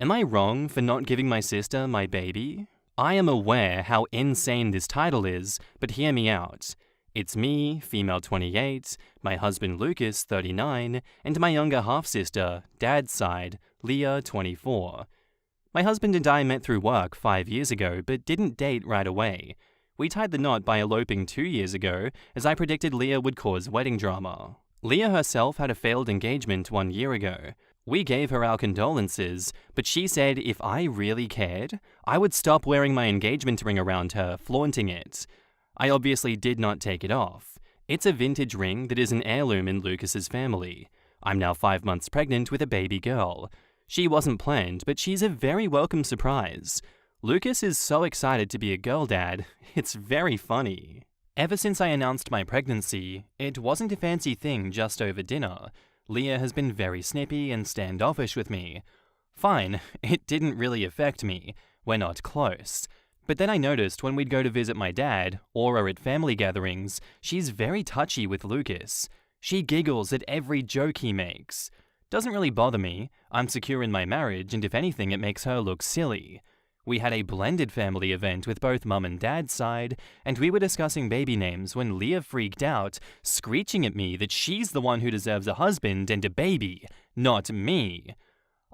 Am I wrong for not giving my sister my baby? I am aware how insane this title is, but hear me out. It's me, female 28, my husband Lucas, 39, and my younger half-sister, dad's side, Leah, 24. My husband and I met through work 5 years ago, but didn't date right away. We tied the knot by eloping 2 years ago, as I predicted Leah would cause wedding drama. Leah herself had a failed engagement 1 year ago. We gave her our condolences, but she said if I really cared, I would stop wearing my engagement ring around her, flaunting it. I obviously did not take it off. It's a vintage ring that is an heirloom in Lucas's family. I'm now 5 months pregnant with a baby girl. She wasn't planned, but she's a very welcome surprise. Lucas is so excited to be a girl dad, it's very funny. Ever since I announced my pregnancy, it wasn't a fancy thing just over dinner. Leah has been very snippy and standoffish with me. Fine, it didn't really affect me. We're not close. But then I noticed when we'd go to visit my dad, or are at family gatherings, she's very touchy with Lucas. She giggles at every joke he makes. Doesn't really bother me. I'm secure in my marriage, and if anything, it makes her look silly. We had a blended family event with both mum and dad's side, and we were discussing baby names when Leah freaked out, screeching at me that she's the one who deserves a husband and a baby, not me.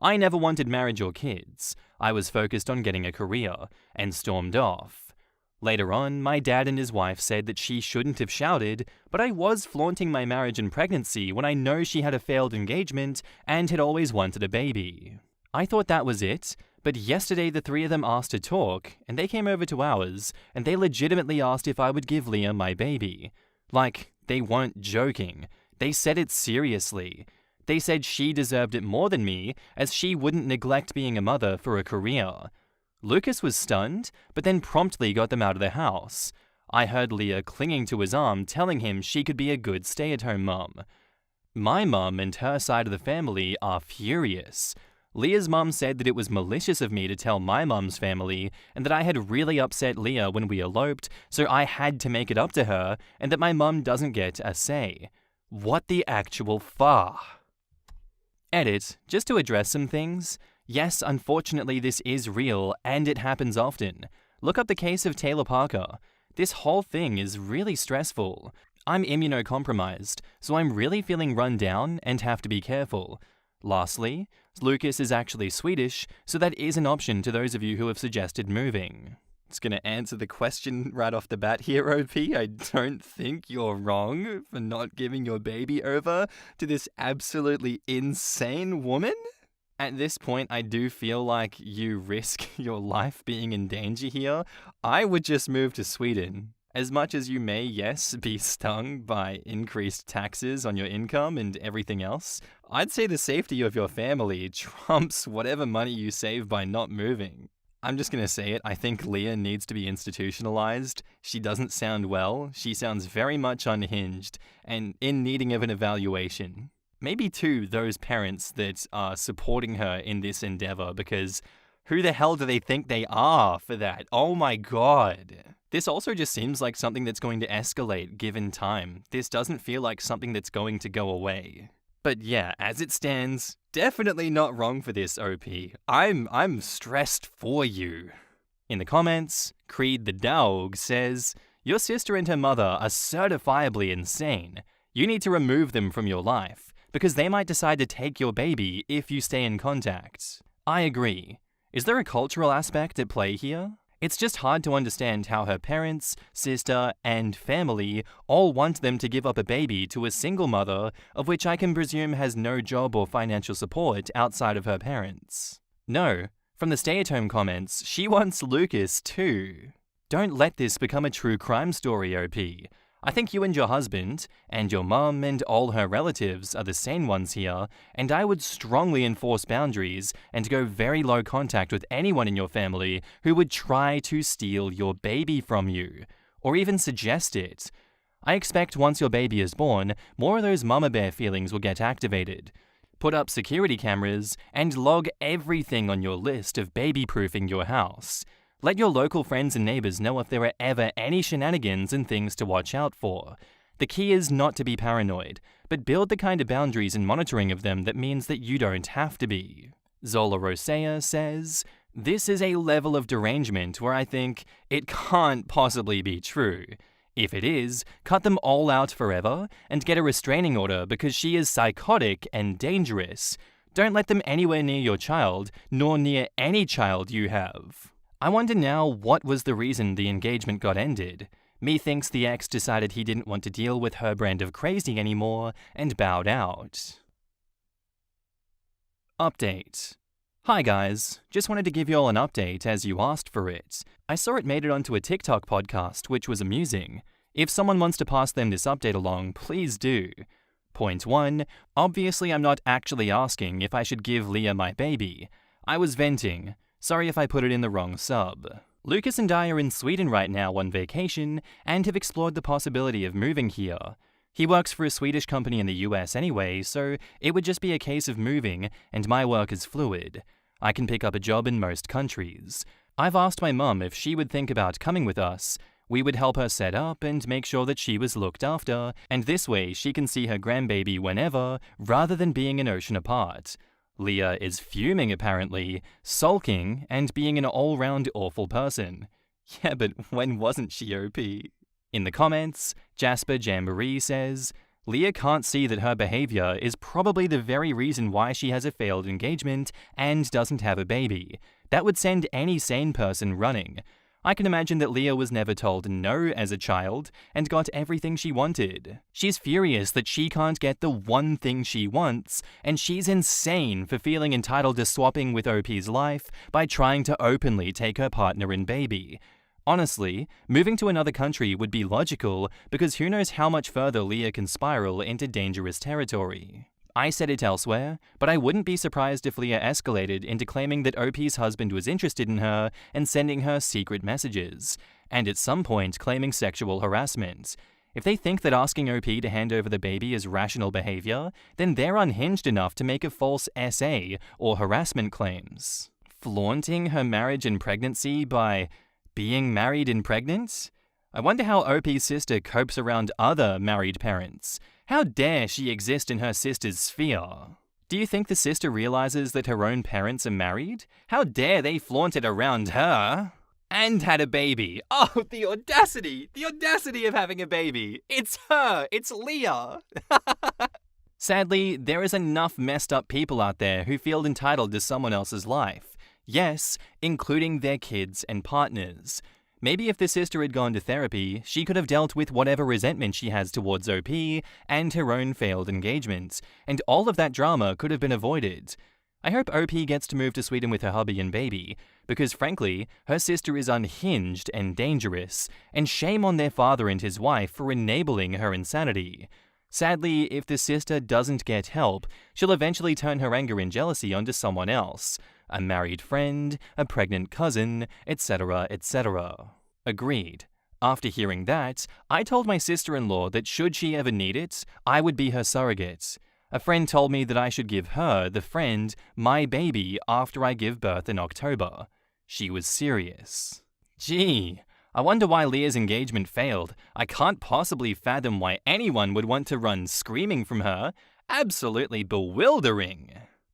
I never wanted marriage or kids. I was focused on getting a career, and stormed off. Later on, my dad and his wife said that she shouldn't have shouted, but I was flaunting my marriage and pregnancy when I know she had a failed engagement and had always wanted a baby. I thought that was it, but yesterday the three of them asked to talk, and they came over to ours, and they legitimately asked if I would give Leah my baby. Like, they weren't joking. They said it seriously. They said she deserved it more than me, as she wouldn't neglect being a mother for a career. Lucas was stunned, but then promptly got them out of the house. I heard Leah clinging to his arm, telling him she could be a good stay-at-home mum. My mum and her side of the family are furious. Leah's mum said that it was malicious of me to tell my mum's family, and that I had really upset Leah when we eloped, so I had to make it up to her, and that my mum doesn't get a say. What the actual fa? Edit, just to address some things. Yes, unfortunately this is real, and it happens often. Look up the case of Taylor Parker. This whole thing is really stressful. I'm immunocompromised, so I'm really feeling run down and have to be careful. Lastly, Lucas is actually Swedish, so that is an option to those of you who have suggested moving. It's gonna answer the question right off the bat here, OP. I don't think you're wrong for not giving your baby over to this absolutely insane woman. At this point, I do feel like you risk your life being in danger here. I would just move to Sweden. As much as you may, yes, be stung by increased taxes on your income and everything else, I'd say the safety of your family trumps whatever money you save by not moving. I'm just gonna say it, I think Leah needs to be institutionalized. She doesn't sound well, she sounds very much unhinged, and in needing of an evaluation. Maybe too, those parents that are supporting her in this endeavor, because who the hell do they think they are for that? Oh my god. This also just seems like something that's going to escalate given time. This doesn't feel like something that's going to go away. But yeah, as it stands, definitely not wrong for this, OP. I'm stressed for you. In the comments, Creed the Dog says, "Your sister and her mother are certifiably insane. You need to remove them from your life, because they might decide to take your baby if you stay in contact." I agree. Is there a cultural aspect at play here? It's just hard to understand how her parents, sister, and family all want them to give up a baby to a single mother, of which I can presume has no job or financial support outside of her parents. No, from the stay-at-home comments, she wants Lucas too. Don't let this become a true crime story, OP. I think you and your husband, and your mum and all her relatives are the sane ones here, and I would strongly enforce boundaries and go very low contact with anyone in your family who would try to steal your baby from you, or even suggest it. I expect once your baby is born, more of those mama bear feelings will get activated. Put up security cameras and log everything on your list of baby-proofing your house. Let your local friends and neighbors know if there are ever any shenanigans and things to watch out for. The key is not to be paranoid, but build the kind of boundaries and monitoring of them that means that you don't have to be. Zola Rosea says, "This is a level of derangement where I think it can't possibly be true. If it is, cut them all out forever and get a restraining order because she is psychotic and dangerous. Don't let them anywhere near your child, nor near any child you have." I wonder now what was the reason the engagement got ended. Methinks the ex decided he didn't want to deal with her brand of crazy anymore and bowed out. Update. Hi guys, just wanted to give you all an update as you asked for it. I saw it made it onto a TikTok podcast, which was amusing. If someone wants to pass them this update along, please do. Point 1. Obviously I'm not actually asking if I should give Leah my baby. I was venting. Sorry if I put it in the wrong sub. Lucas and I are in Sweden right now on vacation and have explored the possibility of moving here. He works for a Swedish company in the US anyway, so it would just be a case of moving, and my work is fluid. I can pick up a job in most countries. I've asked my mum if she would think about coming with us. We would help her set up and make sure that she was looked after, and this way she can see her grandbaby whenever, rather than being an ocean apart. Leah is fuming apparently, sulking, and being an all-round awful person. Yeah, but when wasn't she OP? In the comments, Jasper Jamboree says, "Leah can't see that her behavior is probably the very reason why she has a failed engagement and doesn't have a baby. That would send any sane person running. I can imagine that Leah was never told no as a child and got everything she wanted. She's furious that she can't get the one thing she wants, and she's insane for feeling entitled to swapping with OP's life by trying to openly take her partner and baby. Honestly, moving to another country would be logical because who knows how much further Leah can spiral into dangerous territory. I said it elsewhere, but I wouldn't be surprised if Leah escalated into claiming that OP's husband was interested in her and sending her secret messages, and at some point claiming sexual harassment. If they think that asking OP to hand over the baby is rational behavior, then they're unhinged enough to make a false SA or harassment claims. Flaunting her marriage and pregnancy by being married and pregnant? I wonder how OP's sister copes around other married parents. How dare she exist in her sister's sphere? Do you think the sister realizes that her own parents are married? How dare they flaunt it around her? And had a baby. Oh, the audacity! The audacity of having a baby! It's her! It's Leah! Sadly, there is enough messed up people out there who feel entitled to someone else's life. Yes, including their kids and partners. Maybe if the sister had gone to therapy, she could have dealt with whatever resentment she has towards OP and her own failed engagement, and all of that drama could have been avoided. I hope OP gets to move to Sweden with her hubby and baby, because frankly, her sister is unhinged and dangerous, and shame on their father and his wife for enabling her insanity. Sadly, if the sister doesn't get help, she'll eventually turn her anger and jealousy onto someone else. A married friend, a pregnant cousin, etc., etc. Agreed. After hearing that, I told my sister-in-law that should she ever need it, I would be her surrogate. A friend told me that I should give her, the friend, my baby after I give birth in October. She was serious. Gee, I wonder why Leah's engagement failed. I can't possibly fathom why anyone would want to run screaming from her. Absolutely bewildering.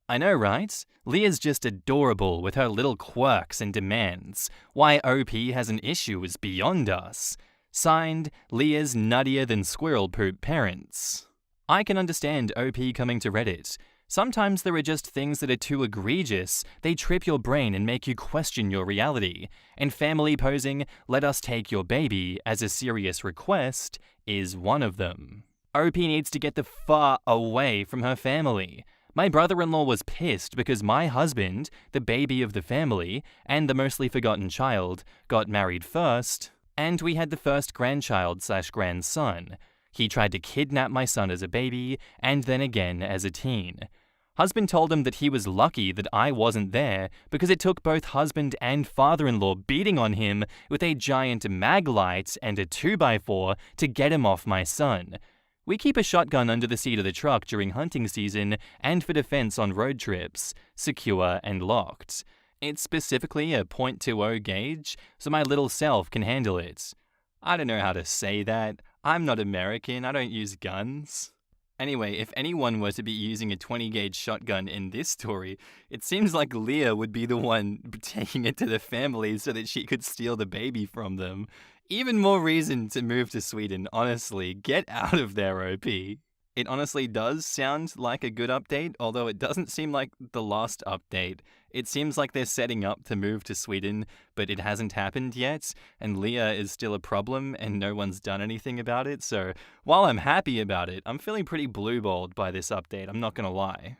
I know, right? Leah's just adorable with her little quirks and demands. Why OP has an issue is beyond us. Signed, Leah's nuttier than squirrel poop parents. I can understand OP coming to Reddit. Sometimes there are just things that are too egregious, they trip your brain and make you question your reality. And family posing, "let us take your baby," as a serious request, is one of them. OP needs to get the far away from her family. My brother-in-law was pissed because my husband, the baby of the family, and the mostly forgotten child, got married first, and we had the first grandchild/grandson. He tried to kidnap my son as a baby, and then again as a teen. Husband told him that he was lucky that I wasn't there because it took both husband and father-in-law beating on him with a giant mag light and a 2x4 to get him off my son. We keep a shotgun under the seat of the truck during hunting season and for defense on road trips, secure and locked. It's specifically a .20 gauge, so my little self can handle it. I don't know how to say that. I'm not American, I don't use guns. Anyway, if anyone were to be using a 20-gauge shotgun in this story, it seems like Leah would be the one taking it to the family so that she could steal the baby from them. Even more reason to move to Sweden, honestly. Get out of there, OP. It honestly does sound like a good update, although it doesn't seem like the last update. It seems like they're setting up to move to Sweden, but it hasn't happened yet, and Leah is still a problem, and no one's done anything about it, so while I'm happy about it, I'm feeling pretty blue-balled by this update, I'm not gonna lie.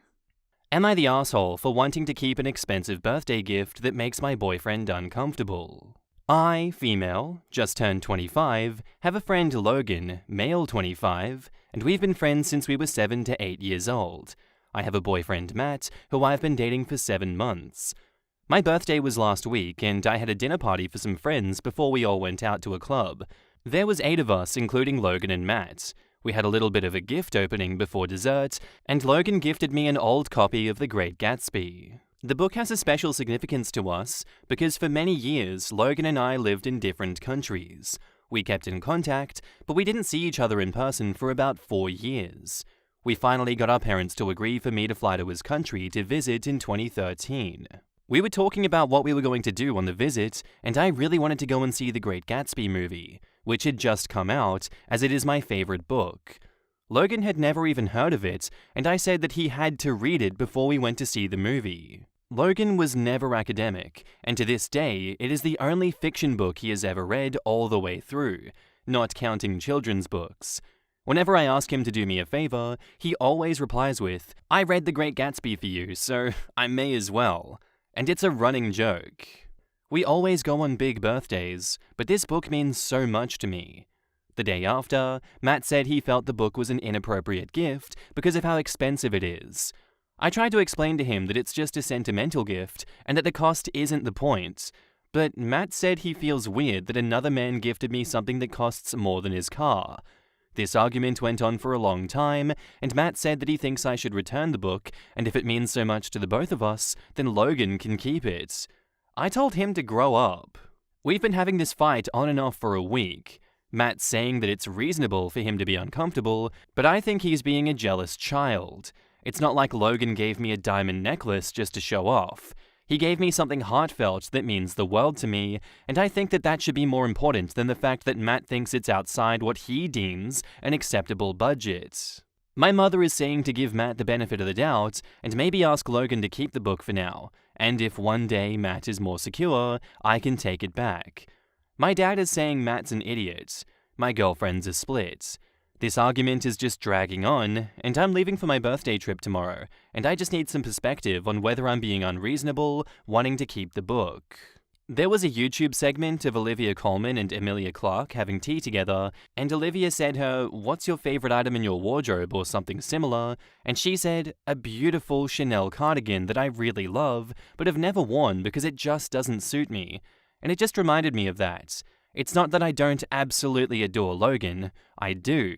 Am I the asshole for wanting to keep an expensive birthday gift that makes my boyfriend uncomfortable? I, female, just turned 25, have a friend Logan, male 25, and we've been friends since we were 7 to 8 years old. I have a boyfriend Matt, who I've been dating for 7 months. My birthday was last week, and I had a dinner party for some friends before we all went out to a club. There was 8 of us, including Logan and Matt. We had a little bit of a gift opening before dessert, and Logan gifted me an old copy of The Great Gatsby. The book has a special significance to us because for many years, Logan and I lived in different countries. We kept in contact, but we didn't see each other in person for about 4 years. We finally got our parents to agree for me to fly to his country to visit in 2013. We were talking about what we were going to do on the visit, and I really wanted to go and see The Great Gatsby movie, which had just come out, as it is my favorite book. Logan had never even heard of it, and I said that he had to read it before we went to see the movie. Logan was never academic, and to this day, it is the only fiction book he has ever read all the way through, not counting children's books. Whenever I ask him to do me a favor, he always replies with, "I read The Great Gatsby for you, so I may as well." And it's a running joke. We always go on big birthdays, but this book means so much to me. The day after, Matt said he felt the book was an inappropriate gift because of how expensive it is. I tried to explain to him that it's just a sentimental gift and that the cost isn't the point, but Matt said he feels weird that another man gifted me something that costs more than his car. This argument went on for a long time, and Matt said that he thinks I should return the book, and if it means so much to the both of us, then Logan can keep it. I told him to grow up. We've been having this fight on and off for a week. Matt's saying that it's reasonable for him to be uncomfortable, but I think he's being a jealous child. It's not like Logan gave me a diamond necklace just to show off. He gave me something heartfelt that means the world to me, and I think that that should be more important than the fact that Matt thinks it's outside what he deems an acceptable budget. My mother is saying to give Matt the benefit of the doubt, and maybe ask Logan to keep the book for now, and if one day Matt is more secure, I can take it back. My dad is saying Matt's an idiot. My girlfriends are split. This argument is just dragging on, and I'm leaving for my birthday trip tomorrow, and I just need some perspective on whether I'm being unreasonable, wanting to keep the book. There was a YouTube segment of Olivia Colman and Emilia Clarke having tea together, and Olivia said her, "What's your favorite item in your wardrobe?" or something similar, and she said, "A beautiful Chanel cardigan that I really love, but have never worn because it just doesn't suit me." And it just reminded me of that. It's not that I don't absolutely adore Logan, I do.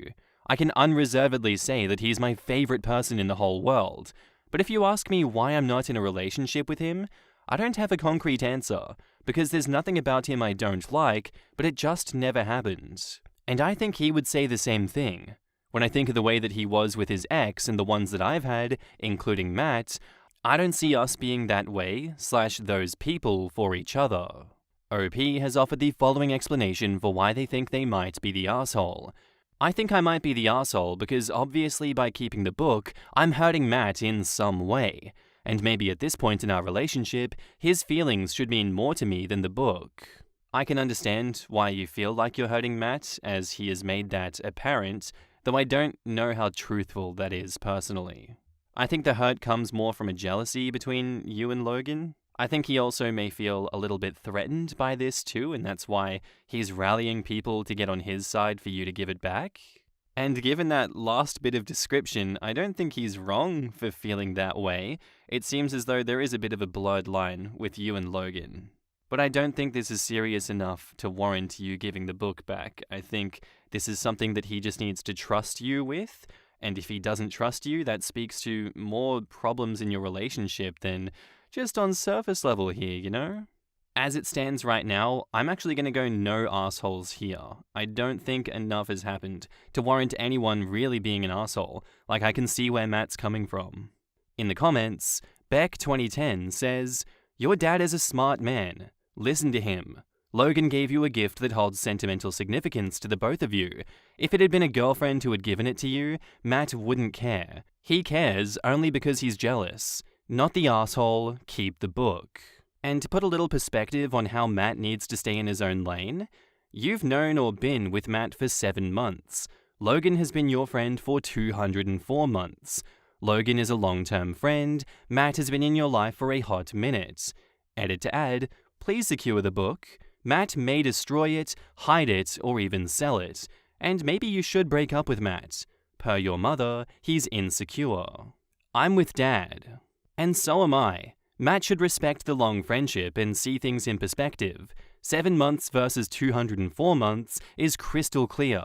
I can unreservedly say that he's my favorite person in the whole world. But if you ask me why I'm not in a relationship with him, I don't have a concrete answer, because there's nothing about him I don't like, but it just never happened. And I think he would say the same thing. When I think of the way that he was with his ex and the ones that I've had, including Matt, I don't see us being that way, / those people for each other. OP has offered the following explanation for why they think they might be the asshole. I think I might be the asshole because obviously by keeping the book, I'm hurting Matt in some way. And maybe at this point in our relationship, his feelings should mean more to me than the book. I can understand why you feel like you're hurting Matt, as he has made that apparent, though I don't know how truthful that is personally. I think the hurt comes more from a jealousy between you and Logan. I think he also may feel a little bit threatened by this too, and that's why he's rallying people to get on his side for you to give it back. And given that last bit of description, I don't think he's wrong for feeling that way. It seems as though there is a bit of a blurred line with you and Logan. But I don't think this is serious enough to warrant you giving the book back. I think this is something that he just needs to trust you with, and if he doesn't trust you, that speaks to more problems in your relationship than just on surface level here, you know? As it stands right now, I'm actually going to go no assholes here. I don't think enough has happened to warrant anyone really being an asshole. Like, I can see where Matt's coming from. In the comments, Beck2010 says, "Your dad is a smart man. Listen to him. Logan gave you a gift that holds sentimental significance to the both of you. If it had been a girlfriend who had given it to you, Matt wouldn't care. He cares only because he's jealous. Not the asshole, keep the book." And to put a little perspective on how Matt needs to stay in his own lane, you've known or been with Matt for 7 months. Logan has been your friend for 204 months. Logan is a long-term friend. Matt has been in your life for a hot minute. Edit to add, please secure the book. Matt may destroy it, hide it, or even sell it. And maybe you should break up with Matt. Per your mother, he's insecure. I'm with Dad. And so am I. Matt should respect the long friendship and see things in perspective. 7 months versus 204 months is crystal clear.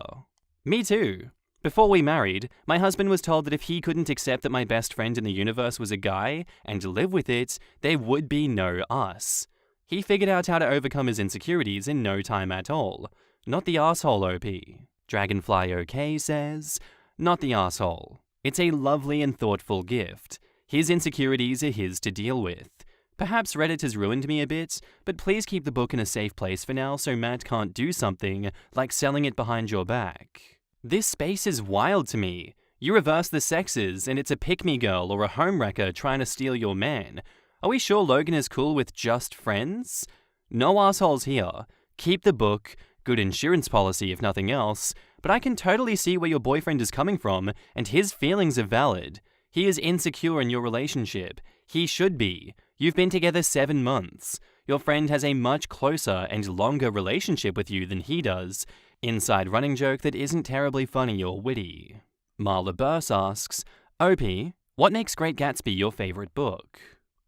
Me too. Before we married, my husband was told that if he couldn't accept that my best friend in the universe was a guy and live with it, there would be no us. He figured out how to overcome his insecurities in no time at all. Not the asshole, OP. Dragonfly OK says, "Not the asshole. It's a lovely and thoughtful gift. His insecurities are his to deal with. Perhaps Reddit has ruined me a bit, but please keep the book in a safe place for now so Matt can't do something like selling it behind your back." This space is wild to me. You reverse the sexes and it's a pick-me girl or a homewrecker trying to steal your man. Are we sure Logan is cool with just friends? No assholes here. Keep the book, good insurance policy if nothing else, but I can totally see where your boyfriend is coming from and his feelings are valid. He is insecure in your relationship. He should be. You've been together 7 months. Your friend has a much closer and longer relationship with you than he does. Inside running joke that isn't terribly funny or witty. Marla Burse asks, "OP, what makes Great Gatsby your favorite book?"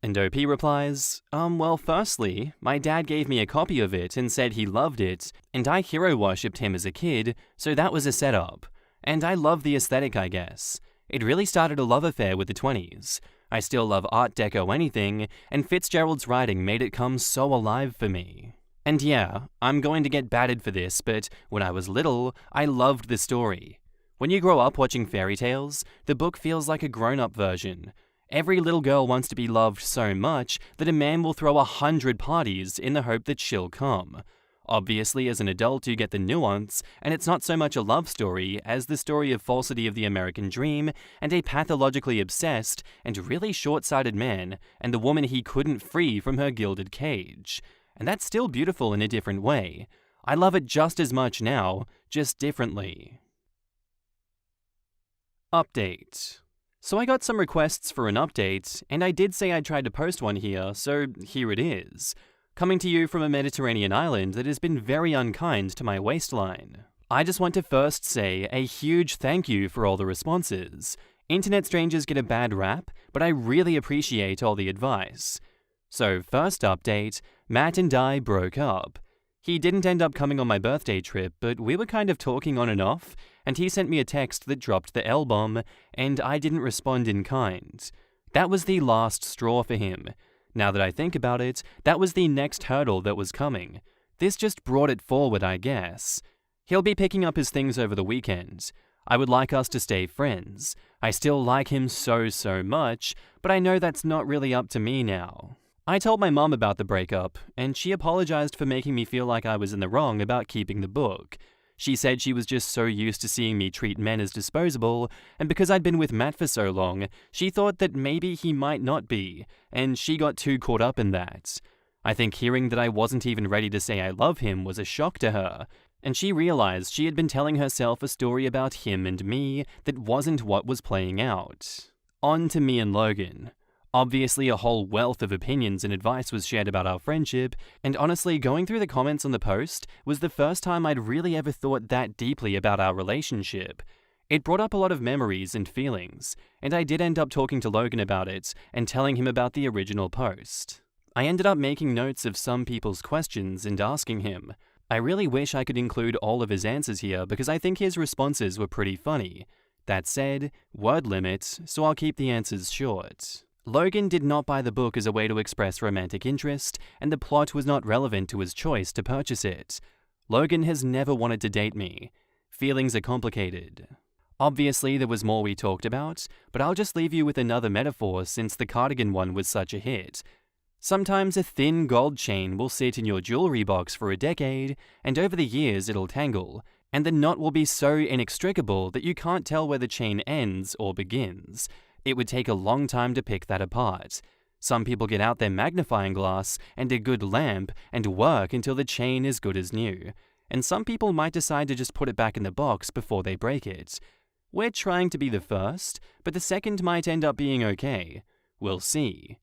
And OP replies, well, firstly, my dad gave me a copy of it and said he loved it, and I hero worshipped him as a kid, so that was a setup. And I love the aesthetic, I guess. It really started a love affair with the 20s. I still love Art Deco anything, and Fitzgerald's writing made it come so alive for me. And yeah, I'm going to get batted for this, but when I was little, I loved the story. When you grow up watching fairy tales, the book feels like a grown-up version. Every little girl wants to be loved so much that a man will throw 100 parties in the hope that she'll come. Obviously, as an adult, you get the nuance, and it's not so much a love story as the story of falsity of the American dream and a pathologically obsessed and really short-sighted man and the woman he couldn't free from her gilded cage. And that's still beautiful in a different way. I love it just as much now, just differently. Update. So I got some requests for an update, and I did say I tried to post one here, so here it is. Coming to you from a Mediterranean island that has been very unkind to my waistline. I just want to first say a huge thank you for all the responses. Internet strangers get a bad rap, but I really appreciate all the advice. So first update, Matt and I broke up. He didn't end up coming on my birthday trip, but we were kind of talking on and off, and he sent me a text that dropped the L-bomb, and I didn't respond in kind. That was the last straw for him. Now that I think about it, that was the next hurdle that was coming. This just brought it forward, I guess. He'll be picking up his things over the weekend. I would like us to stay friends. I still like him so much, but I know that's not really up to me now. I told my mom about the breakup, and she apologized for making me feel like I was in the wrong about keeping the book. She said she was just so used to seeing me treat men as disposable, and because I'd been with Matt for so long, she thought that maybe he might not be, and she got too caught up in that. I think hearing that I wasn't even ready to say I love him was a shock to her, and she realized she had been telling herself a story about him and me that wasn't what was playing out. On to me and Logan. Obviously, a whole wealth of opinions and advice was shared about our friendship, and honestly, going through the comments on the post was the first time I'd really ever thought that deeply about our relationship. It brought up a lot of memories and feelings, and I did end up talking to Logan about it and telling him about the original post. I ended up making notes of some people's questions and asking him. I really wish I could include all of his answers here because I think his responses were pretty funny. That said, word limit, so I'll keep the answers short. Logan did not buy the book as a way to express romantic interest, and the plot was not relevant to his choice to purchase it. Logan has never wanted to date me. Feelings are complicated. Obviously, there was more we talked about, but I'll just leave you with another metaphor since the cardigan one was such a hit. Sometimes a thin gold chain will sit in your jewelry box for a decade, and over the years it'll tangle, and the knot will be so inextricable that you can't tell where the chain ends or begins. It would take a long time to pick that apart. Some people get out their magnifying glass and a good lamp and work until the chain is good as new, and some people might decide to just put it back in the box before they break it. We're trying to be the first, but the second might end up being okay. We'll see.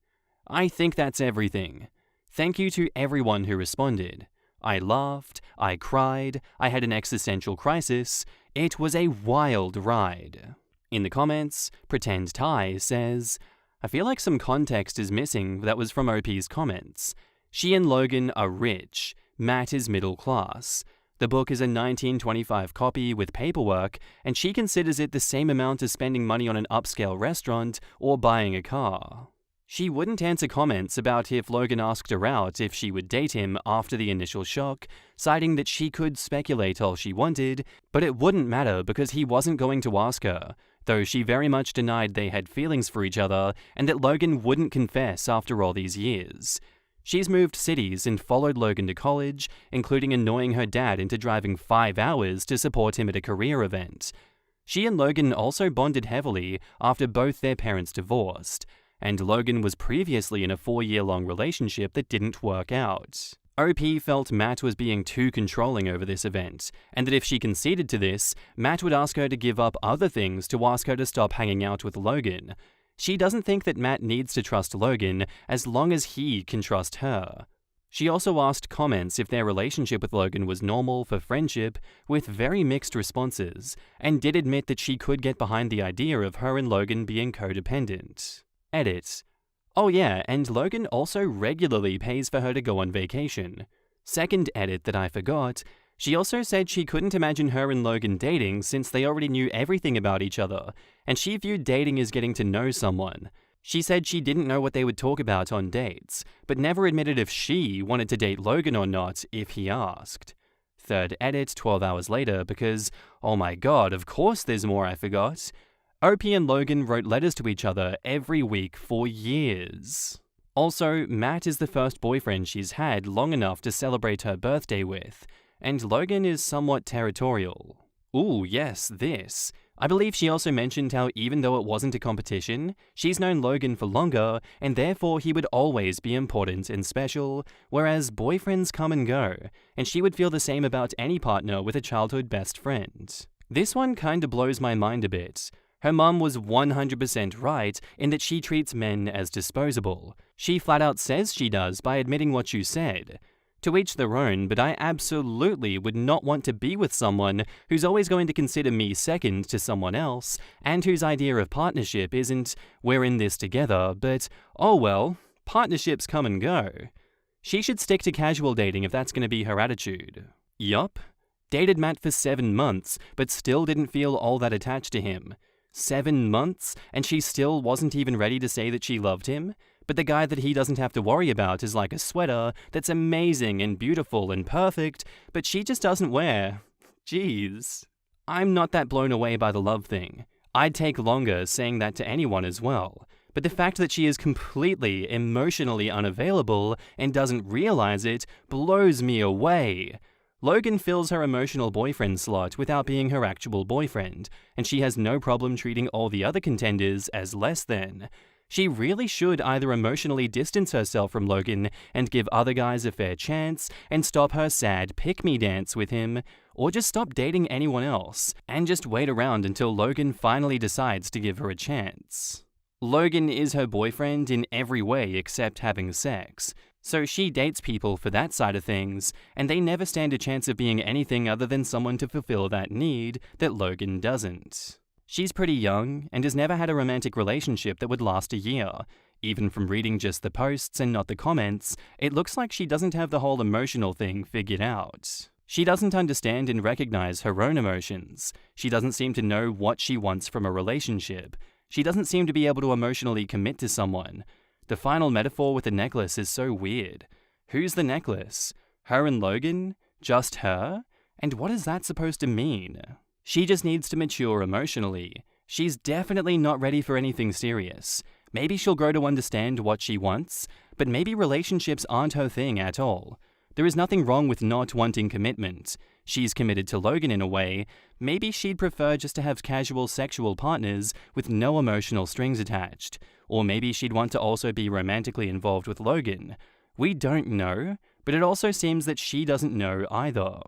I think that's everything. Thank you to everyone who responded. I laughed, I cried, I had an existential crisis. It was a wild ride. In the comments, Pretend Ty says, I feel like some context is missing that was from OP's comments. She and Logan are rich. Matt is middle class. The book is a 1925 copy with paperwork, and she considers it the same amount as spending money on an upscale restaurant or buying a car. She wouldn't answer comments about if Logan asked her out if she would date him after the initial shock, citing that she could speculate all she wanted, but it wouldn't matter because he wasn't going to ask her, though she very much denied they had feelings for each other and that Logan wouldn't confess after all these years. She's moved cities and followed Logan to college, including annoying her dad into driving 5 hours to support him at a career event. She and Logan also bonded heavily after both their parents divorced, and Logan was previously in a 4-year-long relationship that didn't work out. OP felt Matt was being too controlling over this event, and that if she conceded to this, Matt would ask her to give up other things to ask her to stop hanging out with Logan. She doesn't think that Matt needs to trust Logan as long as he can trust her. She also asked comments if their relationship with Logan was normal for friendship, with very mixed responses, and did admit that she could get behind the idea of her and Logan being codependent. Edit. Oh yeah, and Logan also regularly pays for her to go on vacation. Second edit that I forgot, she also said she couldn't imagine her and Logan dating since they already knew everything about each other, and she viewed dating as getting to know someone. She said she didn't know what they would talk about on dates, but never admitted if she wanted to date Logan or not if he asked. Third edit 12 hours later because, oh my god, of course there's more I forgot. OP and Logan wrote letters to each other every week for years. Also, Matt is the first boyfriend she's had long enough to celebrate her birthday with, and Logan is somewhat territorial. Ooh, yes, this. I believe she also mentioned how even though it wasn't a competition, she's known Logan for longer, and therefore he would always be important and special, whereas boyfriends come and go, and she would feel the same about any partner with a childhood best friend. This one kinda blows my mind a bit. Her mum was 100% right in that she treats men as disposable. She flat out says she does by admitting what you said. To each their own, but I absolutely would not want to be with someone who's always going to consider me second to someone else, and whose idea of partnership isn't, we're in this together, but, oh well, partnerships come and go. She should stick to casual dating if that's going to be her attitude. Yup. Dated Matt for 7 months, but still didn't feel all that attached to him. 7 months, and she still wasn't even ready to say that she loved him? But the guy that he doesn't have to worry about is like a sweater that's amazing and beautiful and perfect, but she just doesn't wear. Jeez. I'm not that blown away by the love thing. I'd take longer saying that to anyone as well. But the fact that she is completely emotionally unavailable and doesn't realize it blows me away. Logan fills her emotional boyfriend slot without being her actual boyfriend, and she has no problem treating all the other contenders as less than. She really should either emotionally distance herself from Logan and give other guys a fair chance and stop her sad pick-me dance with him, or just stop dating anyone else and just wait around until Logan finally decides to give her a chance. Logan is her boyfriend in every way except having sex. So she dates people for that side of things, and they never stand a chance of being anything other than someone to fulfill that need that Logan doesn't. She's pretty young, and has never had a romantic relationship that would last a year. Even from reading just the posts and not the comments, it looks like she doesn't have the whole emotional thing figured out. She doesn't understand and recognize her own emotions. She doesn't seem to know what she wants from a relationship. She doesn't seem to be able to emotionally commit to someone. The final metaphor with the necklace is so weird. Who's the necklace? Her and Logan? Just her? And what is that supposed to mean? She just needs to mature emotionally. She's definitely not ready for anything serious. Maybe she'll grow to understand what she wants, but maybe relationships aren't her thing at all. There is nothing wrong with not wanting commitment. She's committed to Logan in a way. Maybe she'd prefer just to have casual sexual partners with no emotional strings attached. Or maybe she'd want to also be romantically involved with Logan. We don't know, but it also seems that she doesn't know either.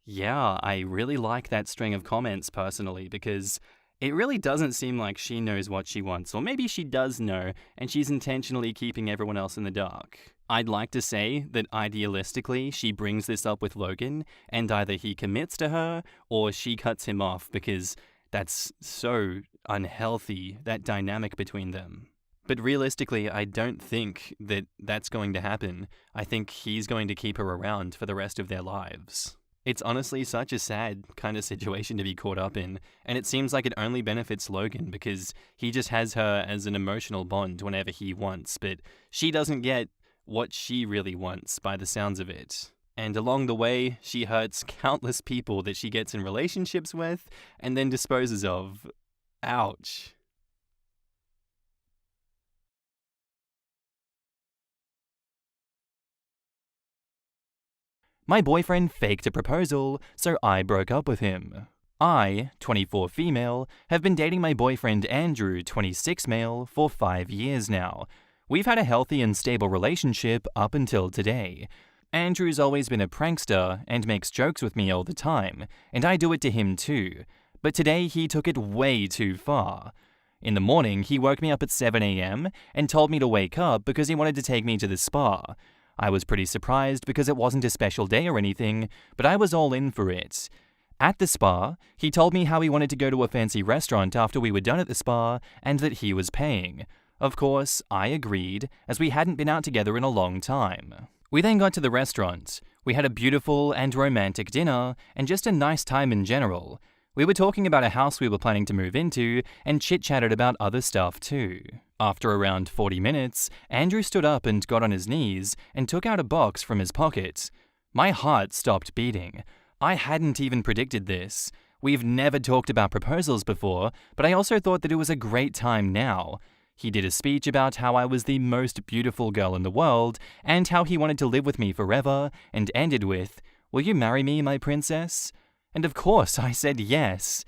Yeah, I really like that string of comments personally, because it really doesn't seem like she knows what she wants, or maybe she does know, and she's intentionally keeping everyone else in the dark. I'd like to say that idealistically, she brings this up with Logan, and either he commits to her, or she cuts him off, because that's so unhealthy, that dynamic between them. But realistically, I don't think that that's going to happen. I think he's going to keep her around for the rest of their lives. It's honestly such a sad kind of situation to be caught up in, and it seems like it only benefits Logan because he just has her as an emotional bond whenever he wants, but she doesn't get what she really wants by the sounds of it. And along the way, she hurts countless people that she gets in relationships with and then disposes of. Ouch. My boyfriend faked a proposal, so I broke up with him. I, 24 female, have been dating my boyfriend Andrew, 26 male, for 5 years now. We've had a healthy and stable relationship up until today. Andrew's always been a prankster and makes jokes with me all the time, and I do it to him too. But today he took it way too far. In the morning, he woke me up at 7 a.m. and told me to wake up because he wanted to take me to the spa. I was pretty surprised because it wasn't a special day or anything, but I was all in for it. At the spa, he told me how he wanted to go to a fancy restaurant after we were done at the spa and that he was paying. Of course, I agreed, as we hadn't been out together in a long time. We then got to the restaurant. We had a beautiful and romantic dinner and just a nice time in general. We were talking about a house we were planning to move into and chit-chatted about other stuff too. After around 40 minutes, Andrew stood up and got on his knees and took out a box from his pocket. My heart stopped beating. I hadn't even predicted this. We've never talked about proposals before, but I also thought that it was a great time now. He did a speech about how I was the most beautiful girl in the world and how he wanted to live with me forever, and ended with, "Will you marry me, my princess?" And of course I said yes.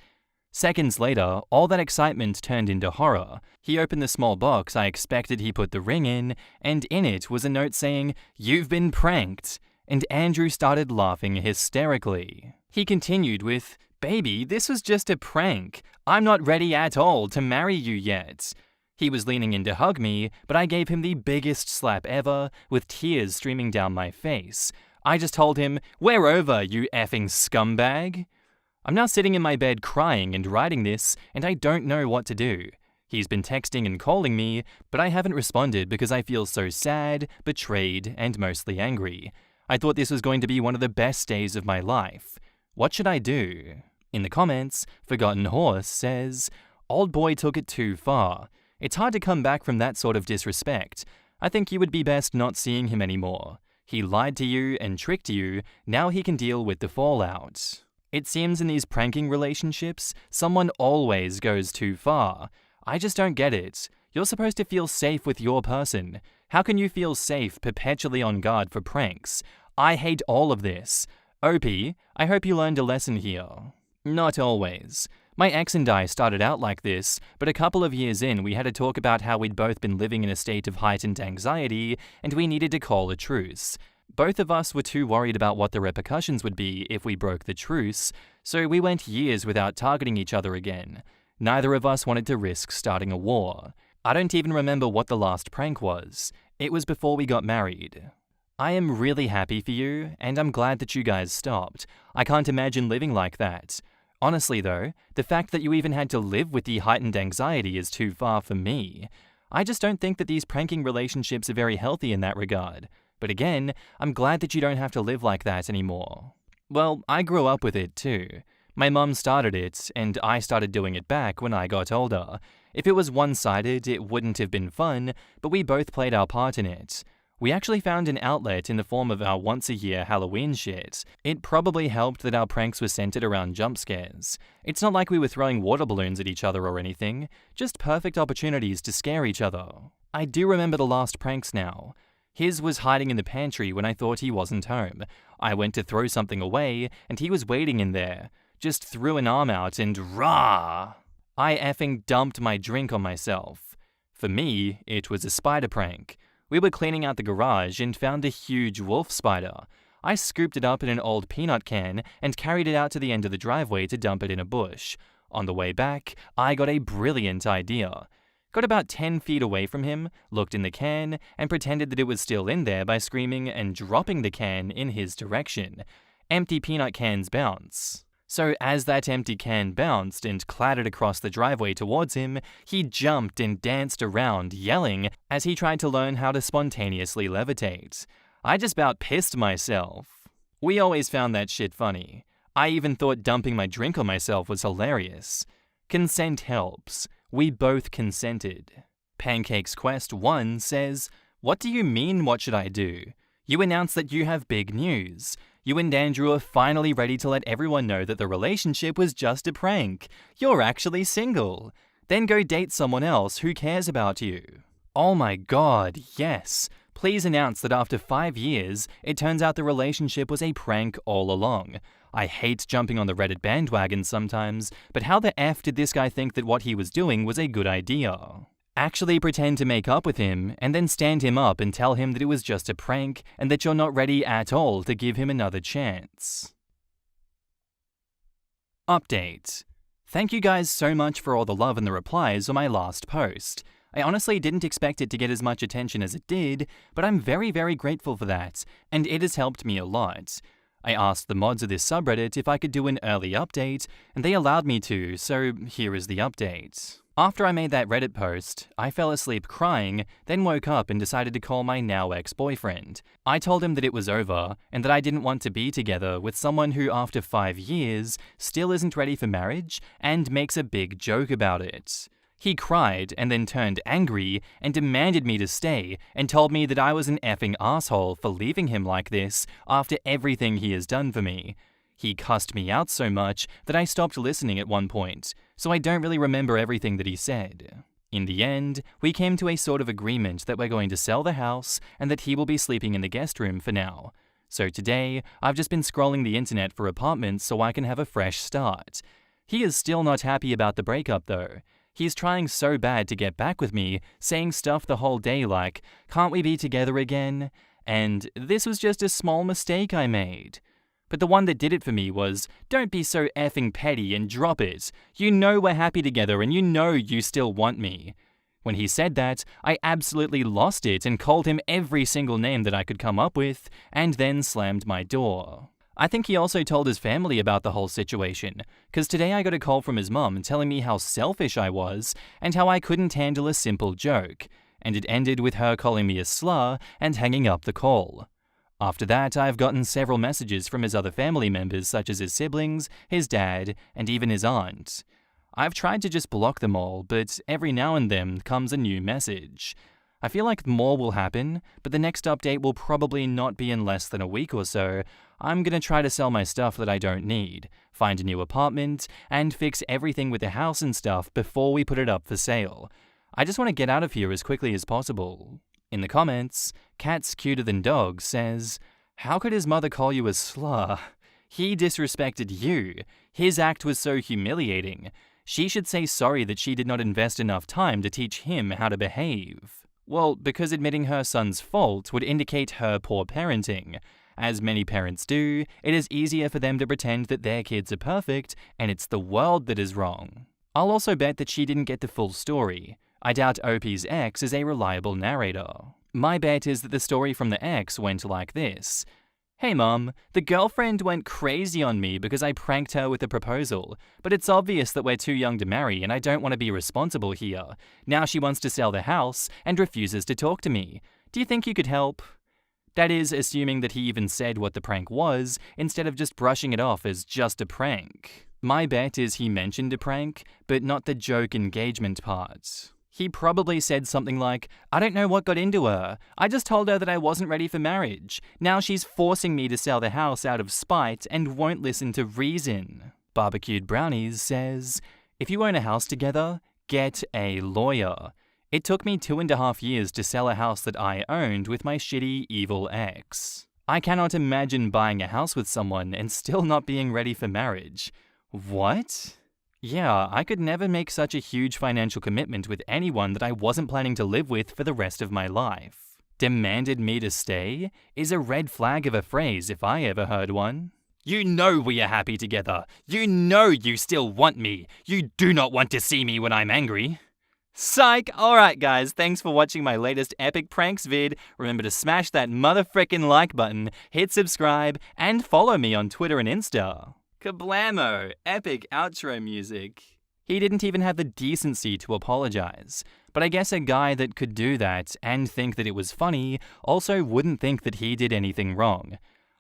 Seconds later, all that excitement turned into horror. He opened the small box I expected he put the ring in, and in it was a note saying, "You've been pranked." And Andrew started laughing hysterically. He continued with, "Baby, this was just a prank. I'm not ready at all to marry you yet." He was leaning in to hug me, but I gave him the biggest slap ever, with tears streaming down my face. I just told him, "We're over, you effing scumbag." I'm now sitting in my bed crying and writing this, and I don't know what to do. He's been texting and calling me, but I haven't responded because I feel so sad, betrayed, and mostly angry. I thought this was going to be one of the best days of my life. What should I do? In the comments, Forgotten Horse says, "Old boy took it too far. It's hard to come back from that sort of disrespect. I think you would be best not seeing him anymore. He lied to you and tricked you, now he can deal with the fallout." It seems in these pranking relationships, someone always goes too far. I just don't get it. You're supposed to feel safe with your person. How can you feel safe perpetually on guard for pranks? I hate all of this. Opie, I hope you learned a lesson here. Not always. My ex and I started out like this, but a couple of years in, we had a talk about how we'd both been living in a state of heightened anxiety, and we needed to call a truce. Both of us were too worried about what the repercussions would be if we broke the truce, so we went years without targeting each other again. Neither of us wanted to risk starting a war. I don't even remember what the last prank was. It was before we got married. I am really happy for you, and I'm glad that you guys stopped. I can't imagine living like that. Honestly though, the fact that you even had to live with the heightened anxiety is too far for me. I just don't think that these pranking relationships are very healthy in that regard. But again, I'm glad that you don't have to live like that anymore. Well, I grew up with it too. My mum started it, and I started doing it back when I got older. If it was one-sided, it wouldn't have been fun, but we both played our part in it. We actually found an outlet in the form of our once-a-year Halloween shit. It probably helped that our pranks were centered around jump scares. It's not like we were throwing water balloons at each other or anything, just perfect opportunities to scare each other. I do remember the last pranks now. His was hiding in the pantry when I thought he wasn't home. I went to throw something away, and he was waiting in there. Just threw an arm out and rah! I effing dumped my drink on myself. For me, it was a spider prank. We were cleaning out the garage and found a huge wolf spider. I scooped it up in an old peanut can and carried it out to the end of the driveway to dump it in a bush. On the way back, I got a brilliant idea. Got about 10 feet away from him, looked in the can, and pretended that it was still in there by screaming and dropping the can in his direction. Empty peanut cans bounce. So as that empty can bounced and clattered across the driveway towards him, he jumped and danced around, yelling, as he tried to learn how to spontaneously levitate. I just about pissed myself. We always found that shit funny. I even thought dumping my drink on myself was hilarious. Consent helps. We both consented. Pancakes Quest 1 says, "What do you mean, what should I do? You announce that you have big news. You and Andrew are finally ready to let everyone know that the relationship was just a prank. You're actually single. Then go date someone else who cares about you." Oh my god, yes. Please announce that after 5 years, it turns out the relationship was a prank all along. I hate jumping on the Reddit bandwagon sometimes, but how the F did this guy think that what he was doing was a good idea? Actually pretend to make up with him, and then stand him up and tell him that it was just a prank and that you're not ready at all to give him another chance. Update. Thank you guys so much for all the love and the replies on my last post. I honestly didn't expect it to get as much attention as it did, but I'm very, very grateful for that, and it has helped me a lot. I asked the mods of this subreddit if I could do an early update, and they allowed me to, so here is the update. After I made that Reddit post, I fell asleep crying, then woke up and decided to call my now ex-boyfriend. I told him that it was over, and that I didn't want to be together with someone who after 5 years still isn't ready for marriage and makes a big joke about it. He cried and then turned angry and demanded me to stay and told me that I was an effing asshole for leaving him like this after everything he has done for me. He cussed me out so much that I stopped listening at one point, so I don't really remember everything that he said. In the end, we came to a sort of agreement that we're going to sell the house and that he will be sleeping in the guest room for now. So today, I've just been scrolling the internet for apartments so I can have a fresh start. He is still not happy about the breakup though. He's trying so bad to get back with me, saying stuff the whole day like, "Can't we be together again?" And "This was just a small mistake I made." But the one that did it for me was, "Don't be so effing petty and drop it. You know we're happy together and you know you still want me." When he said that, I absolutely lost it and called him every single name that I could come up with, and then slammed my door. I think he also told his family about the whole situation, because today I got a call from his mum telling me how selfish I was and how I couldn't handle a simple joke, and it ended with her calling me a slur and hanging up the call. After that, I've gotten several messages from his other family members such as his siblings, his dad, and even his aunt. I've tried to just block them all, but every now and then comes a new message. I feel like more will happen, but the next update will probably not be in less than a week or so. I'm gonna try to sell my stuff that I don't need, find a new apartment, and fix everything with the house and stuff before we put it up for sale. I just want to get out of here as quickly as possible. In the comments, Cats Cuter Than Dogs says, "How could his mother call you a slur? He disrespected you. His act was so humiliating. She should say sorry that she did not invest enough time to teach him how to behave." Well, because admitting her son's fault would indicate her poor parenting. As many parents do, it is easier for them to pretend that their kids are perfect and it's the world that is wrong. I'll also bet that she didn't get the full story. I doubt OP's ex is a reliable narrator. My bet is that the story from the ex went like this. "Hey mum, the girlfriend went crazy on me because I pranked her with a proposal, but it's obvious that we're too young to marry and I don't want to be responsible here. Now she wants to sell the house and refuses to talk to me. Do you think you could help?" That is, assuming that he even said what the prank was, instead of just brushing it off as just a prank. My bet is he mentioned a prank, but not the joke engagement part. He probably said something like, "I don't know what got into her. I just told her that I wasn't ready for marriage. Now she's forcing me to sell the house out of spite and won't listen to reason." Barbecued Brownies says, "If you own a house together, get a lawyer. It took me 2.5 years to sell a house that I owned with my shitty, evil ex. I cannot imagine buying a house with someone and still not being ready for marriage. What? Yeah, I could never make such a huge financial commitment with anyone that I wasn't planning to live with for the rest of my life. Demanded me to stay is a red flag of a phrase if I ever heard one. You know we are happy together. You know you still want me. You do not want to see me when I'm angry." Psych! Alright guys, thanks for watching my latest epic pranks vid. Remember to smash that motherfrickin' like button, hit subscribe, and follow me on Twitter and Insta. Kablamo! Epic outro music. He didn't even have the decency to apologize. But I guess a guy that could do that and think that it was funny also wouldn't think that he did anything wrong.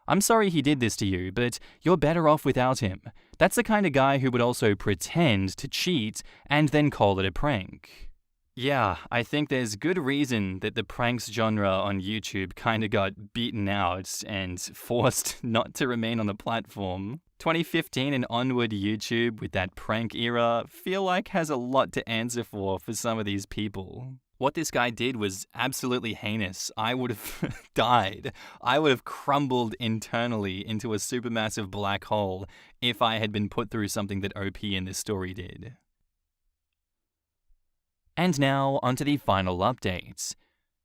I'm sorry he did this to you, but you're better off without him. That's the kind of guy who would also pretend to cheat and then call it a prank. Yeah, I think there's good reason that the pranks genre on YouTube kinda got beaten out and forced not to remain on the platform. 2015 and onward YouTube with that prank era feel like has a lot to answer for some of these people. What this guy did was absolutely heinous. I would have died. I would have crumbled internally into a supermassive black hole if I had been put through something that OP in this story did. And now, onto the final update.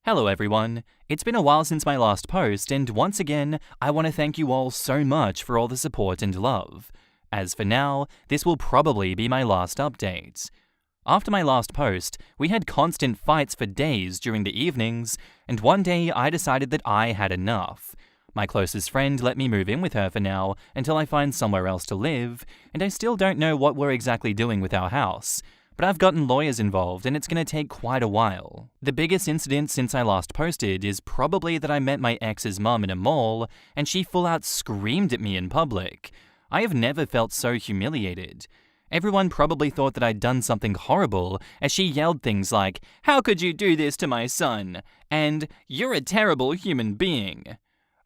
Hello everyone, it's been a while since my last post, and once again, I want to thank you all so much for all the support and love. As for now, this will probably be my last update. After my last post, we had constant fights for days during the evenings, and one day I decided that I had enough. My closest friend let me move in with her for now until I find somewhere else to live, and I still don't know what we're exactly doing with our house. But I've gotten lawyers involved and it's going to take quite a while. The biggest incident since I last posted is probably that I met my ex's mum in a mall and she full out screamed at me in public. I have never felt so humiliated. Everyone probably thought that I'd done something horrible as she yelled things like, "How could you do this to my son?" and "You're a terrible human being."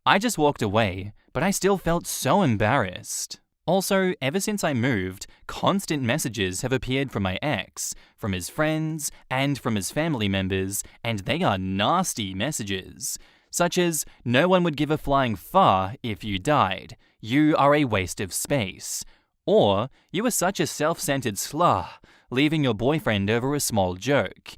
I just walked away, but I still felt so embarrassed. Also, ever since I moved, constant messages have appeared from my ex, from his friends, and from his family members, and they are nasty messages. Such as, "No one would give a flying fuck if you died. You are a waste of space." Or, "You are such a self-centered slut, leaving your boyfriend over a small joke."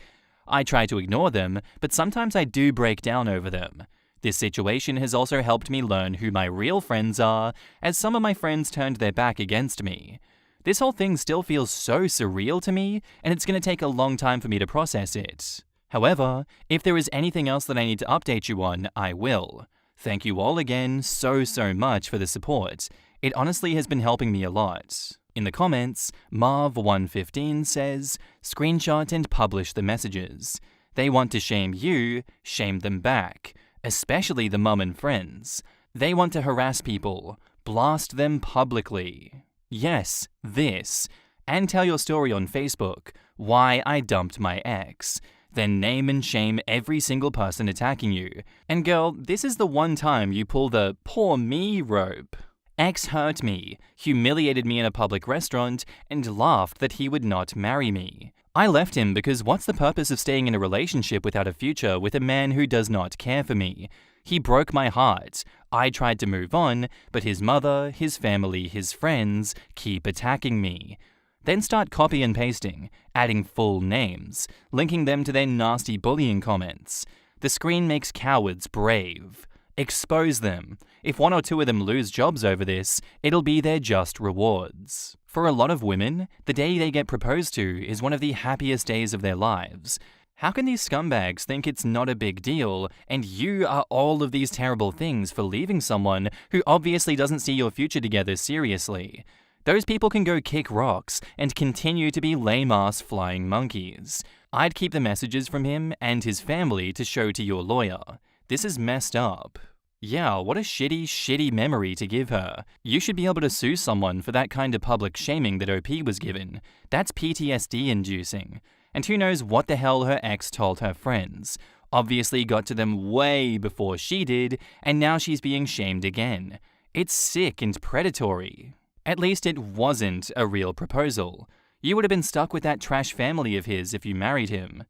I try to ignore them, but sometimes I do break down over them. This situation has also helped me learn who my real friends are, as some of my friends turned their back against me. This whole thing still feels so surreal to me, and it's going to take a long time for me to process it. However, if there is anything else that I need to update you on, I will. Thank you all again so much for the support. It honestly has been helping me a lot. In the comments, Marv115 says, "Screenshot and publish the messages. They want to shame you, shame them back. Especially the mum and friends. They want to harass people. Blast them publicly. Yes, this. And tell your story on Facebook. Why I dumped my ex. Then name and shame every single person attacking you. And girl, this is the one time you pull the poor me rope. Ex hurt me, humiliated me in a public restaurant, and laughed that he would not marry me. I left him because what's the purpose of staying in a relationship without a future with a man who does not care for me? He broke my heart. I tried to move on, but his mother, his family, his friends keep attacking me. Then start copy and pasting, adding full names, linking them to their nasty bullying comments. The screen makes cowards brave. Expose them. If 1 or 2 of them lose jobs over this, it'll be their just rewards. For a lot of women, the day they get proposed to is one of the happiest days of their lives. How can these scumbags think it's not a big deal, and you are all of these terrible things for leaving someone who obviously doesn't see your future together seriously? Those people can go kick rocks and continue to be lame-ass flying monkeys. I'd keep the messages from him and his family to show to your lawyer. This is messed up. Yeah, what a shitty memory to give her. You should be able to sue someone for that kind of public shaming that OP was given. That's PTSD inducing. And who knows what the hell her ex told her friends. Obviously got to them way before she did, and now she's being shamed again. It's sick and predatory. At least it wasn't a real proposal. You would have been stuck with that trash family of his if you married him.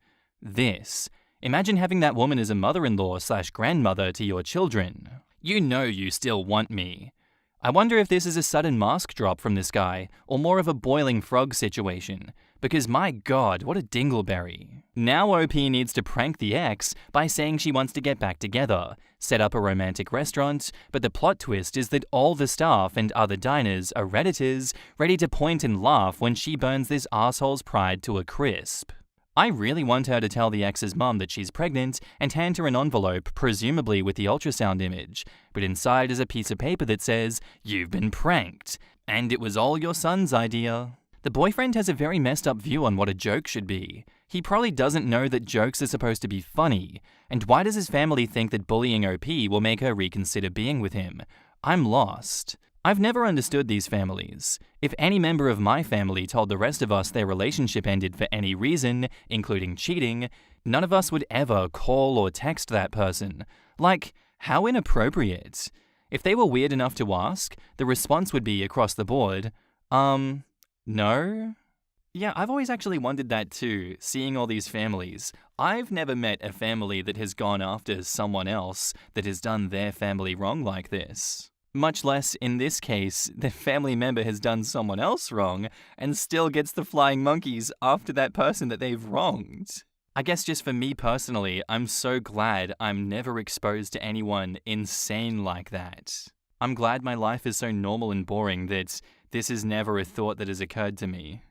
Imagine having that woman as a mother-in-law/grandmother to your children. You know you still want me. I wonder if this is a sudden mask drop from this guy, or more of a boiling frog situation. Because my god, what a dingleberry. Now OP needs to prank the ex by saying she wants to get back together, set up a romantic restaurant, but the plot twist is that all the staff and other diners are Redditors ready to point and laugh when she burns this asshole's pride to a crisp. I really want her to tell the ex's mum that she's pregnant and hand her an envelope, presumably with the ultrasound image, but inside is a piece of paper that says, "You've been pranked, and it was all your son's idea." The boyfriend has a very messed up view on what a joke should be. He probably doesn't know that jokes are supposed to be funny, and why does his family think that bullying OP will make her reconsider being with him? I'm lost. I've never understood these families. If any member of my family told the rest of us their relationship ended for any reason, including cheating, none of us would ever call or text that person. Like, how inappropriate. If they were weird enough to ask, the response would be across the board, no? Yeah, I've always actually wondered that too, seeing all these families. I've never met a family that has gone after someone else that has done their family wrong like this. Much less, in this case, the family member has done someone else wrong and still gets the flying monkeys after that person that they've wronged. I guess just for me personally, I'm so glad I'm never exposed to anyone insane like that. I'm glad my life is so normal and boring that this is never a thought that has occurred to me.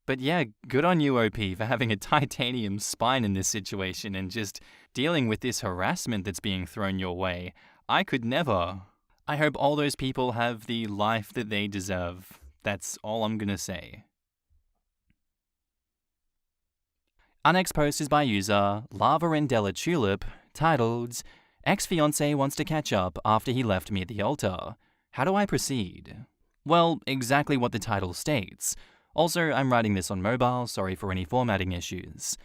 But yeah, good on you, OP, for having a titanium spine in this situation and just dealing with this harassment that's being thrown your way. I could never. I hope all those people have the life that they deserve. That's all I'm gonna say. Our next post is by user Lava Rendella Tulip, titled, "Ex-fiancé wants to catch up after he left me at the altar. How do I proceed?" Well, exactly what the title states. Also, I'm writing this on mobile, sorry for any formatting issues.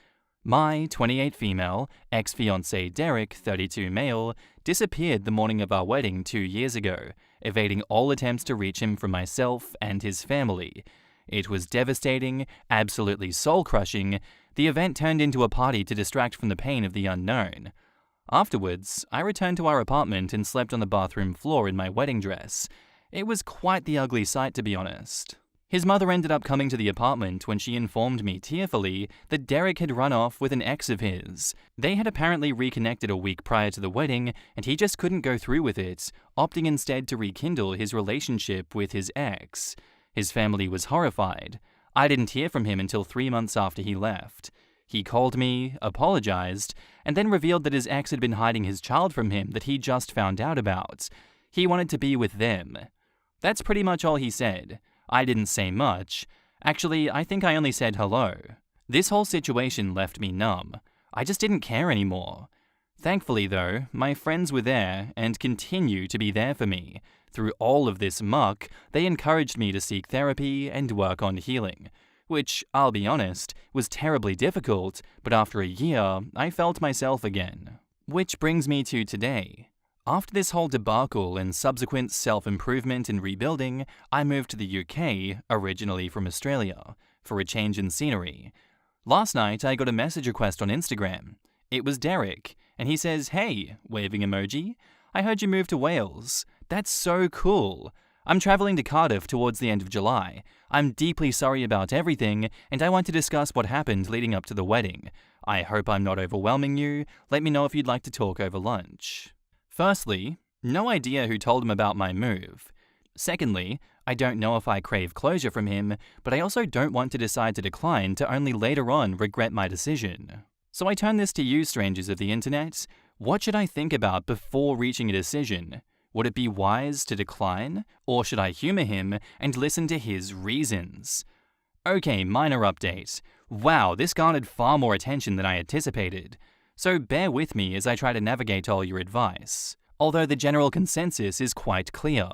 My 28 female, ex-fiancé Derek, 32 male, disappeared the morning of our wedding 2 years ago, evading all attempts to reach him from myself and his family. It was devastating, absolutely soul-crushing. The event turned into a party to distract from the pain of the unknown. Afterwards, I returned to our apartment and slept on the bathroom floor in my wedding dress. It was quite the ugly sight, to be honest. His mother ended up coming to the apartment when she informed me tearfully that Derek had run off with an ex of his. They had apparently reconnected a week prior to the wedding, and he just couldn't go through with it, opting instead to rekindle his relationship with his ex. His family was horrified. I didn't hear from him until 3 months after he left. He called me, apologized, and then revealed that his ex had been hiding his child from him that he just found out about. He wanted to be with them. That's pretty much all he said. I didn't say much. Actually, I think I only said hello. This whole situation left me numb. I just didn't care anymore. Thankfully, though, my friends were there and continue to be there for me. Through all of this muck, they encouraged me to seek therapy and work on healing, which, I'll be honest, was terribly difficult, but after a year, I felt myself again. Which brings me to today. After this whole debacle and subsequent self-improvement and rebuilding, I moved to the UK, originally from Australia, for a change in scenery. Last night, I got a message request on Instagram. It was Derek, and he says, "Hey," waving emoji, "I heard you moved to Wales. That's so cool. I'm traveling to Cardiff towards the end of July. I'm deeply sorry about everything, and I want to discuss what happened leading up to the wedding. I hope I'm not overwhelming you. Let me know if you'd like to talk over lunch." Firstly, no idea who told him about my move. Secondly, I don't know if I crave closure from him, but I also don't want to decide to decline to only later on regret my decision. So I turn this to you, strangers of the internet. What should I think about before reaching a decision? Would it be wise to decline, or should I humor him and listen to his reasons? Okay, minor update. Wow, this garnered far more attention than I anticipated. So bear with me as I try to navigate all your advice. although the general consensus is quite clear.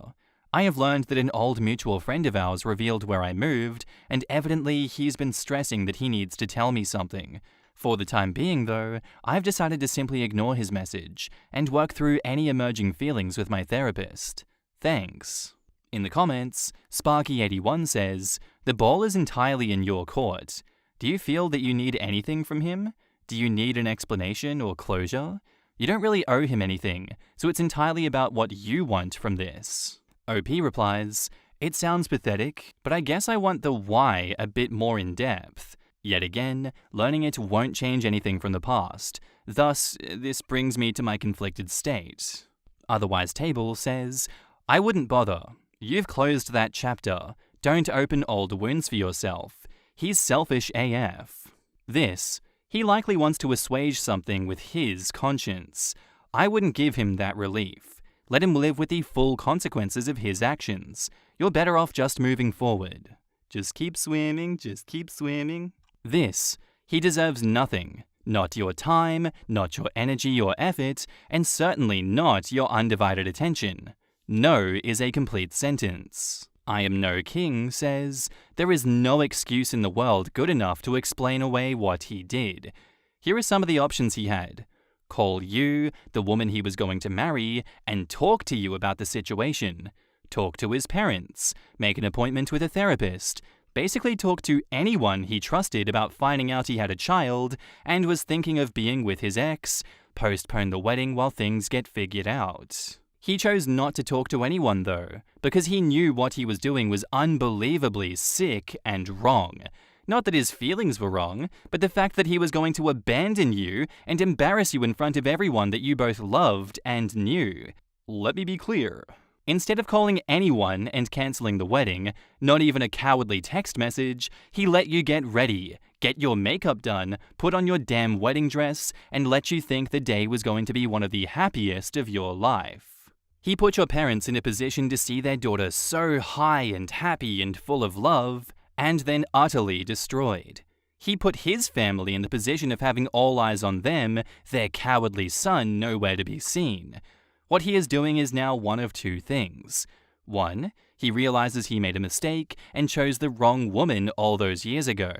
I have learned that an old mutual friend of ours revealed where I moved, and evidently he's been stressing that he needs to tell me something. For the time being, though, I've decided to simply ignore his message and work through any emerging feelings with my therapist. Thanks. In the comments, Sparky81 says, "The ball is entirely in your court. Do you feel that you need anything from him? Do you need an explanation or closure? You don't really owe him anything, so it's entirely about what you want from this." OP replies, "It sounds pathetic, but I guess I want the why a bit more in depth. Yet again, learning it won't change anything from the past. Thus, this brings me to my conflicted state." Otherwise Table says, "I wouldn't bother. You've closed that chapter. Don't open old wounds for yourself. He's selfish AF. This, he likely wants to assuage something with his conscience. I wouldn't give him that relief. Let him live with the full consequences of his actions. You're better off just moving forward. Just keep swimming, just keep swimming." This, he deserves nothing. Not your time, not your energy or effort, and certainly not your undivided attention. No is a complete sentence. I Am No King says, "There is no excuse in the world good enough to explain away what he did. Here are some of the options he had. Call you, the woman he was going to marry, and talk to you about the situation. Talk to his parents. Make an appointment with a therapist. Basically talk to anyone he trusted about finding out he had a child and was thinking of being with his ex. Postpone the wedding while things get figured out." He chose not to talk to anyone though, because he knew what he was doing was unbelievably sick and wrong. Not that his feelings were wrong, but the fact that he was going to abandon you and embarrass you in front of everyone that you both loved and knew. Let me be clear. Instead of calling anyone and cancelling the wedding, not even a cowardly text message, he let you get ready, get your makeup done, put on your damn wedding dress, and let you think the day was going to be one of the happiest of your life. He put your parents in a position to see their daughter so high and happy and full of love, and then utterly destroyed. He put his family in the position of having all eyes on them, their cowardly son nowhere to be seen. What he is doing is now one of two things. One, he realizes he made a mistake and chose the wrong woman all those years ago.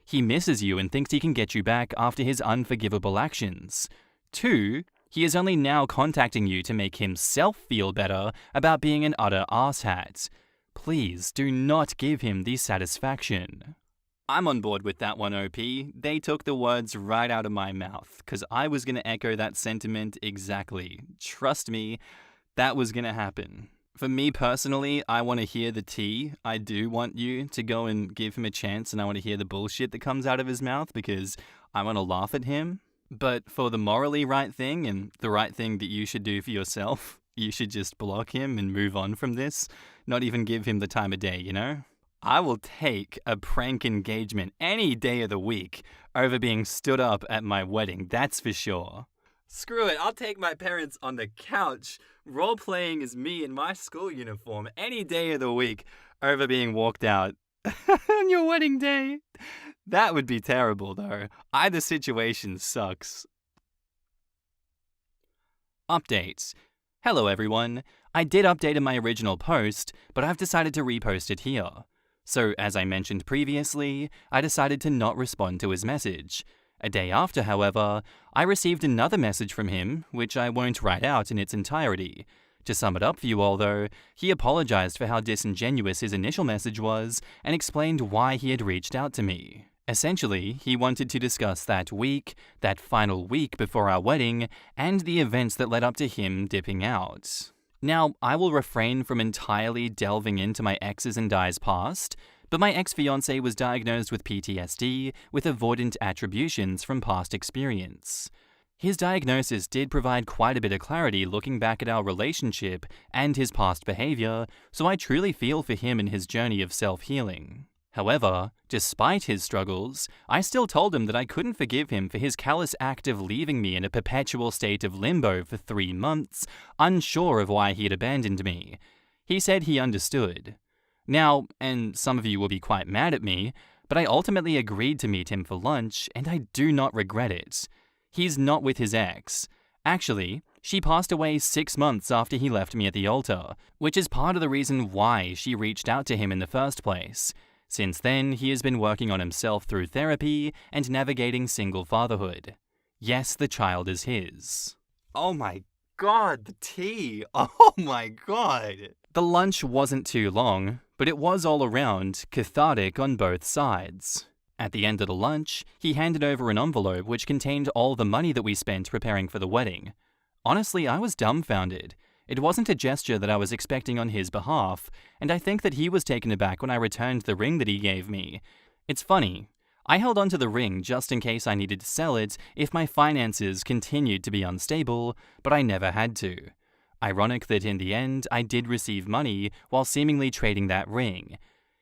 He misses you and thinks he can get you back after his unforgivable actions. Two, he is only now contacting you to make himself feel better about being an utter asshat. Please do not give him the satisfaction. I'm on board with that one, OP. They took the words right out of my mouth, because I was going to echo that sentiment exactly. Trust me, that was going to happen. For me personally, I want to hear the tea. I do want you to go and give him a chance, and I want to hear the bullshit that comes out of his mouth, because I want to laugh at him. But for the morally right thing, and the right thing that you should do for yourself, you should just block him and move on from this. Not even give him the time of day, you know? I will take a prank engagement any day of the week over being stood up at my wedding, that's for sure. Screw it, I'll take my parents on the couch, role-playing as me in my school uniform any day of the week over being walked out on your wedding day. That would be terrible, though. Either situation sucks. Updates. Hello, everyone. I did update in my original post, but I've decided to repost it here. So, as I mentioned previously, I decided to not respond to his message. A day after, however, I received another message from him, which I won't write out in its entirety. To sum it up for you all though, he apologized for how disingenuous his initial message was and explained why he had reached out to me. Essentially, he wanted to discuss that week, that final week before our wedding, and the events that led up to him dipping out. Now, I will refrain from entirely delving into my ex's and I's past, but my ex-fiancé was diagnosed with PTSD with avoidant attributions from past experience. His diagnosis did provide quite a bit of clarity looking back at our relationship and his past behavior, so I truly feel for him in his journey of self-healing. However, despite his struggles, I still told him that I couldn't forgive him for his callous act of leaving me in a perpetual state of limbo for 3 months, unsure of why he had abandoned me. He said he understood. Now, and some of you will be quite mad at me, but I ultimately agreed to meet him for lunch, and I do not regret it. He's not with his ex. Actually, She passed away 6 months after he left me at the altar, which is part of the reason why she reached out to him in the first place. Since then, he has been working on himself through therapy and navigating single fatherhood. Yes, the child is his. Oh my god, the tea! Oh my god! The lunch wasn't too long, but it was all around cathartic on both sides. At the end of the lunch, he handed over an envelope which contained all the money that we spent preparing for the wedding. Honestly, I was dumbfounded. It wasn't a gesture that I was expecting on his behalf, and I think that he was taken aback when I returned the ring that he gave me. It's funny. I held onto the ring just in case I needed to sell it if my finances continued to be unstable, but I never had to. Ironic that in the end, I did receive money while seemingly trading that ring.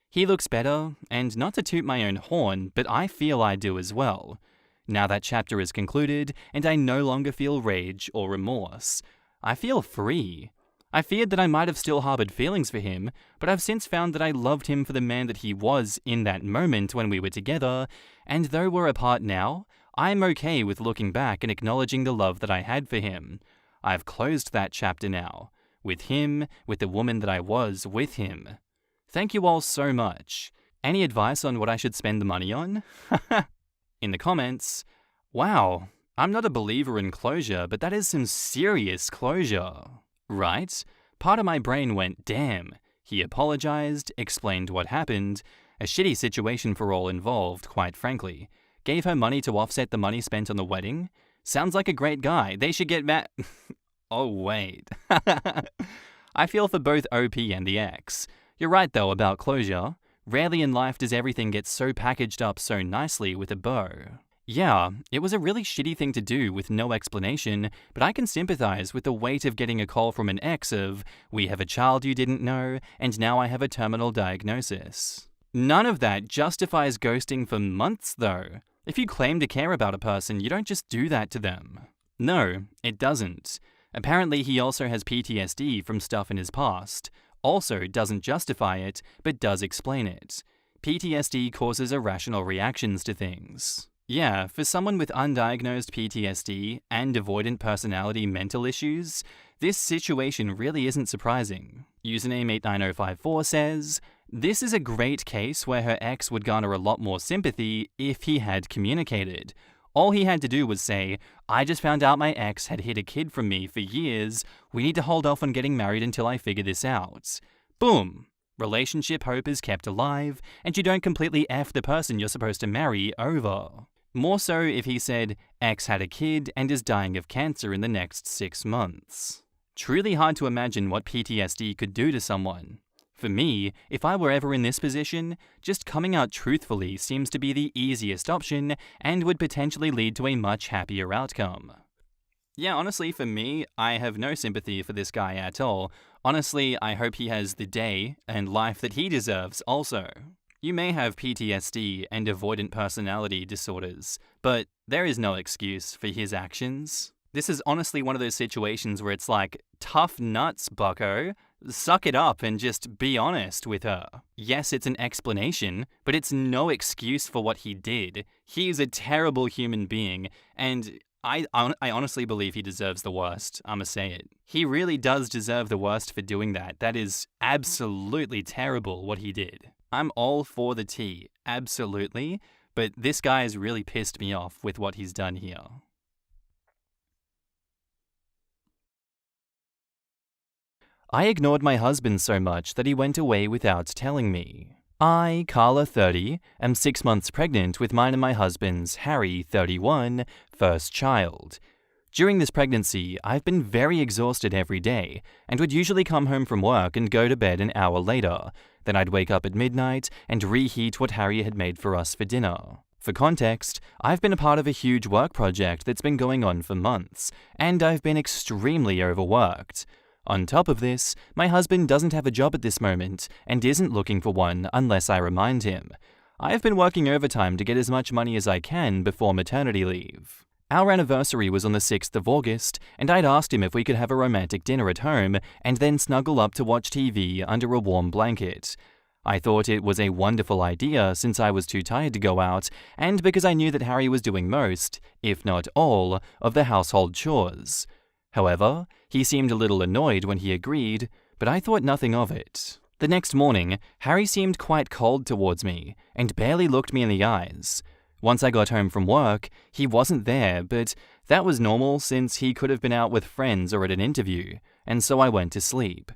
He looks better, and not to toot my own horn, but I feel I do as well. Now that chapter is concluded, and I no longer feel rage or remorse. I feel free. I feared that I might have still harbored feelings for him, but I've since found that I loved him for the man that he was in that moment when we were together, and though we're apart now, I'm okay with looking back and acknowledging the love that I had for him. I've closed that chapter now. With him, with the woman that I was with him. Thank you all so much. Any advice on what I should spend the money on? In the comments, wow, I'm not a believer in closure, but that is some serious closure. Right? Part of my brain went, damn. He apologized, explained what happened. A shitty situation for all involved, quite frankly. Gave her money to offset the money spent on the wedding. Sounds like a great guy. They should get mad. Oh, wait. I feel for both OP and the ex. You're right, though, about closure. Rarely in life does everything get so packaged up so nicely with a bow. Yeah, it was a really shitty thing to do with no explanation, but I can sympathize with the weight of getting a call from an ex of, we have a child you didn't know, and now I have a terminal diagnosis. None of that justifies ghosting for months, though. If you claim to care about a person, you don't just do that to them. No, it doesn't. Apparently he also has PTSD from stuff in his past. Also doesn't justify it, but does explain it. PTSD causes irrational reactions to things. Yeah, for someone with undiagnosed PTSD and avoidant personality mental issues, this situation really isn't surprising. Username 89054 says, this is a great case where her ex would garner a lot more sympathy if he had communicated. All he had to do was say, I just found out my ex had hid a kid from me for years, we need to hold off on getting married until I figure this out. Boom! Relationship hope is kept alive, and you don't completely F the person you're supposed to marry over. More so if he said, ex had a kid and is dying of cancer in the next 6 months. Truly hard to imagine what PTSD could do to someone. For me, if I were ever in this position, just coming out truthfully seems to be the easiest option and would potentially lead to a much happier outcome. Yeah, honestly, for me, I have no sympathy for this guy at all. Honestly, I hope he has the day and life that he deserves also. You may have PTSD and avoidant personality disorders, but there is no excuse for his actions. This is honestly one of those situations where it's like, tough nuts, bucko. Suck it up and just be honest with her. Yes, it's an explanation, but it's no excuse for what he did. He is a terrible human being, and I honestly believe he deserves the worst. I'ma say it. He really does deserve the worst for doing that. That is absolutely terrible what he did. I'm all for the tea, absolutely, but this guy has really pissed me off with what he's done here. I ignored my husband so much that he went away without telling me. I, Carla 30, am 6 months pregnant with mine and my husband's, Harry 31, first child. During this pregnancy, I've been very exhausted every day and would usually come home from work and go to bed an hour later. Then I'd wake up at midnight and reheat what Harry had made for us for dinner. For context, I've been a part of a huge work project that's been going on for months, and I've been extremely overworked. On top of this, my husband doesn't have a job at this moment and isn't looking for one unless I remind him. I've been working overtime to get as much money as I can before maternity leave. Our anniversary was on the 6th of August, and I'd asked him if we could have a romantic dinner at home and then snuggle up to watch TV under a warm blanket. I thought it was a wonderful idea since I was too tired to go out, and because I knew that Harry was doing most, if not all, of the household chores. However, he seemed a little annoyed when he agreed, but I thought nothing of it. The next morning, Harry seemed quite cold towards me and barely looked me in the eyes. Once I got home from work, he wasn't there, but that was normal since he could have been out with friends or at an interview, and so I went to sleep.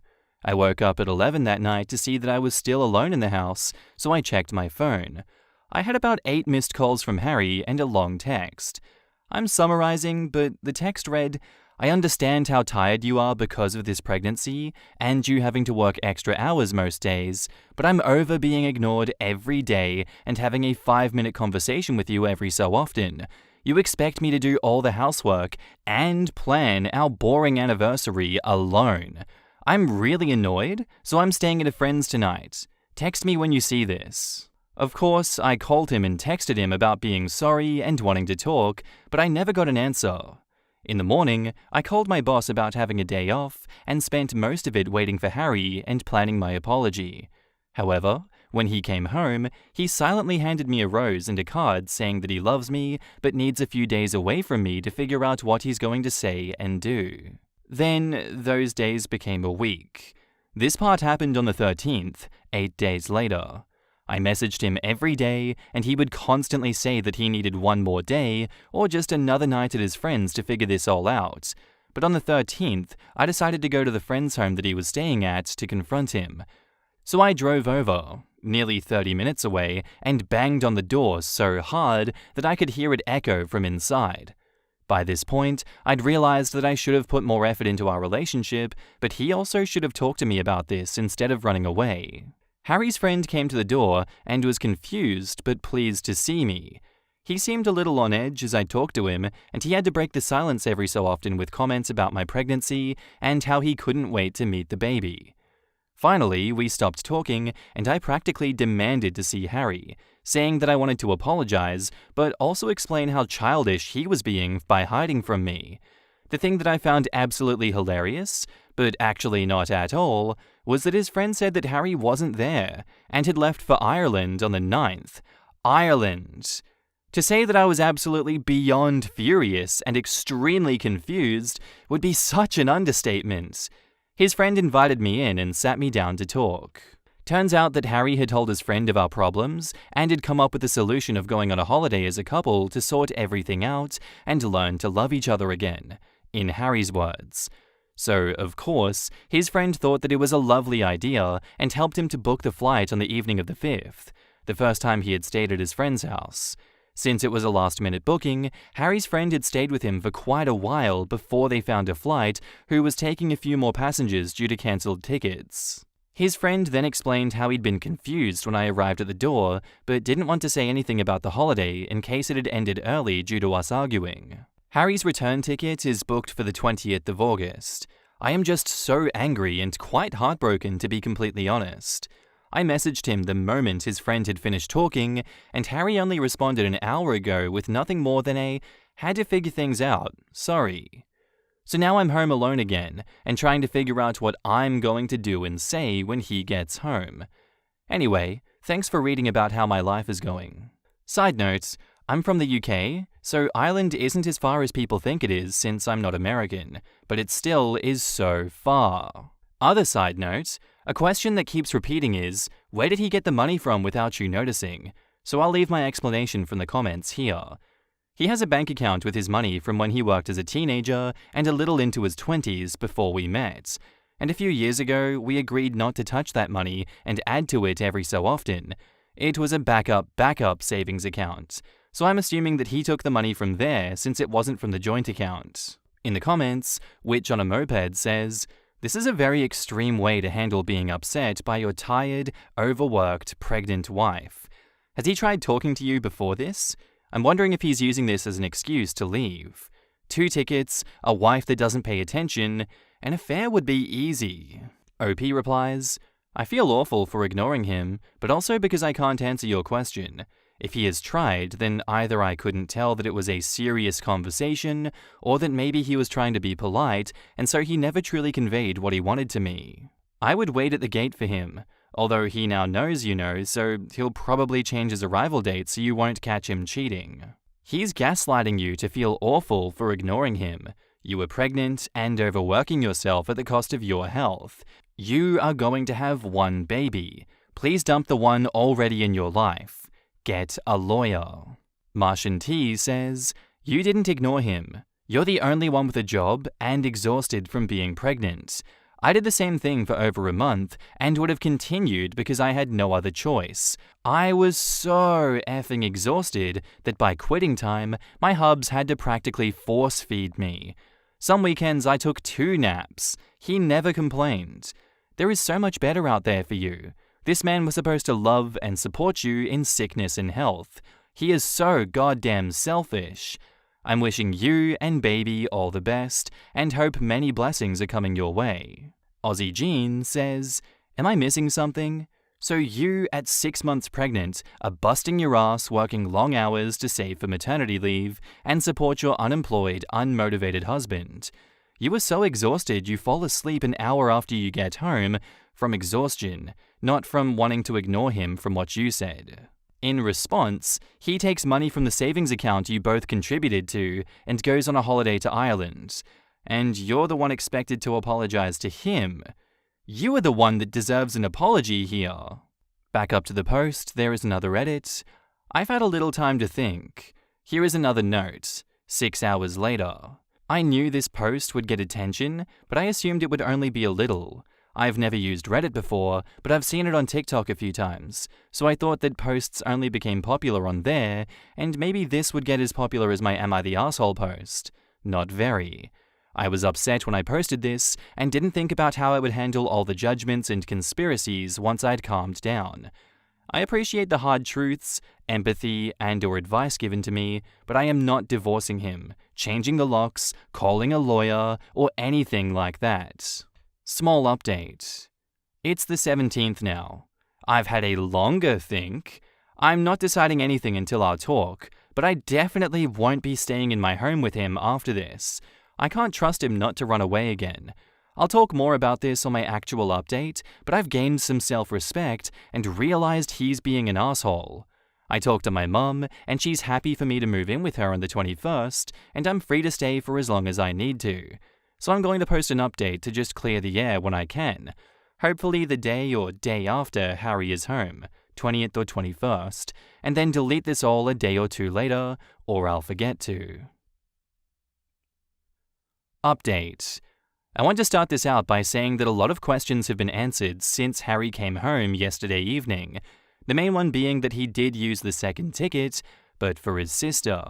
I woke up at 11 that night to see that I was still alone in the house, so I checked my phone. I had about 8 missed calls from Harry and a long text. I'm summarizing, but the text read, "I understand how tired you are because of this pregnancy and you having to work extra hours most days, but I'm over being ignored every day and having a 5-minute conversation with you every so often. You expect me to do all the housework and plan our boring anniversary alone. I'm really annoyed, so I'm staying at a friend's tonight. Text me when you see this." Of course, I called him and texted him about being sorry and wanting to talk, but I never got an answer. In the morning, I called my boss about having a day off and spent most of it waiting for Harry and planning my apology. However, when he came home, he silently handed me a rose and a card saying that he loves me but needs a few days away from me to figure out what he's going to say and do. Then, those days became a week. This part happened on the 13th, 8 days later. I messaged him every day, and he would constantly say that he needed one more day or just another night at his friend's to figure this all out. But on the 13th, I decided to go to the friend's home that he was staying at to confront him. So I drove over, nearly 30 minutes away, and banged on the door so hard that I could hear it echo from inside. By this point, I'd realized that I should have put more effort into our relationship, but he also should have talked to me about this instead of running away. Harry's friend came to the door and was confused but pleased to see me. He seemed a little on edge as I talked to him, and he had to break the silence every so often with comments about my pregnancy and how he couldn't wait to meet the baby. Finally, we stopped talking, and I practically demanded to see Harry, saying that I wanted to apologize, but also explain how childish he was being by hiding from me. The thing that I found absolutely hilarious, but actually not at all, was that his friend said that Harry wasn't there and had left for Ireland on the 9th. Ireland! To say that I was absolutely beyond furious and extremely confused would be such an understatement. His friend invited me in and sat me down to talk. Turns out that Harry had told his friend of our problems and had come up with a solution of going on a holiday as a couple to sort everything out and learn to love each other again, in Harry's words. So, of course, his friend thought that it was a lovely idea and helped him to book the flight on the evening of the 5th, the first time he had stayed at his friend's house. Since it was a last-minute booking, Harry's friend had stayed with him for quite a while before they found a flight who was taking a few more passengers due to cancelled tickets. His friend then explained how he'd been confused when I arrived at the door, but didn't want to say anything about the holiday in case it had ended early due to us arguing. Harry's return ticket is booked for the 20th of August. I am just so angry and quite heartbroken, to be completely honest. I messaged him the moment his friend had finished talking, and Harry only responded an hour ago with nothing more than a "had to figure things out, sorry." So now I'm home alone again, and trying to figure out what I'm going to do and say when he gets home. Anyway, thanks for reading about how my life is going. Side note, I'm from the UK, so Ireland isn't as far as people think it is since I'm not American, but it still is so far. Other side note, a question that keeps repeating is, where did he get the money from without you noticing? So I'll leave my explanation from the comments here. He has a bank account with his money from when he worked as a teenager and a little into his 20s before we met. And a few years ago, we agreed not to touch that money and add to it every so often. It was a backup savings account. So I'm assuming that he took the money from there since it wasn't from the joint account. In the comments, Witch on a Moped says, "This is a very extreme way to handle being upset by your tired, overworked, pregnant wife. Has he tried talking to you before this? I'm wondering if he's using this as an excuse to leave. 2 tickets, a wife that doesn't pay attention, an affair would be easy." OP replies, "I feel awful for ignoring him, but also because I can't answer your question. If he has tried, then either I couldn't tell that it was a serious conversation, or that maybe he was trying to be polite, and so he never truly conveyed what he wanted to me. I would wait at the gate for him, although he now knows you know, so he'll probably change his arrival date so you won't catch him cheating. He's gaslighting you to feel awful for ignoring him. You were pregnant and overworking yourself at the cost of your health. You are going to have one baby. Please dump the one already in your life. Get a lawyer. Martian T says, you didn't ignore him. You're the only one with a job and exhausted from being pregnant. I did the same thing for over a month and would have continued because I had no other choice. I was so effing exhausted that by quitting time, my hubs had to practically force feed me. Some weekends I took 2 naps. He never complained. There is so much better out there for you. This man was supposed to love and support you in sickness and health. He is so goddamn selfish. I'm wishing you and baby all the best and hope many blessings are coming your way. Aussie Jean says, am I missing something? So you, at 6 months pregnant, are busting your ass working long hours to save for maternity leave and support your unemployed, unmotivated husband. You are so exhausted you fall asleep an hour after you get home from exhaustion, not from wanting to ignore him from what you said. In response, he takes money from the savings account you both contributed to and goes on a holiday to Ireland. And you're the one expected to apologize to him. You are the one that deserves an apology here. Back up to the post, there is another edit. I've had a little time to think. Here is another note, 6 hours later. I knew this post would get attention, but I assumed it would only be a little. I've never used Reddit before, but I've seen it on TikTok a few times, so I thought that posts only became popular on there, and maybe this would get as popular as my Am I the Arsehole post. Not very. I was upset when I posted this, and didn't think about how I would handle all the judgments and conspiracies once I'd calmed down. I appreciate the hard truths, empathy, and/or advice given to me, but I am not divorcing him, changing the locks, calling a lawyer, or anything like that. Small update. It's the 17th now. I've had a longer think. I'm not deciding anything until our talk, but I definitely won't be staying in my home with him after this. I can't trust him not to run away again. I'll talk more about this on my actual update, but I've gained some self-respect and realized he's being an asshole. I talked to my mum, and she's happy for me to move in with her on the 21st, and I'm free to stay for as long as I need to. So I'm going to post an update to just clear the air when I can. Hopefully the day or day after Harry is home, 20th or 21st, and then delete this all a day or two later, or I'll forget to. Update. I want to start this out by saying that a lot of questions have been answered since Harry came home yesterday evening, the main one being that he did use the second ticket, but for his sister.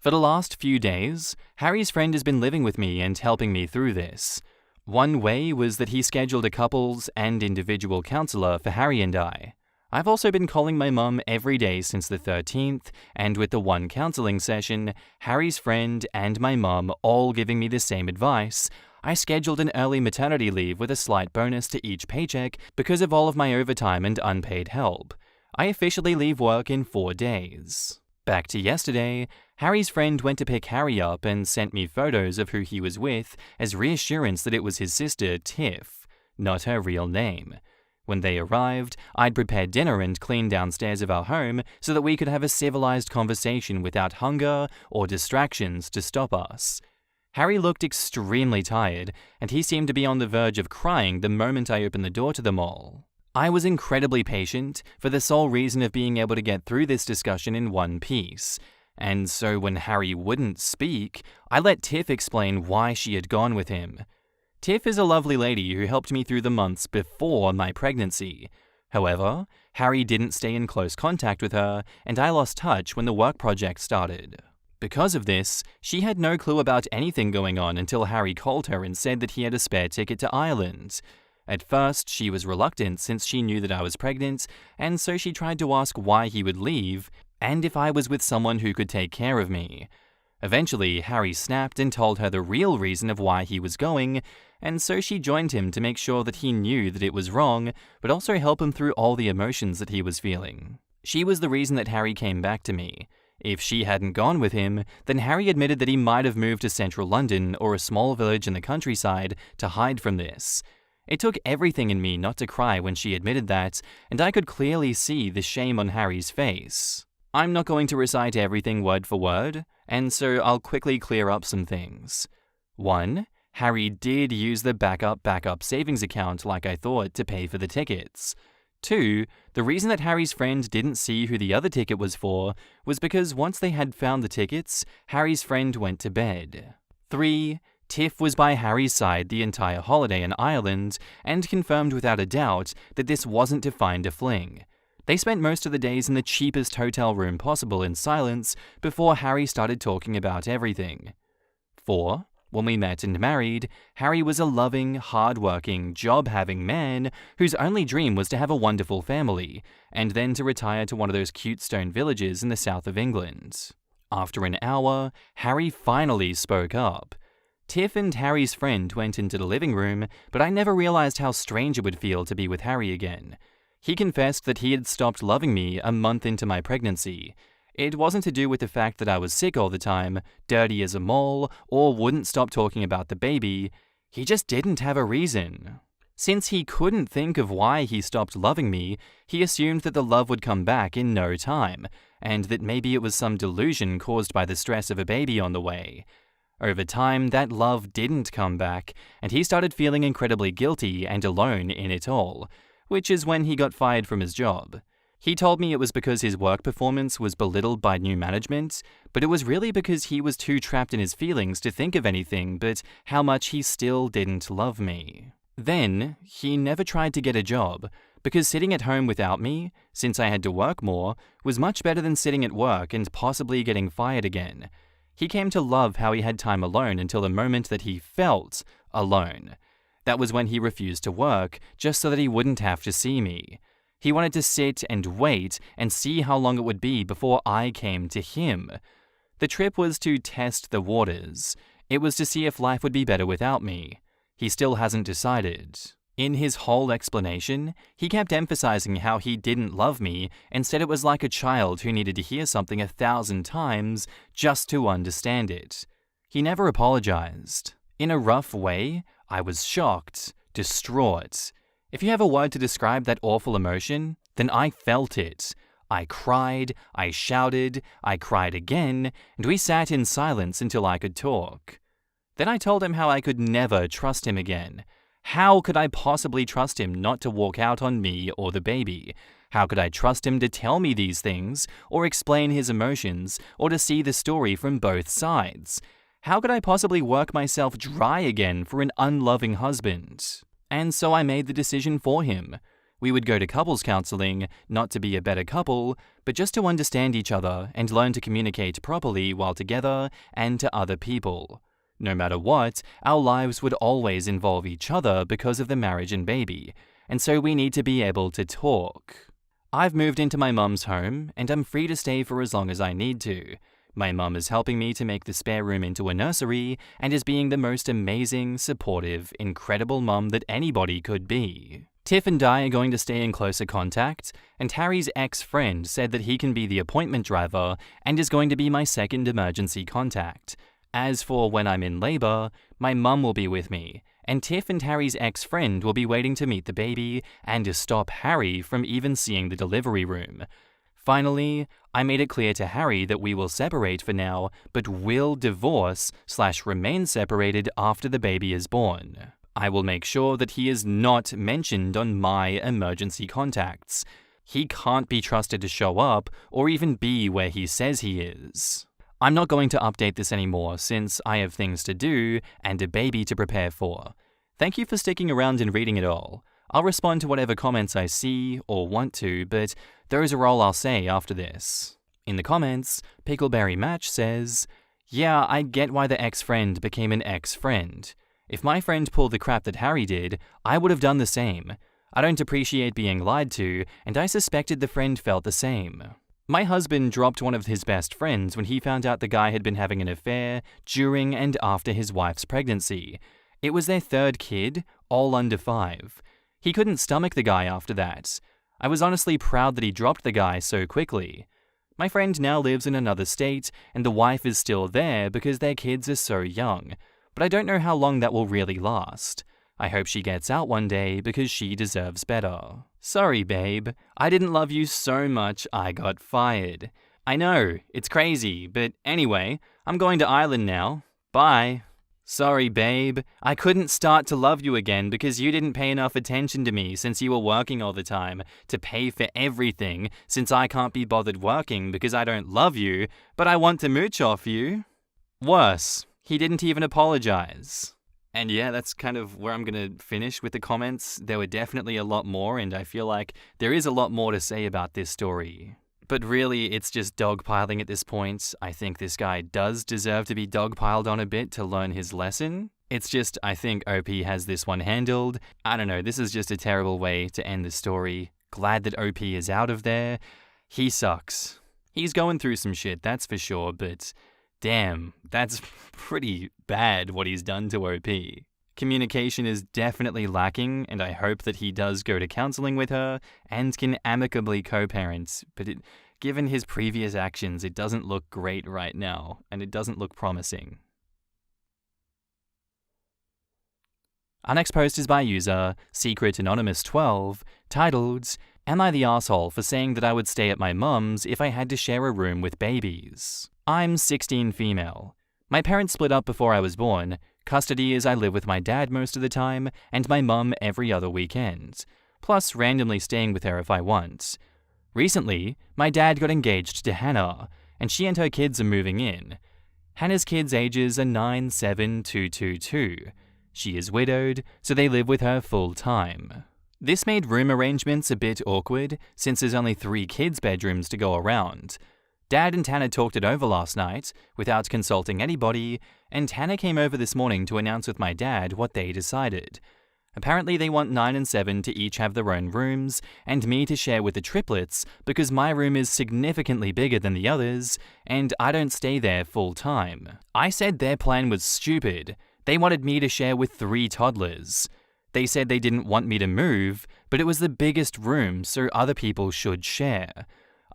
For the last few days, Harry's friend has been living with me and helping me through this. One way was that he scheduled a couples and individual counselor for Harry and I. I've also been calling my mum every day since the 13th, and with the one counseling session, Harry's friend and my mum all giving me the same advice, I scheduled an early maternity leave with a slight bonus to each paycheck because of all of my overtime and unpaid help. I officially leave work in 4 days. Back to yesterday, Harry's friend went to pick Harry up and sent me photos of who he was with as reassurance that it was his sister, Tiff, not her real name. When they arrived, I'd prepared dinner and cleaned downstairs of our home so that we could have a civilized conversation without hunger or distractions to stop us. Harry looked extremely tired, and he seemed to be on the verge of crying the moment I opened the door to them all. I was incredibly patient for the sole reason of being able to get through this discussion in one piece, and so when Harry wouldn't speak, I let Tiff explain why she had gone with him. Tiff is a lovely lady who helped me through the months before my pregnancy. However, Harry didn't stay in close contact with her, and I lost touch when the work project started. Because of this, she had no clue about anything going on until Harry called her and said that he had a spare ticket to Ireland. At first, she was reluctant since she knew that I was pregnant, and so she tried to ask why he would leave, and if I was with someone who could take care of me. Eventually, Harry snapped and told her the real reason of why he was going, and so she joined him to make sure that he knew that it was wrong, but also help him through all the emotions that he was feeling. She was the reason that Harry came back to me. If she hadn't gone with him, then Harry admitted that he might have moved to central London or a small village in the countryside to hide from this. It took everything in me not to cry when she admitted that, and I could clearly see the shame on Harry's face. I'm not going to recite everything word for word, and so I'll quickly clear up some things. 1. Harry did use the backup savings account like I thought to pay for the tickets. 2. The reason that Harry's friend didn't see who the other ticket was for was because once they had found the tickets, Harry's friend went to bed. 3. Tiff was by Harry's side the entire holiday in Ireland and confirmed without a doubt that this wasn't to find a fling. They spent most of the days in the cheapest hotel room possible in silence before Harry started talking about everything. 4. When we met and married, Harry was a loving, hard-working, job-having man whose only dream was to have a wonderful family, and then to retire to one of those cute stone villages in the south of England. After an hour, Harry finally spoke up. Tiff and Harry's friend went into the living room, but I never realized how strange it would feel to be with Harry again. He confessed that he had stopped loving me a month into my pregnancy. It wasn't to do with the fact that I was sick all the time, dirty as a mole, or wouldn't stop talking about the baby. He just didn't have a reason. Since he couldn't think of why he stopped loving me, he assumed that the love would come back in no time, and that maybe it was some delusion caused by the stress of a baby on the way. Over time, that love didn't come back, and he started feeling incredibly guilty and alone in it all, which is when he got fired from his job. He told me it was because his work performance was belittled by new management, but it was really because he was too trapped in his feelings to think of anything but how much he still didn't love me. Then, he never tried to get a job, because sitting at home without me, since I had to work more, was much better than sitting at work and possibly getting fired again. He came to love how he had time alone until the moment that he felt alone. That was when he refused to work, just so that he wouldn't have to see me. He wanted to sit and wait and see how long it would be before I came to him. The trip was to test the waters. It was to see if life would be better without me. He still hasn't decided. In his whole explanation, he kept emphasizing how he didn't love me and said it was like a child who needed to hear something 1,000 times just to understand it. He never apologized. In a rough way, I was shocked, distraught. If you have a word to describe that awful emotion, then I felt it. I cried, I shouted, I cried again, and we sat in silence until I could talk. Then I told him how I could never trust him again. How could I possibly trust him not to walk out on me or the baby? How could I trust him to tell me these things, or explain his emotions, or to see the story from both sides? How could I possibly work myself dry again for an unloving husband? And so I made the decision for him. We would go to couples counseling, not to be a better couple, but just to understand each other and learn to communicate properly while together and to other people. No matter what, our lives would always involve each other because of the marriage and baby, and so we need to be able to talk. I've moved into my mum's home, and I'm free to stay for as long as I need to. My mum is helping me to make the spare room into a nursery and is being the most amazing, supportive, incredible mum that anybody could be. Tiff and I are going to stay in closer contact, and Harry's ex-friend said that he can be the appointment driver and is going to be my second emergency contact. As for when I'm in labor, my mum will be with me, and Tiff and Harry's ex-friend will be waiting to meet the baby and to stop Harry from even seeing the delivery room. Finally, I made it clear to Harry that we will separate for now, but will divorce/remain separated after the baby is born. I will make sure that he is not mentioned on my emergency contacts. He can't be trusted to show up or even be where he says he is. I'm not going to update this anymore since I have things to do and a baby to prepare for. Thank you for sticking around and reading it all. I'll respond to whatever comments I see or want to, but those are all I'll say after this. In the comments, Pickleberry Match says, "Yeah, I get why the ex-friend became an ex-friend. If my friend pulled the crap that Harry did, I would have done the same. I don't appreciate being lied to, and I suspected the friend felt the same. My husband dropped one of his best friends when he found out the guy had been having an affair during and after his wife's pregnancy. It was their third kid, all under 5. He couldn't stomach the guy after that. I was honestly proud that he dropped the guy so quickly. My friend now lives in another state, and the wife is still there because their kids are so young, but I don't know how long that will really last. I hope she gets out one day because she deserves better. Sorry, babe. I didn't love you so much I got fired. I know, it's crazy, but anyway, I'm going to Ireland now. Bye." Sorry, babe. I couldn't start to love you again because you didn't pay enough attention to me since you were working all the time to pay for everything since I can't be bothered working because I don't love you, but I want to mooch off you. Worse, he didn't even apologize. And yeah, that's kind of where I'm going to finish with the comments. There were definitely a lot more, and I feel like there is a lot more to say about this story. But really, it's just dogpiling at this point. I think this guy does deserve to be dogpiled on a bit to learn his lesson. It's just, I think OP has this one handled. I don't know, this is just a terrible way to end the story. Glad that OP is out of there. He sucks. He's going through some shit, that's for sure, but damn, that's pretty bad what he's done to OP. Communication is definitely lacking, and I hope that he does go to counseling with her and can amicably co-parent, but given his previous actions, it doesn't look great right now, and it doesn't look promising. Our next post is by user SecretAnonymous12, titled, "Am I the asshole for saying that I would stay at my mum's if I had to share a room with babies? I'm 16 female. My parents split up before I was born. Custody is I live with my dad most of the time, and my mum every other weekend, plus randomly staying with her if I want. Recently, my dad got engaged to Hannah, and she and her kids are moving in. Hannah's kids' ages are 9, 7, 2, 2, 2. She is widowed, so they live with her full time. This made room arrangements a bit awkward, since there's only 3 kids' bedrooms to go around. Dad and Hannah talked it over last night, without consulting anybody, and Hannah came over this morning to announce with my dad what they decided. Apparently they want 9 and 7 to each have their own rooms, and me to share with the triplets because my room is significantly bigger than the others, and I don't stay there full time. I said their plan was stupid. They wanted me to share with 3 toddlers. They said they didn't want me to move, but it was the biggest room, so other people should share.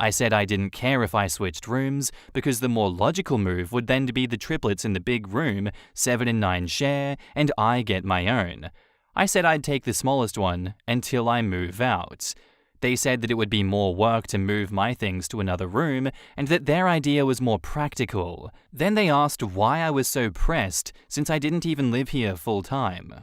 I said I didn't care if I switched rooms, because the more logical move would then be the triplets in the big room, 7 and 9 share, and I get my own. I said I'd take the smallest one until I move out. They said that it would be more work to move my things to another room, and that their idea was more practical. Then they asked why I was so pressed, since I didn't even live here full time.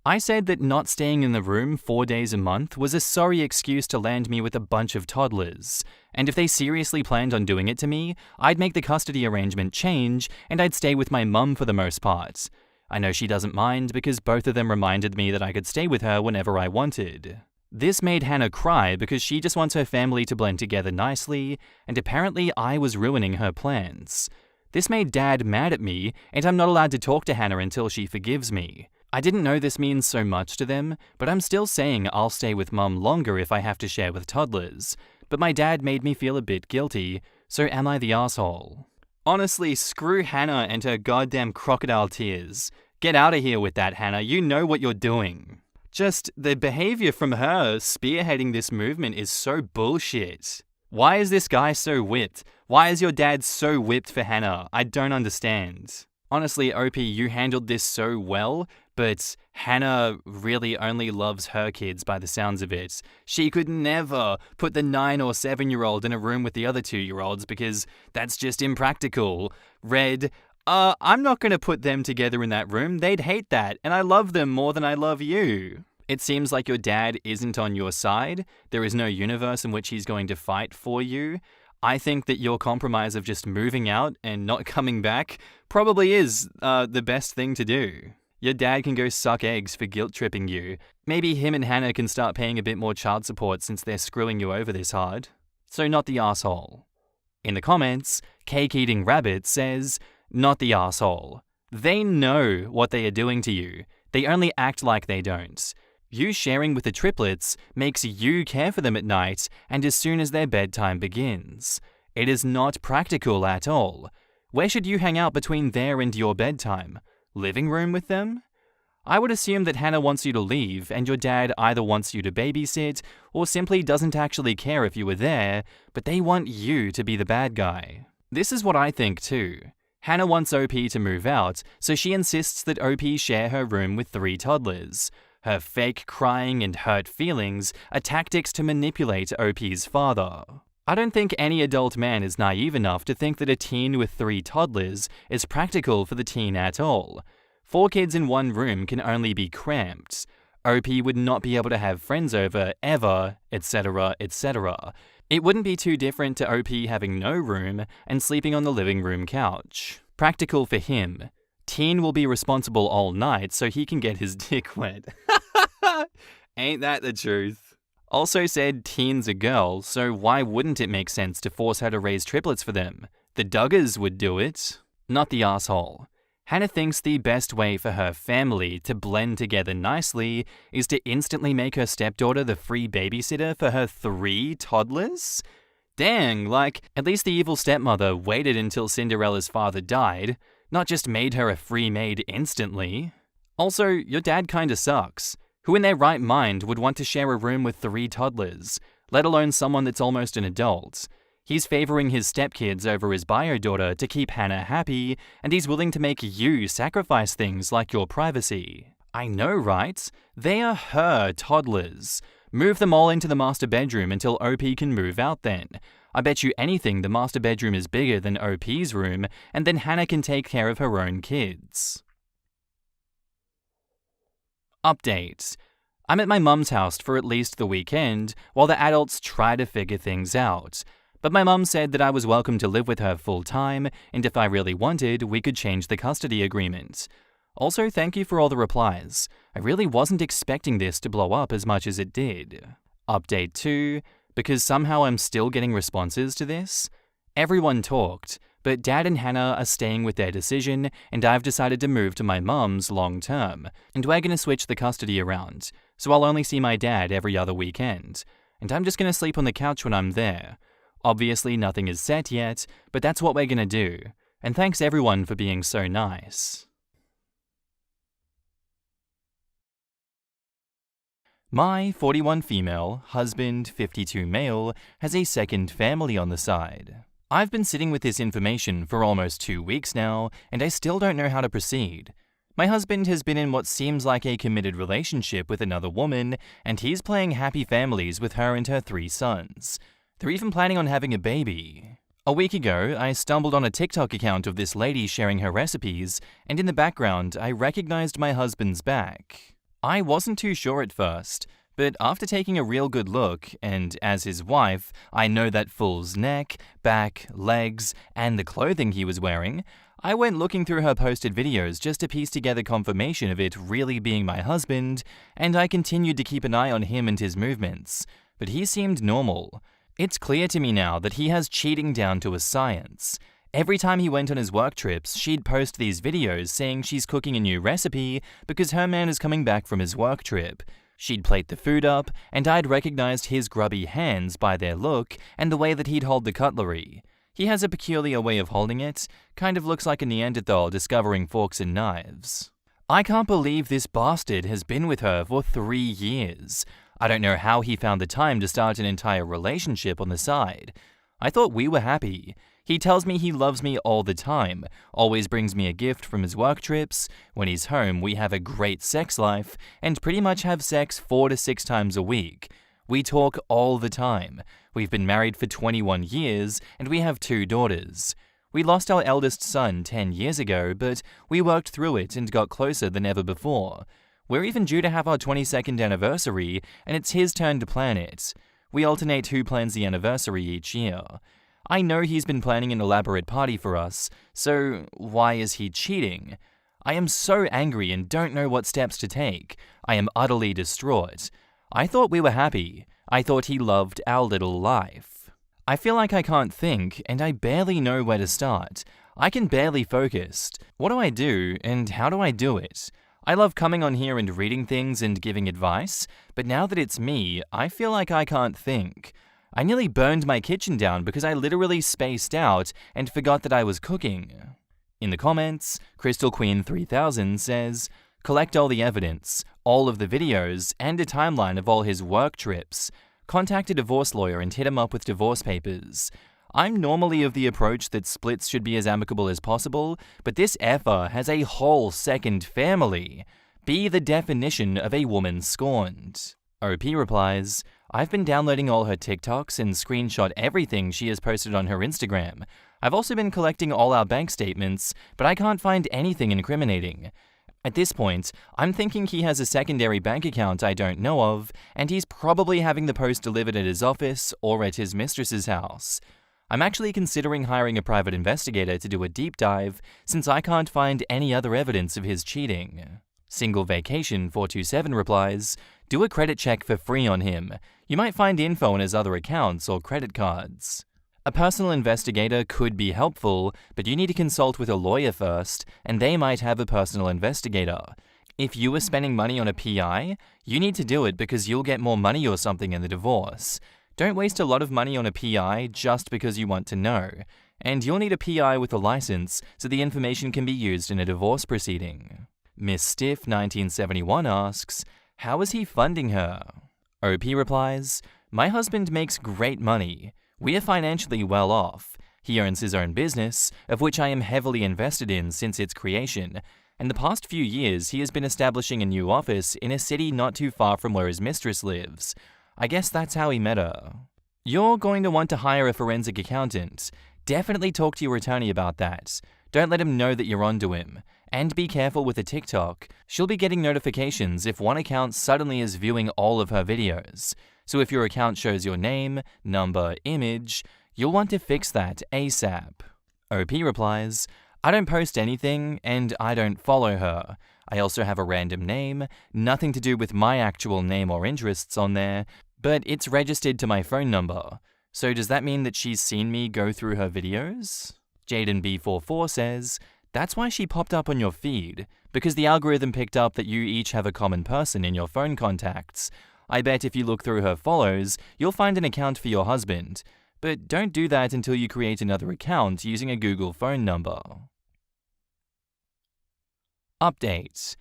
I said that not staying in the room 4 days a month was a sorry excuse to land me with a bunch of toddlers, and if they seriously planned on doing it to me, I'd make the custody arrangement change, and I'd stay with my mum for the most part. I know she doesn't mind because both of them reminded me that I could stay with her whenever I wanted. This made Hannah cry because she just wants her family to blend together nicely, and apparently I was ruining her plans. This made Dad mad at me, and I'm not allowed to talk to Hannah until she forgives me. I didn't know this means so much to them, but I'm still saying I'll stay with Mum longer if I have to share with toddlers. But my dad made me feel a bit guilty, so am I the asshole? Honestly, screw Hannah and her goddamn crocodile tears. Get out of here with that, Hannah. You know what you're doing. Just the behavior from her spearheading this movement is so bullshit. Why is this guy so whipped? Why is your dad so whipped for Hannah? I don't understand. Honestly, OP, you handled this so well, but Hannah really only loves her kids by the sounds of it. She could never put the 9 or 7-year-old in a room with the other 2-year-olds because that's just impractical. Red, I'm not going to put them together in that room. They'd hate that, and I love them more than I love you. It seems like your dad isn't on your side. There is no universe in which he's going to fight for you. I think that your compromise of just moving out and not coming back probably is the best thing to do. Your dad can go suck eggs for guilt-tripping you. Maybe him and Hannah can start paying a bit more child support since they're screwing you over this hard. So not the asshole. In the comments, Cake-Eating Rabbit says, not the asshole. They know what they are doing to you. They only act like they don't. You sharing with the triplets makes you care for them at night and as soon as their bedtime begins. It is not practical at all. Where should you hang out between their and your bedtime? Living room with them? I would assume that Hannah wants you to leave and your dad either wants you to babysit or simply doesn't actually care if you were there, but they want you to be the bad guy. This is what I think too. Hannah wants OP to move out, so she insists that OP share her room with 3 toddlers. Her fake crying and hurt feelings are tactics to manipulate OP's father. I don't think any adult man is naive enough to think that a teen with 3 toddlers is practical for the teen at all. 4 kids in one room can only be cramped. OP would not be able to have friends over, ever, etc., etc. It wouldn't be too different to OP having no room and sleeping on the living room couch. Practical for him. Teen will be responsible all night so he can get his dick wet. Ain't that the truth? Also said teen's a girl, so why wouldn't it make sense to force her to raise triplets for them? The Duggars would do it. Not the asshole. Hannah thinks the best way for her family to blend together nicely is to instantly make her stepdaughter the free babysitter for her 3 toddlers? Dang, like, at least the evil stepmother waited until Cinderella's father died, not just made her a free maid instantly. Also, your dad kinda sucks. Who in their right mind would want to share a room with 3 toddlers, let alone someone that's almost an adult? He's favoring his stepkids over his bio daughter to keep Hannah happy, and he's willing to make you sacrifice things like your privacy. I know, right? They are her toddlers. Move them all into the master bedroom until OP can move out then. I bet you anything the master bedroom is bigger than OP's room, and then Hannah can take care of her own kids. Update. I'm at my mum's house for at least the weekend, while the adults try to figure things out. But my mum said that I was welcome to live with her full time, and if I really wanted, we could change the custody agreement. Also, thank you for all the replies. I really wasn't expecting this to blow up as much as it did. Update 2. Because somehow I'm still getting responses to this. Everyone talked, but Dad and Hannah are staying with their decision, and I've decided to move to my mum's long term, and we're gonna switch the custody around, so I'll only see my dad every other weekend, and I'm just gonna sleep on the couch when I'm there. Obviously nothing is set yet, but that's what we're gonna do, and thanks everyone for being so nice. My 41 female, husband 52 male, has a second family on the side. I've been sitting with this information for almost 2 weeks now, and I still don't know how to proceed. My husband has been in what seems like a committed relationship with another woman, and he's playing happy families with her and her 3 sons. They're even planning on having a baby. A week ago, I stumbled on a TikTok account of this lady sharing her recipes, and in the background, I recognized my husband's back. I wasn't too sure at first, but after taking a real good look, and as his wife, I know that fool's neck, back, legs, and the clothing he was wearing, I went looking through her posted videos just to piece together confirmation of it really being my husband, and I continued to keep an eye on him and his movements, but he seemed normal. It's clear to me now that he has cheating down to a science. Every time he went on his work trips, she'd post these videos saying she's cooking a new recipe because her man is coming back from his work trip. She'd plate the food up, and I'd recognized his grubby hands by their look and the way that he'd hold the cutlery. He has a peculiar way of holding it, kind of looks like a Neanderthal discovering forks and knives. I can't believe this bastard has been with her for 3 years. I don't know how he found the time to start an entire relationship on the side. I thought we were happy. He tells me he loves me all the time, always brings me a gift from his work trips. When he's home, we have a great sex life, and pretty much have sex 4 to 6 times a week. We talk all the time. We've been married for 21 years, and we have 2 daughters. We lost our eldest son 10 years ago, but we worked through it and got closer than ever before. We're even due to have our 22nd anniversary, and it's his turn to plan it. We alternate who plans the anniversary each year. I know he's been planning an elaborate party for us, so why is he cheating? I am so angry and don't know what steps to take. I am utterly distraught. I thought we were happy. I thought he loved our little life. I feel like I can't think, and I barely know where to start. I can barely focus. What do I do, and how do I do it? I love coming on here and reading things and giving advice, but now that it's me, I feel like I can't think. I nearly burned my kitchen down because I literally spaced out and forgot that I was cooking. In the comments, Crystal Queen 3000 says, collect all the evidence, all of the videos, and a timeline of all his work trips. Contact a divorce lawyer and hit him up with divorce papers. I'm normally of the approach that splits should be as amicable as possible, but this effer has a whole second family. Be the definition of a woman scorned. OP replies, I've been downloading all her TikToks and screenshot everything she has posted on her Instagram. I've also been collecting all our bank statements, but I can't find anything incriminating. At this point, I'm thinking he has a secondary bank account I don't know of, and he's probably having the post delivered at his office or at his mistress's house. I'm actually considering hiring a private investigator to do a deep dive, since I can't find any other evidence of his cheating. Single Vacation 427 replies, do a credit check for free on him. You might find info on his other accounts or credit cards. A personal investigator could be helpful, but you need to consult with a lawyer first, and they might have a personal investigator. If you are spending money on a PI, you need to do it because you'll get more money or something in the divorce. Don't waste a lot of money on a PI just because you want to know. And you'll need a PI with a license so the information can be used in a divorce proceeding. Miss Stiff 1971 asks, how is he funding her? OP replies, my husband makes great money. We are financially well off. He owns his own business, of which I am heavily invested in since its creation. In the past few years, he has been establishing a new office in a city not too far from where his mistress lives. I guess that's how he met her. You're going to want to hire a forensic accountant. Definitely talk to your attorney about that. Don't let him know that you're onto him. And be careful with the TikTok. She'll be getting notifications if one account suddenly is viewing all of her videos. So if your account shows your name, number, image, you'll want to fix that ASAP. OP replies, I don't post anything and I don't follow her. I also have a random name, nothing to do with my actual name or interests on there, but it's registered to my phone number. So does that mean that she's seen me go through her videos? Jaden B44 says, that's why she popped up on your feed, because the algorithm picked up that you each have a common person in your phone contacts. I bet if you look through her follows, you'll find an account for your husband. But don't do that until you create another account using a Google phone number. Updates.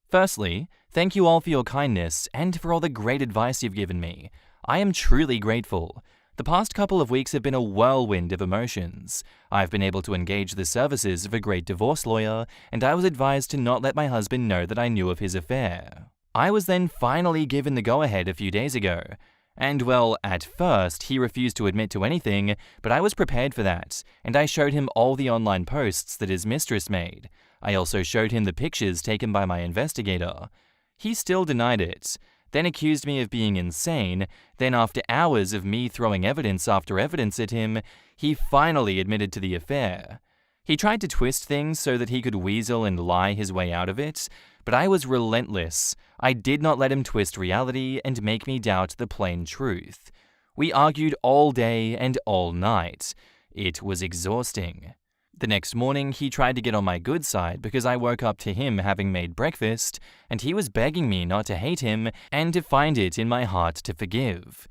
Firstly, thank you all for your kindness and for all the great advice you've given me. I am truly grateful. The past couple of weeks have been a whirlwind of emotions. I've been able to engage the services of a great divorce lawyer, and I was advised to not let my husband know that I knew of his affair. I was then finally given the go-ahead a few days ago. And well, at first, he refused to admit to anything, but I was prepared for that, and I showed him all the online posts that his mistress made. I also showed him the pictures taken by my investigator. He still denied it, then accused me of being insane, then after hours of me throwing evidence after evidence at him, he finally admitted to the affair. He tried to twist things so that he could weasel and lie his way out of it, but I was relentless. I did not let him twist reality and make me doubt the plain truth. We argued all day and all night. It was exhausting. The next morning, he tried to get on my good side because I woke up to him having made breakfast, and he was begging me not to hate him and to find it in my heart to forgive.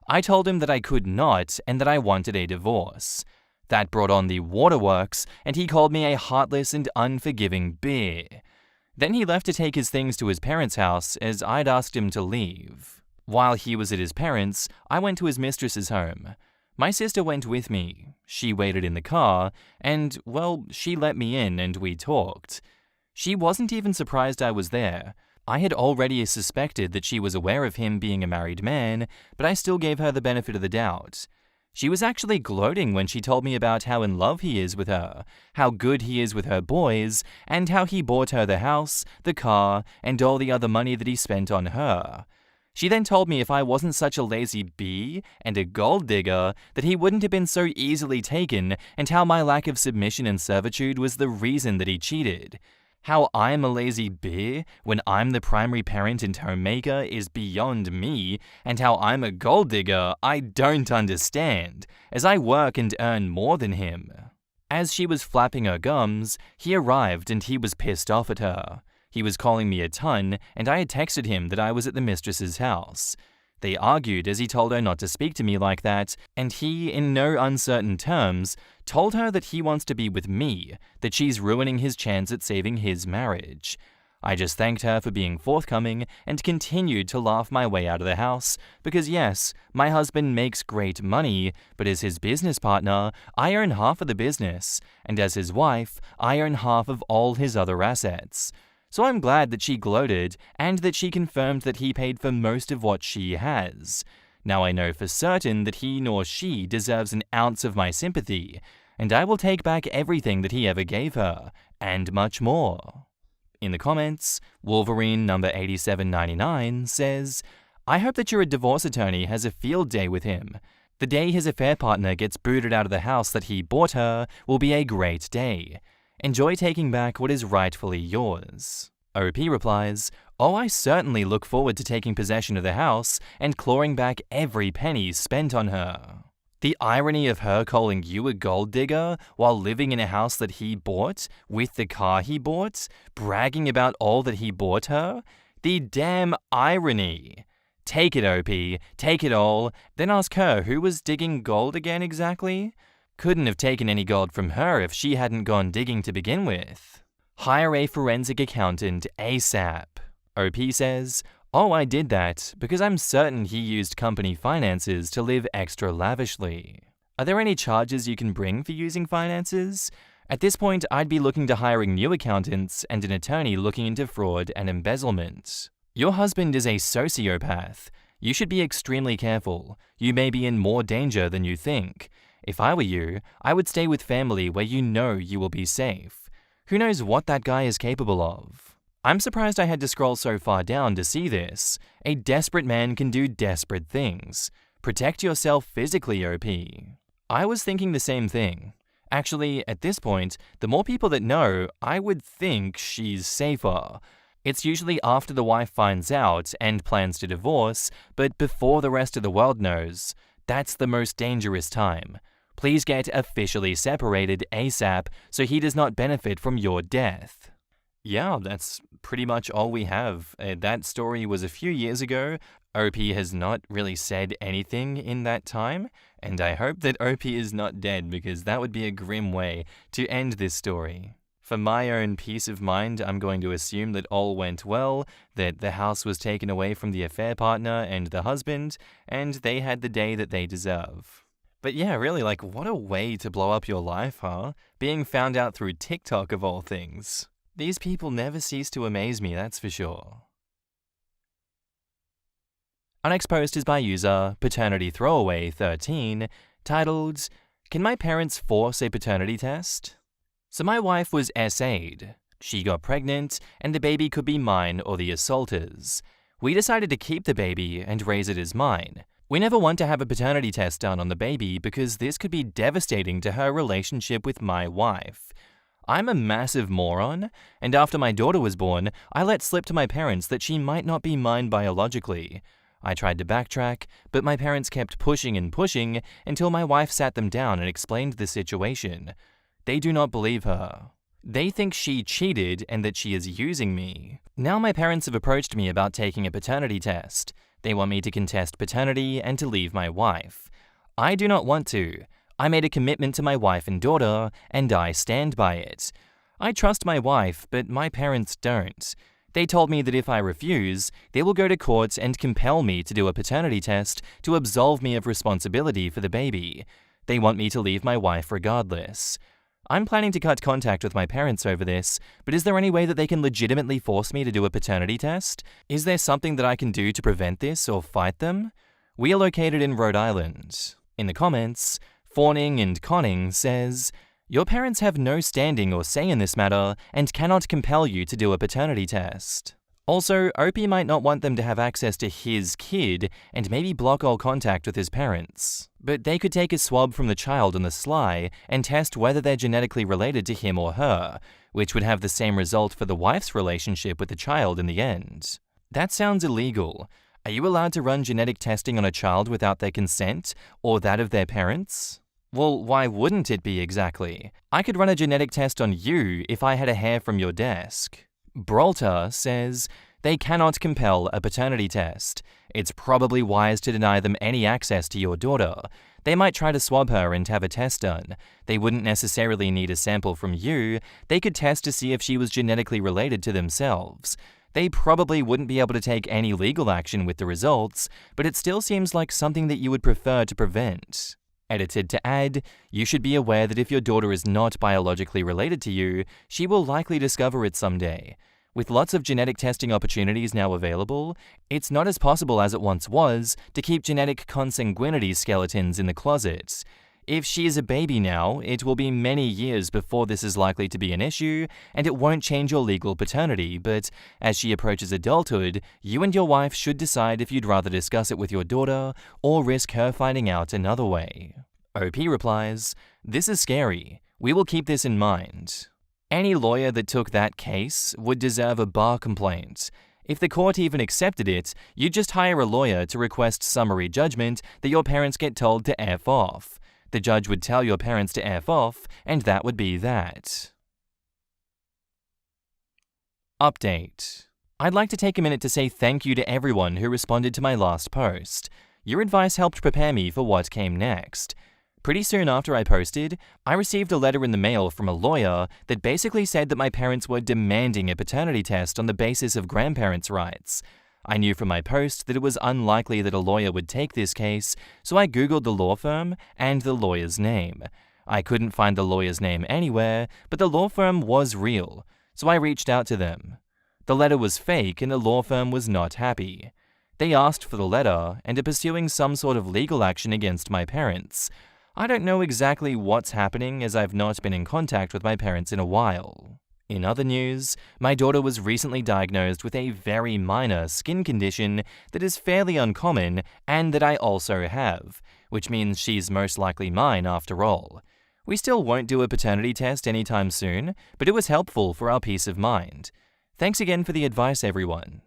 I told him that I could not and that I wanted a divorce. That brought on the waterworks, and he called me a heartless and unforgiving bear. Then he left to take his things to his parents' house as I'd asked him to leave. While he was at his parents', I went to his mistress's home. My sister went with me. She waited in the car, and, well, she let me in and we talked. She wasn't even surprised I was there. I had already suspected that she was aware of him being a married man, but I still gave her the benefit of the doubt. She was actually gloating when she told me about how in love he is with her, how good he is with her boys, and how he bought her the house, the car, and all the other money that he spent on her. She then told me if I wasn't such a lazy bee and a gold digger, that he wouldn't have been so easily taken, and how my lack of submission and servitude was the reason that he cheated. How I'm a lazy bear when I'm the primary parent and homemaker is beyond me, and how I'm a gold digger I don't understand, as I work and earn more than him. As she was flapping her gums, he arrived and he was pissed off at her. He was calling me a ton, and I had texted him that I was at the mistress's house. They argued as he told her not to speak to me like that, and he, in no uncertain terms, told her that he wants to be with me, that she's ruining his chance at saving his marriage. I just thanked her for being forthcoming and continued to laugh my way out of the house, because yes, my husband makes great money, but as his business partner, I own half of the business, and as his wife, I own half of all his other assets. So I'm glad that she gloated and that she confirmed that he paid for most of what she has. Now I know for certain that he nor she deserves an ounce of my sympathy, and I will take back everything that he ever gave her, and much more. In the comments, Wolverine number 8799 says, I hope that your divorce attorney has a field day with him. The day his affair partner gets booted out of the house that he bought her will be a great day. Enjoy taking back what is rightfully yours. OP replies, Oh, I certainly look forward to taking possession of the house and clawing back every penny spent on her. The irony of her calling you a gold digger while living in a house that he bought, with the car he bought, bragging about all that he bought her? The damn irony. Take it, OP, take it all, then ask her who was digging gold again exactly? Couldn't have taken any gold from her if she hadn't gone digging to begin with. Hire a forensic accountant ASAP. OP says, Oh, I did that because I'm certain he used company finances to live extra lavishly. Are there any charges you can bring for using finances? At this point, I'd be looking to hiring new accountants and an attorney looking into fraud and embezzlement. Your husband is a sociopath. You should be extremely careful. You may be in more danger than you think. If I were you, I would stay with family where you know you will be safe. Who knows what that guy is capable of? I'm surprised I had to scroll so far down to see this. A desperate man can do desperate things. Protect yourself physically, OP. I was thinking the same thing. Actually, at this point, the more people that know, I would think she's safer. It's usually after the wife finds out and plans to divorce, but before the rest of the world knows. That's the most dangerous time. Please get officially separated ASAP so he does not benefit from your death. Yeah, that's pretty much all we have. That story was a few years ago. OP has not really said anything in that time, and I hope that OP is not dead because that would be a grim way to end this story. For my own peace of mind, I'm going to assume that all went well, that the house was taken away from the affair partner and the husband, and they had the day that they deserve. But yeah, really, what a way to blow up your life, huh? Being found out through TikTok of all things. These people never cease to amaze me, that's for sure. Our next post is by user Paternity Throwaway 13, titled, Can my parents force a paternity test? So my wife was SA'd. She got pregnant, and the baby could be mine or the assaulter's. We decided to keep the baby and raise it as mine. We never want to have a paternity test done on the baby because this could be devastating to her relationship with my wife. I'm a massive moron, and after my daughter was born, I let slip to my parents that she might not be mine biologically. I tried to backtrack, but my parents kept pushing and pushing until my wife sat them down and explained the situation. They do not believe her. They think she cheated and that she is using me. Now my parents have approached me about taking a paternity test. They want me to contest paternity and to leave my wife. I do not want to. I made a commitment to my wife and daughter, and I stand by it. I trust my wife, but my parents don't. They told me that if I refuse, they will go to court and compel me to do a paternity test to absolve me of responsibility for the baby. They want me to leave my wife regardless. I'm planning to cut contact with my parents over this, but is there any way that they can legitimately force me to do a paternity test? Is there something that I can do to prevent this or fight them? We are located in Rhode Island. In the comments, Fawning and Conning says, Your parents have no standing or say in this matter and cannot compel you to do a paternity test. Also, Opie might not want them to have access to his kid and maybe block all contact with his parents. But they could take a swab from the child on the sly and test whether they're genetically related to him or her, which would have the same result for the wife's relationship with the child in the end. That sounds illegal. Are you allowed to run genetic testing on a child without their consent, or that of their parents? Well, why wouldn't it be exactly? I could run a genetic test on you if I had a hair from your desk. Brolta says, they cannot compel a paternity test. It's probably wise to deny them any access to your daughter. They might try to swab her and have a test done. They wouldn't necessarily need a sample from you. They could test to see if she was genetically related to themselves. They probably wouldn't be able to take any legal action with the results, but it still seems like something that you would prefer to prevent. Edited to add, you should be aware that if your daughter is not biologically related to you, she will likely discover it someday. With lots of genetic testing opportunities now available, it's not as possible as it once was to keep genetic consanguinity skeletons in the closet. If she is a baby now, it will be many years before this is likely to be an issue, and it won't change your legal paternity, but as she approaches adulthood, you and your wife should decide if you'd rather discuss it with your daughter or risk her finding out another way. OP replies, "This is scary. We will keep this in mind." Any lawyer that took that case would deserve a bar complaint. If the court even accepted it, you'd just hire a lawyer to request summary judgment that your parents get told to F off. The judge would tell your parents to F off, and that would be that. Update. I'd like to take a minute to say thank you to everyone who responded to my last post. Your advice helped prepare me for what came next. Pretty soon after I posted, I received a letter in the mail from a lawyer that basically said that my parents were demanding a paternity test on the basis of grandparents' rights. I knew from my post that it was unlikely that a lawyer would take this case, so I googled the law firm and the lawyer's name. I couldn't find the lawyer's name anywhere, but the law firm was real, so I reached out to them. The letter was fake and the law firm was not happy. They asked for the letter and are pursuing some sort of legal action against my parents. I don't know exactly what's happening as I've not been in contact with my parents in a while. In other news, my daughter was recently diagnosed with a very minor skin condition that is fairly uncommon and that I also have, which means she's most likely mine after all. We still won't do a paternity test anytime soon, but it was helpful for our peace of mind. Thanks again for the advice, everyone.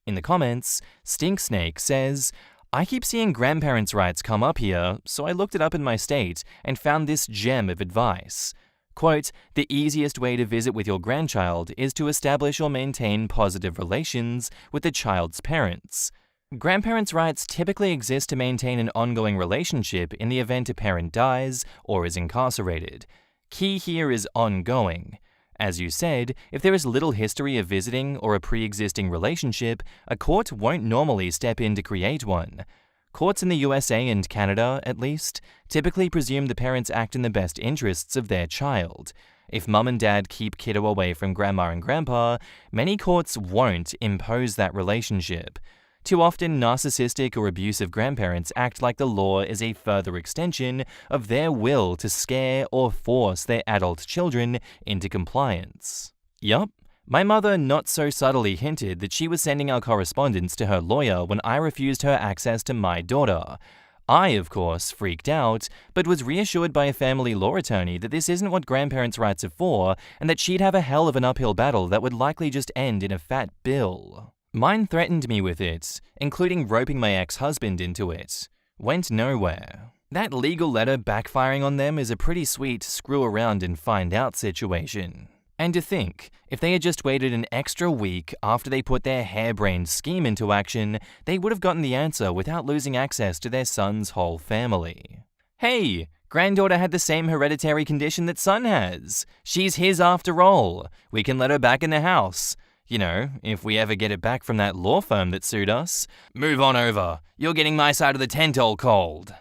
In the comments, Stink Snake says, "I keep seeing grandparents' rights come up here, so I looked it up in my state and found this gem of advice. Quote, the easiest way to visit with your grandchild is to establish or maintain positive relations with the child's parents. Grandparents' rights typically exist to maintain an ongoing relationship in the event a parent dies or is incarcerated. Key here is ongoing. As you said, if there is little history of visiting or a pre-existing relationship, a court won't normally step in to create one. Courts in the USA and Canada, at least, typically presume the parents act in the best interests of their child. If mum and dad keep kiddo away from grandma and grandpa, many courts won't impose that relationship. Too often, narcissistic or abusive grandparents act like the law is a further extension of their will to scare or force their adult children into compliance. Yup, my mother not so subtly hinted that she was sending our correspondence to her lawyer when I refused her access to my daughter. I, of course, freaked out, but was reassured by a family law attorney that this isn't what grandparents' rights are for, and that she'd have a hell of an uphill battle that would likely just end in a fat bill. Mine threatened me with it, including roping my ex-husband into it. Went nowhere. That legal letter backfiring on them is a pretty sweet screw around and find out situation. And to think, if they had just waited an extra week after they put their harebrained scheme into action, they would have gotten the answer without losing access to their son's whole family. Hey, granddaughter had the same hereditary condition that son has. She's his after all. We can let her back in the house. You know, if we ever get it back from that law firm that sued us. Move on over. You're getting my side of the tent all cold.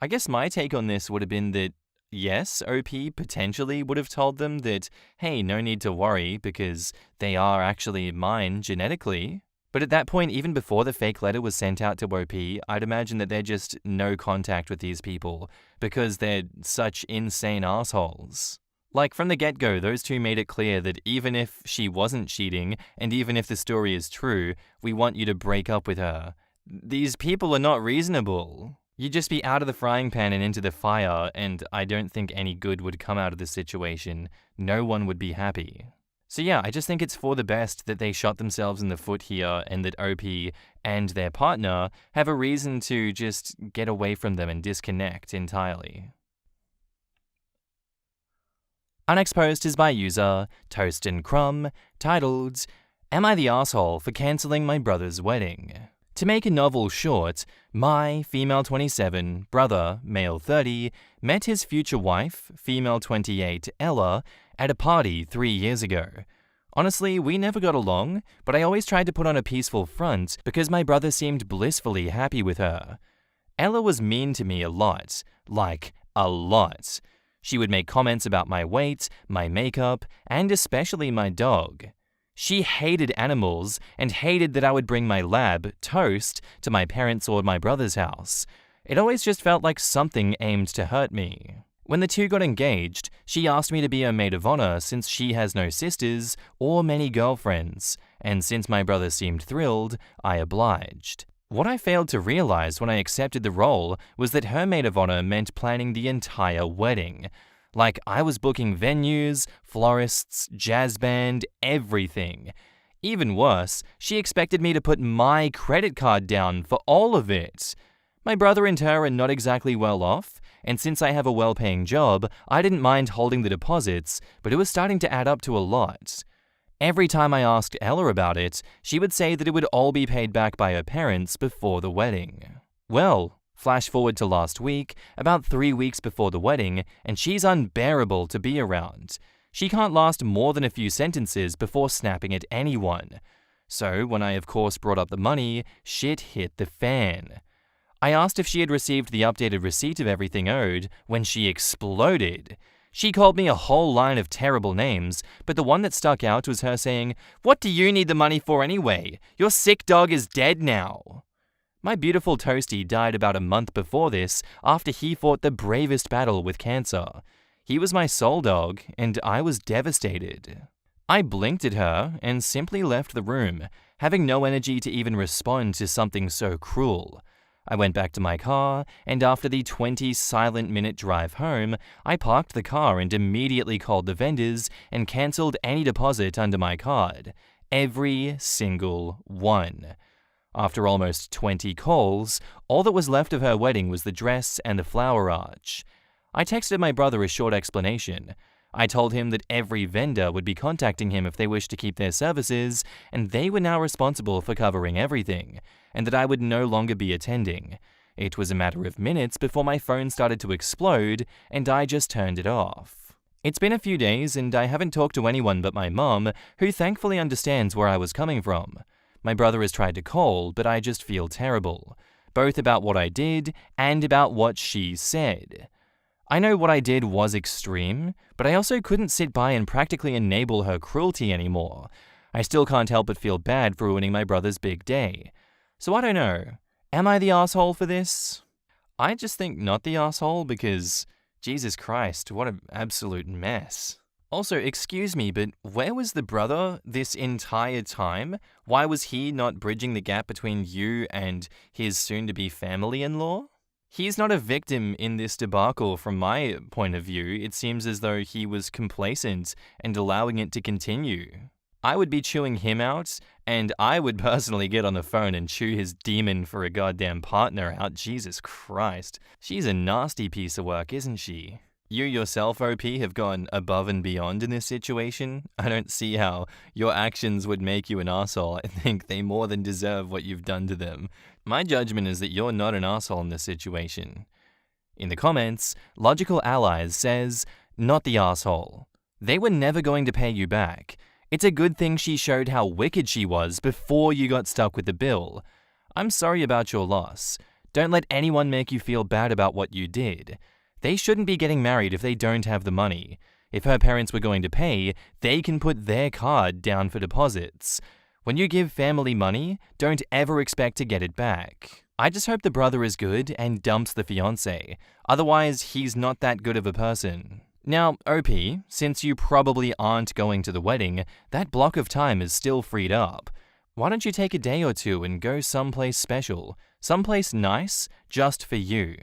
I guess my take on this would have been that, yes, OP potentially would have told them that, hey, no need to worry because they are actually mine genetically. But at that point, even before the fake letter was sent out to OP, I'd imagine that they're just no contact with these people because they're such insane assholes. Like, from the get-go, those two made it clear that even if she wasn't cheating, and even if the story is true, we want you to break up with her. These people are not reasonable. You'd just be out of the frying pan and into the fire, and I don't think any good would come out of this situation. No one would be happy. So yeah, I just think it's for the best that they shot themselves in the foot here, and that OP and their partner have a reason to just get away from them and disconnect entirely. Our next post is by user Toast and Crumb, titled, "Am I the asshole for cancelling my brother's wedding?" To make a novel short, my, female 27, brother, male 30, met his future wife, female 28, Ella, at a party 3 years ago. Honestly, we never got along, but I always tried to put on a peaceful front because my brother seemed blissfully happy with her. Ella was mean to me a lot, like a lot. She would make comments about my weight, my makeup, and especially my dog. She hated animals and hated that I would bring my lab, Toast, to my parents' or my brother's house. It always just felt like something aimed to hurt me. When the two got engaged, she asked me to be her maid of honor since she has no sisters or many girlfriends, and since my brother seemed thrilled, I obliged. What I failed to realize when I accepted the role was that her maid of honor meant planning the entire wedding. Like, I was booking venues, florists, jazz band, everything. Even worse, she expected me to put my credit card down for all of it. My brother and her are not exactly well off, and since I have a well-paying job, I didn't mind holding the deposits, but it was starting to add up to a lot. Every time I asked Ella about it, she would say that it would all be paid back by her parents before the wedding. Well, flash forward to last week, about 3 weeks before the wedding, and she's unbearable to be around. She can't last more than a few sentences before snapping at anyone. So, when I of course brought up the money, shit hit the fan. I asked if she had received the updated receipt of everything owed when she exploded. She called me a whole line of terrible names, but the one that stuck out was her saying, "What do you need the money for anyway? Your sick dog is dead now." My beautiful toastie died about a month before this after he fought the bravest battle with cancer. He was my soul dog, and I was devastated. I blinked at her and simply left the room, having no energy to even respond to something so cruel. I went back to my car, and after the 20 silent-minute drive home, I parked the car and immediately called the vendors and cancelled any deposit under my card. Every single one. After almost 20 calls, all that was left of her wedding was the dress and the flower arch. I texted my brother a short explanation. I told him that every vendor would be contacting him if they wished to keep their services, and they were now responsible for covering everything, and that I would no longer be attending. It was a matter of minutes before my phone started to explode, and I just turned it off. It's been a few days, and I haven't talked to anyone but my mum, who thankfully understands where I was coming from. My brother has tried to call, but I just feel terrible, both about what I did and about what she said. I know what I did was extreme, but I also couldn't sit by and practically enable her cruelty anymore. I still can't help but feel bad for ruining my brother's big day. So I don't know. Am I the asshole for this? I just think not the asshole because, Jesus Christ, what an absolute mess. Also, excuse me, but where was the brother this entire time? Why was he not bridging the gap between you and his soon-to-be family-in-law? He's not a victim in this debacle from my point of view. It seems as though he was complacent and allowing it to continue. I would be chewing him out, and I would personally get on the phone and chew his demon for a goddamn partner out. Jesus Christ. She's a nasty piece of work, isn't she? You yourself, OP, have gone above and beyond in this situation. I don't see how your actions would make you an arsehole. I think they more than deserve what you've done to them. My judgment is that you're not an arsehole in this situation. In the comments, Logical Allies says, "Not the arsehole. They were never going to pay you back. It's a good thing she showed how wicked she was before you got stuck with the bill. I'm sorry about your loss. Don't let anyone make you feel bad about what you did. They shouldn't be getting married if they don't have the money. If her parents were going to pay, they can put their card down for deposits. When you give family money, don't ever expect to get it back. I just hope the brother is good and dumps the fiancé. Otherwise, he's not that good of a person." Now, OP, since you probably aren't going to the wedding, that block of time is still freed up. Why don't you take a day or two and go someplace special, someplace nice, just for you?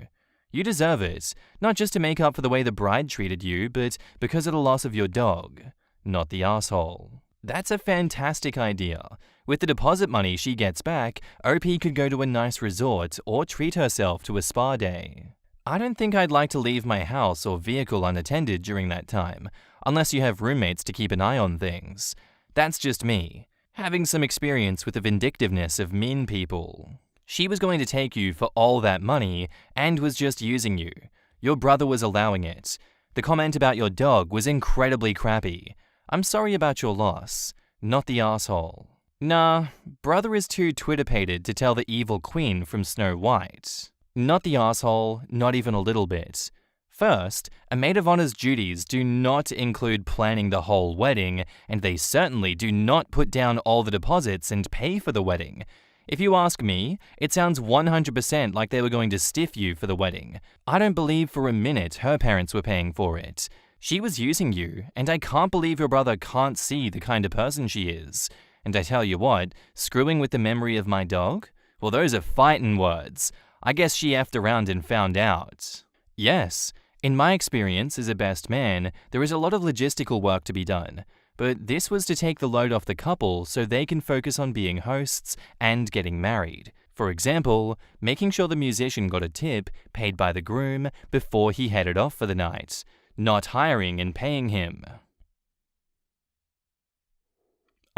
You deserve it, not just to make up for the way the bride treated you, but because of the loss of your dog. Not the asshole. That's a fantastic idea. With the deposit money she gets back, OP could go to a nice resort or treat herself to a spa day. I don't think I'd like to leave my house or vehicle unattended during that time, unless you have roommates to keep an eye on things. That's just me, having some experience with the vindictiveness of mean people. She was going to take you for all that money and was just using you. Your brother was allowing it. The comment about your dog was incredibly crappy. I'm sorry about your loss. Not the asshole. Nah, brother is too Twitter-pated to tell the evil queen from Snow White. Not the asshole, not even a little bit. First, a maid of honor's duties do not include planning the whole wedding, and they certainly do not put down all the deposits and pay for the wedding. If you ask me, it sounds 100% like they were going to stiff you for the wedding. I don't believe for a minute her parents were paying for it. She was using you, and I can't believe your brother can't see the kind of person she is. And I tell you what, screwing with the memory of my dog? Well, those are fighting words. I guess she effed around and found out. Yes, in my experience as a best man, there is a lot of logistical work to be done. But this was to take the load off the couple so they can focus on being hosts and getting married. For example, making sure the musician got a tip paid by the groom before he headed off for the night, not hiring and paying him.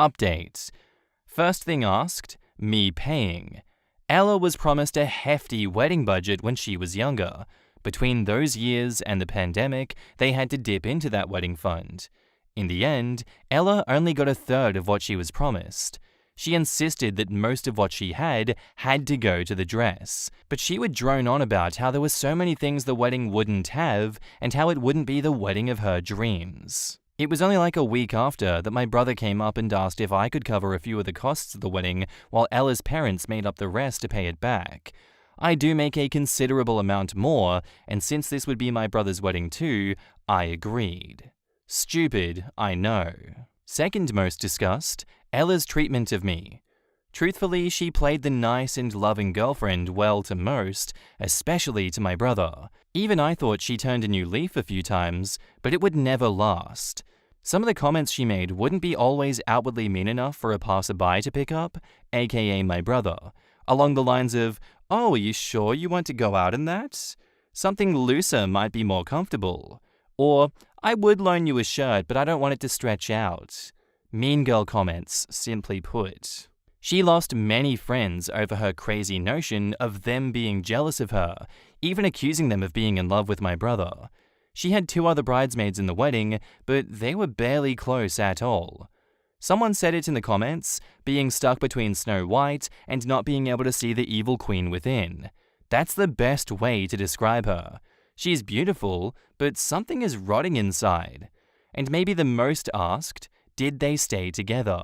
Update. First thing asked, me paying. Ella was promised a hefty wedding budget when she was younger. Between those years and the pandemic, they had to dip into that wedding fund. In the end, Ella only got a third of what she was promised. She insisted that most of what she had to go to the dress, but she would drone on about how there were so many things the wedding wouldn't have and how it wouldn't be the wedding of her dreams. It was only like a week after that my brother came up and asked if I could cover a few of the costs of the wedding while Ella's parents made up the rest to pay it back. I do make a considerable amount more, and since this would be my brother's wedding too, I agreed. Stupid, I know. Second most discussed, Ella's treatment of me. Truthfully, she played the nice and loving girlfriend well to most, especially to my brother. Even I thought she turned a new leaf a few times, but it would never last. Some of the comments she made wouldn't be always outwardly mean enough for a passerby to pick up, aka my brother, along the lines of, "Oh, are you sure you want to go out in that? Something looser might be more comfortable." Or, "I would loan you a shirt, but I don't want it to stretch out." Mean girl comments, simply put. She lost many friends over her crazy notion of them being jealous of her, even accusing them of being in love with my brother. She had 2 other bridesmaids in the wedding, but they were barely close at all. Someone said it in the comments, being stuck between Snow White and not being able to see the evil queen within. That's the best way to describe her. She's beautiful, but something is rotting inside. And maybe the most asked, did they stay together?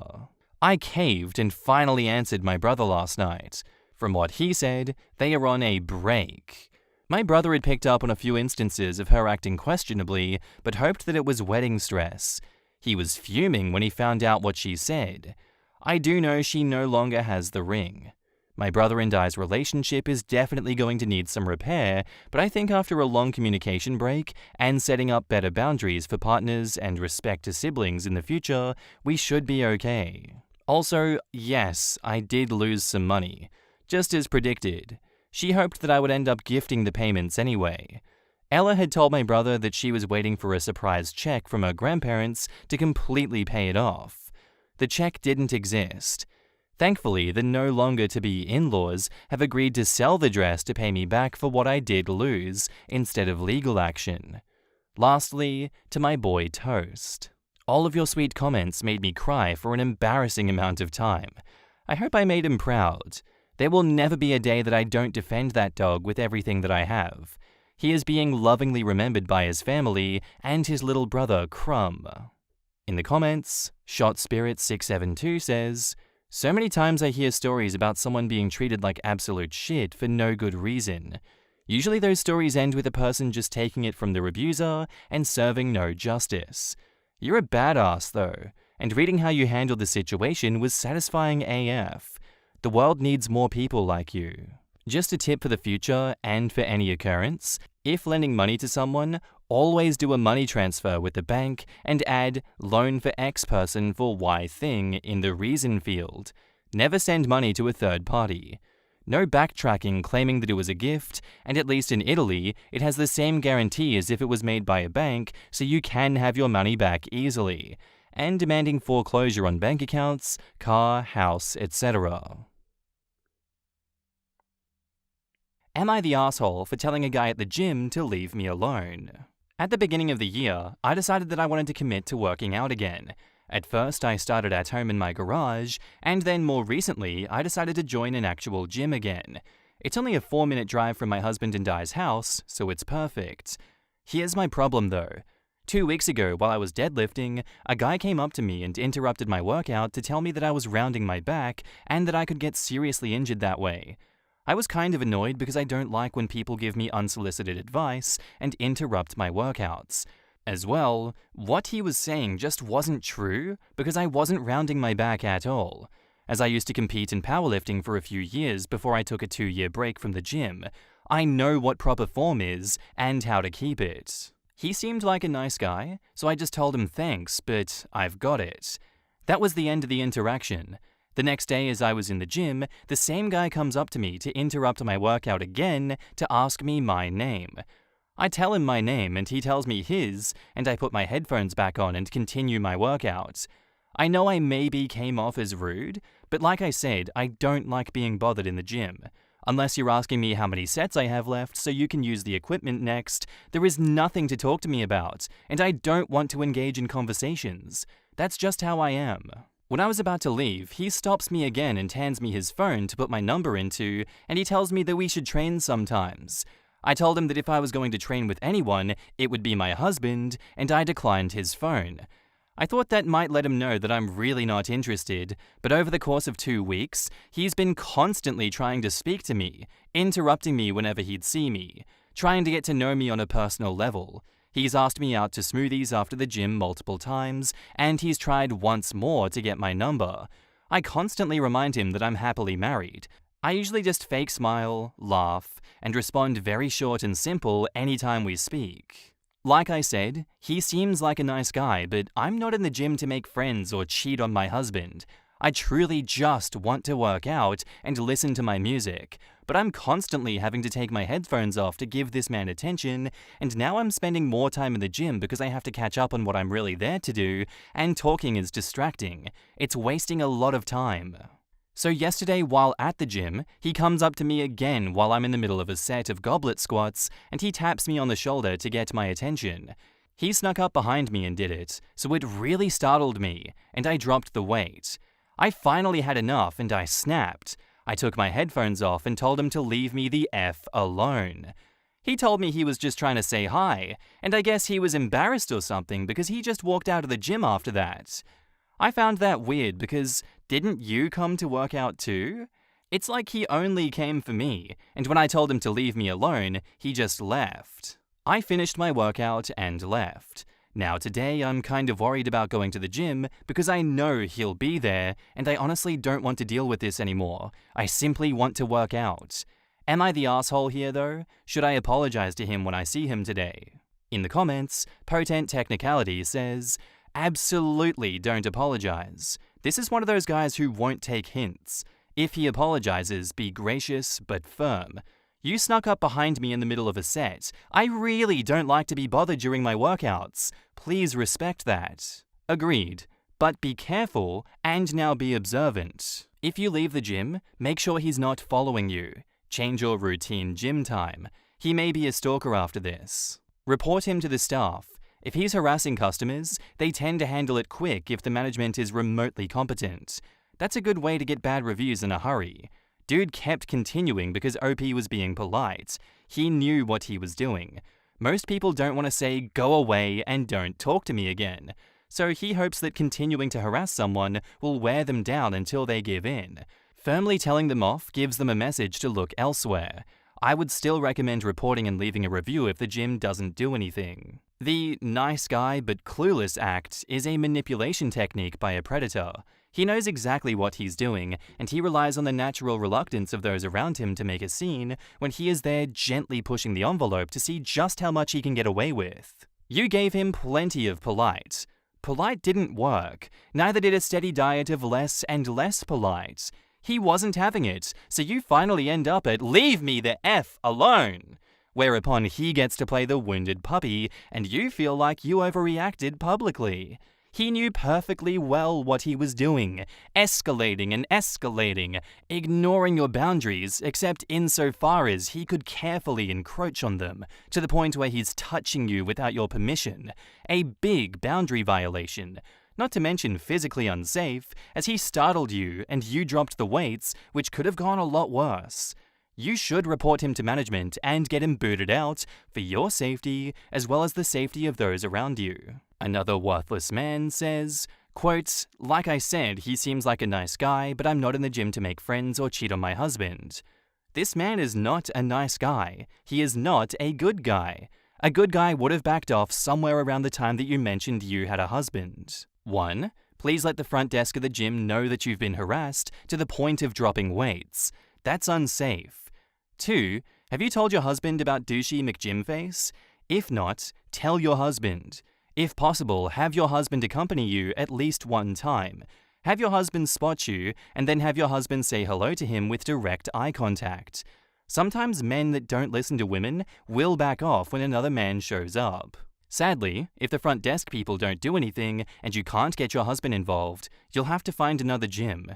I caved and finally answered my brother last night. From what he said, they are on a break. My brother had picked up on a few instances of her acting questionably, but hoped that it was wedding stress. He was fuming when he found out what she said. I do know she no longer has the ring. My brother and I's relationship is definitely going to need some repair, but I think after a long communication break and setting up better boundaries for partners and respect to siblings in the future, we should be okay. Also, yes, I did lose some money. Just as predicted. She hoped that I would end up gifting the payments anyway. Ella had told my brother that she was waiting for a surprise check from her grandparents to completely pay it off. The check didn't exist. Thankfully, the no longer to be in-laws have agreed to sell the dress to pay me back for what I did lose, instead of legal action. Lastly, to my boy Toast. All of your sweet comments made me cry for an embarrassing amount of time. I hope I made him proud. There will never be a day that I don't defend that dog with everything that I have. He is being lovingly remembered by his family and his little brother, Crumb. In the comments, ShotSpirit672 says, "So many times I hear stories about someone being treated like absolute shit for no good reason. Usually those stories end with a person just taking it from their abuser and serving no justice. You're a badass though, and reading how you handled the situation was satisfying AF. The world needs more people like you." Just a tip for the future and for any occurrence, if lending money to someone, always do a money transfer with the bank and add loan for X person for Y thing in the reason field. Never send money to a third party. No backtracking claiming that it was a gift, and at least in Italy, it has the same guarantee as if it was made by a bank, so you can have your money back easily, and demanding foreclosure on bank accounts, car, house, etc. Am I the asshole for telling a guy at the gym to leave me alone? At the beginning of the year, I decided that I wanted to commit to working out again. At first, I started at home in my garage, and then more recently, I decided to join an actual gym again. It's only a 4-minute drive from my husband and I's house, so it's perfect. Here's my problem though. 2 weeks ago, while I was deadlifting, a guy came up to me and interrupted my workout to tell me that I was rounding my back and that I could get seriously injured that way. I was kind of annoyed because I don't like when people give me unsolicited advice and interrupt my workouts. As well, what he was saying just wasn't true because I wasn't rounding my back at all. As I used to compete in powerlifting for a few years before I took a 2-year break from the gym, I know what proper form is and how to keep it. He seemed like a nice guy, so I just told him thanks, but I've got it. That was the end of the interaction. The next day as I was in the gym, the same guy comes up to me to interrupt my workout again to ask me my name. I tell him my name and he tells me his, and I put my headphones back on and continue my workout. I know I maybe came off as rude, but like I said, I don't like being bothered in the gym. Unless you're asking me how many sets I have left so you can use the equipment next, there is nothing to talk to me about, and I don't want to engage in conversations. That's just how I am. When I was about to leave, he stops me again and hands me his phone to put my number into, and he tells me that we should train sometimes. I told him that if I was going to train with anyone, it would be my husband, and I declined his phone. I thought that might let him know that I'm really not interested, but over the course of 2 weeks, he's been constantly trying to speak to me, interrupting me whenever he'd see me, trying to get to know me on a personal level. He's asked me out to smoothies after the gym multiple times, and he's tried once more to get my number. I constantly remind him that I'm happily married. I usually just fake smile, laugh, and respond very short and simple anytime we speak. Like I said, he seems like a nice guy, but I'm not in the gym to make friends or cheat on my husband. I truly just want to work out and listen to my music, but I'm constantly having to take my headphones off to give this man attention, and now I'm spending more time in the gym because I have to catch up on what I'm really there to do, and talking is distracting. It's wasting a lot of time. So yesterday, while at the gym, he comes up to me again while I'm in the middle of a set of goblet squats, and he taps me on the shoulder to get my attention. He snuck up behind me and did it, so it really startled me, and I dropped the weight. I finally had enough and I snapped. I took my headphones off and told him to leave me the F alone. He told me he was just trying to say hi, and I guess he was embarrassed or something because he just walked out of the gym after that. I found that weird because didn't you come to work out too? It's like he only came for me, and when I told him to leave me alone, he just left. I finished my workout and left. Now today I'm kind of worried about going to the gym because I know he'll be there, and I honestly don't want to deal with this anymore. I simply want to work out. Am I the asshole here though? Should I apologize to him when I see him today? In the comments, Potent Technicality says, absolutely don't apologize. This is one of those guys who won't take hints. If he apologizes, be gracious but firm. You snuck up behind me in the middle of a set. I really don't like to be bothered during my workouts. Please respect that. Agreed. But be careful and now be observant. If you leave the gym, make sure he's not following you. Change your routine gym time. He may be a stalker after this. Report him to the staff. If he's harassing customers, they tend to handle it quick if the management is remotely competent. That's a good way to get bad reviews in a hurry. Dude kept continuing because OP was being polite. He knew what he was doing. Most people don't want to say, go away and don't talk to me again. So he hopes that continuing to harass someone will wear them down until they give in. Firmly telling them off gives them a message to look elsewhere. I would still recommend reporting and leaving a review if the gym doesn't do anything. The nice guy but clueless act is a manipulation technique by a predator. He knows exactly what he's doing, and he relies on the natural reluctance of those around him to make a scene when he is there gently pushing the envelope to see just how much he can get away with. You gave him plenty of polite. Polite didn't work. Neither did a steady diet of less and less polite. He wasn't having it, so you finally end up at leave me the F alone. Whereupon he gets to play the wounded puppy, and you feel like you overreacted publicly. He knew perfectly well what he was doing, escalating and escalating, ignoring your boundaries except insofar as he could carefully encroach on them, to the point where he's touching you without your permission, a big boundary violation. Not to mention physically unsafe, as he startled you and you dropped the weights, which could have gone a lot worse. You should report him to management and get him booted out for your safety as well as the safety of those around you. Another worthless man says, quote, like I said, he seems like a nice guy, but I'm not in the gym to make friends or cheat on my husband. This man is not a nice guy. He is not a good guy. A good guy would have backed off somewhere around the time that you mentioned you had a husband. 1. Please let the front desk of the gym know that you've been harassed to the point of dropping weights. That's unsafe. 2. Have you told your husband about douchey McGymface? If not, tell your husband. If possible, have your husband accompany you at least one time. Have your husband spot you, and then have your husband say hello to him with direct eye contact. Sometimes men that don't listen to women will back off when another man shows up. Sadly, if the front desk people don't do anything and you can't get your husband involved, you'll have to find another gym.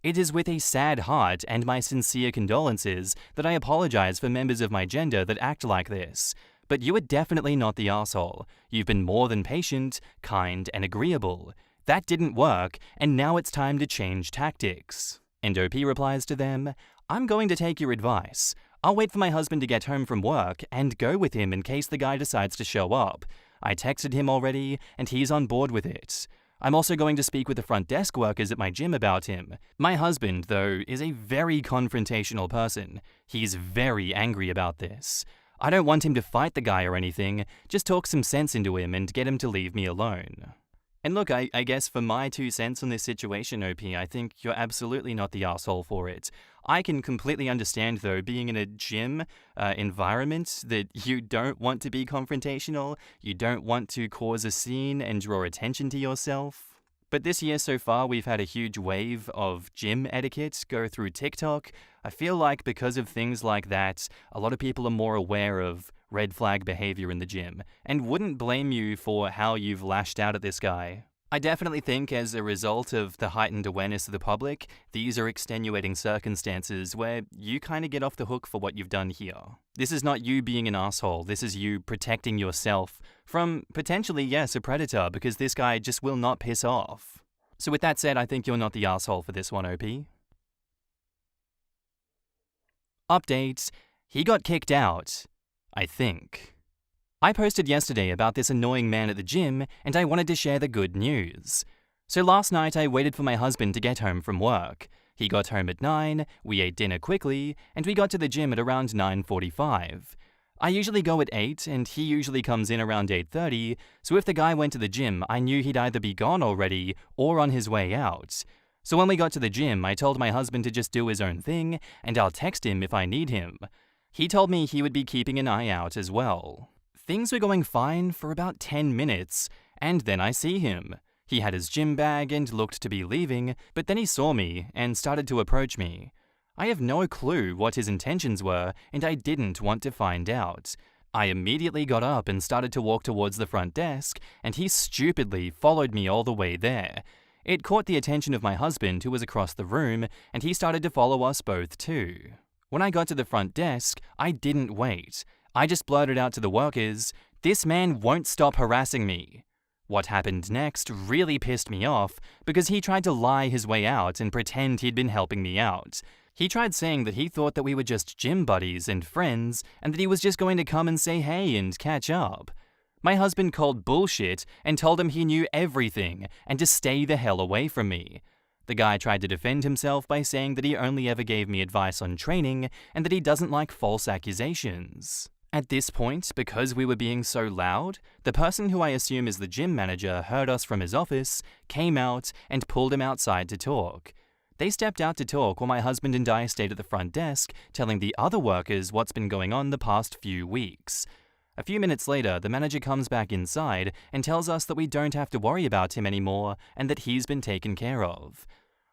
It is with a sad heart and my sincere condolences that I apologize for members of my gender that act like this. But you are definitely not the asshole. You've been more than patient, kind, and agreeable. That didn't work, and now it's time to change tactics. And OP replies to them, I'm going to take your advice. I'll wait for my husband to get home from work and go with him in case the guy decides to show up. I texted him already, and he's on board with it. I'm also going to speak with the front desk workers at my gym about him. My husband, though, is a very confrontational person. He's very angry about this. I don't want him to fight the guy or anything, just talk some sense into him and get him to leave me alone. And look, I guess for my 2 cents on this situation, OP, I think you're absolutely not the asshole for it. I can completely understand, though, being in a gym environment that you don't want to be confrontational, you don't want to cause a scene and draw attention to yourself. But this year so far, we've had a huge wave of gym etiquette go through TikTok. I feel like because of things like that, a lot of people are more aware of red flag behavior in the gym, and wouldn't blame you for how you've lashed out at this guy. I definitely think as a result of the heightened awareness of the public, these are extenuating circumstances where you kind of get off the hook for what you've done here. This is not you being an asshole, this is you protecting yourself from potentially, yes, a predator, because this guy just will not piss off. So with that said, I think you're not the asshole for this one, OP. Update. He got kicked out. I think. I posted yesterday about this annoying man at the gym, and I wanted to share the good news. So last night I waited for my husband to get home from work. He got home at 9, we ate dinner quickly, and we got to the gym at around 9:45. I usually go at 8, and he usually comes in around 8:30, so if the guy went to the gym, I knew he'd either be gone already or on his way out. So when we got to the gym, I told my husband to just do his own thing, and I'll text him if I need him. He told me he would be keeping an eye out as well. Things were going fine for about 10 minutes, and then I see him. He had his gym bag and looked to be leaving, but then he saw me and started to approach me. I have no clue what his intentions were, and I didn't want to find out. I immediately got up and started to walk towards the front desk, and he stupidly followed me all the way there. It caught the attention of my husband, who was across the room, and he started to follow us both too. When I got to the front desk, I didn't wait. I just blurted out to the workers, "This man won't stop harassing me." What happened next really pissed me off because he tried to lie his way out and pretend he'd been helping me out. He tried saying that he thought that we were just gym buddies and friends and that he was just going to come and say hey and catch up. My husband called bullshit and told him he knew everything and to stay the hell away from me. The guy tried to defend himself by saying that he only ever gave me advice on training and that he doesn't like false accusations. At this point, because we were being so loud, the person who I assume is the gym manager heard us from his office, came out, and pulled him outside to talk. They stepped out to talk while my husband and I stayed at the front desk, telling the other workers what's been going on the past few weeks. A few minutes later, the manager comes back inside and tells us that we don't have to worry about him anymore and that he's been taken care of.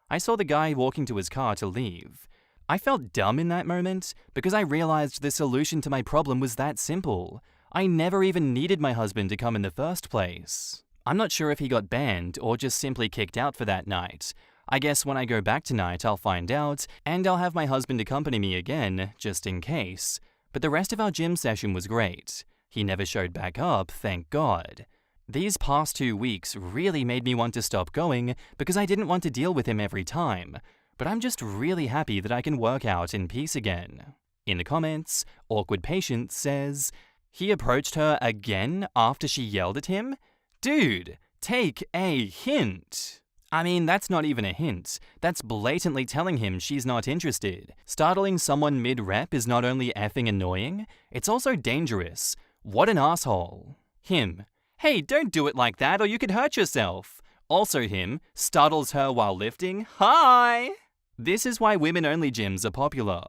I saw the guy walking to his car to leave. I felt dumb in that moment because I realized the solution to my problem was that simple. I never even needed my husband to come in the first place. I'm not sure if he got banned or just simply kicked out for that night. I guess when I go back tonight I'll find out, and I'll have my husband accompany me again, just in case. But the rest of our gym session was great. He never showed back up, thank God. These past 2 weeks really made me want to stop going because I didn't want to deal with him every time. But I'm just really happy that I can work out in peace again. In the comments, Awkward Patient says, he approached her again after she yelled at him? Dude, take a hint. I mean, that's not even a hint. That's blatantly telling him she's not interested. Startling someone mid-rep is not only effing annoying, it's also dangerous. What an asshole. Him. Hey, don't do it like that or you could hurt yourself. Also him. Startles her while lifting. Hi! This is why women-only gyms are popular.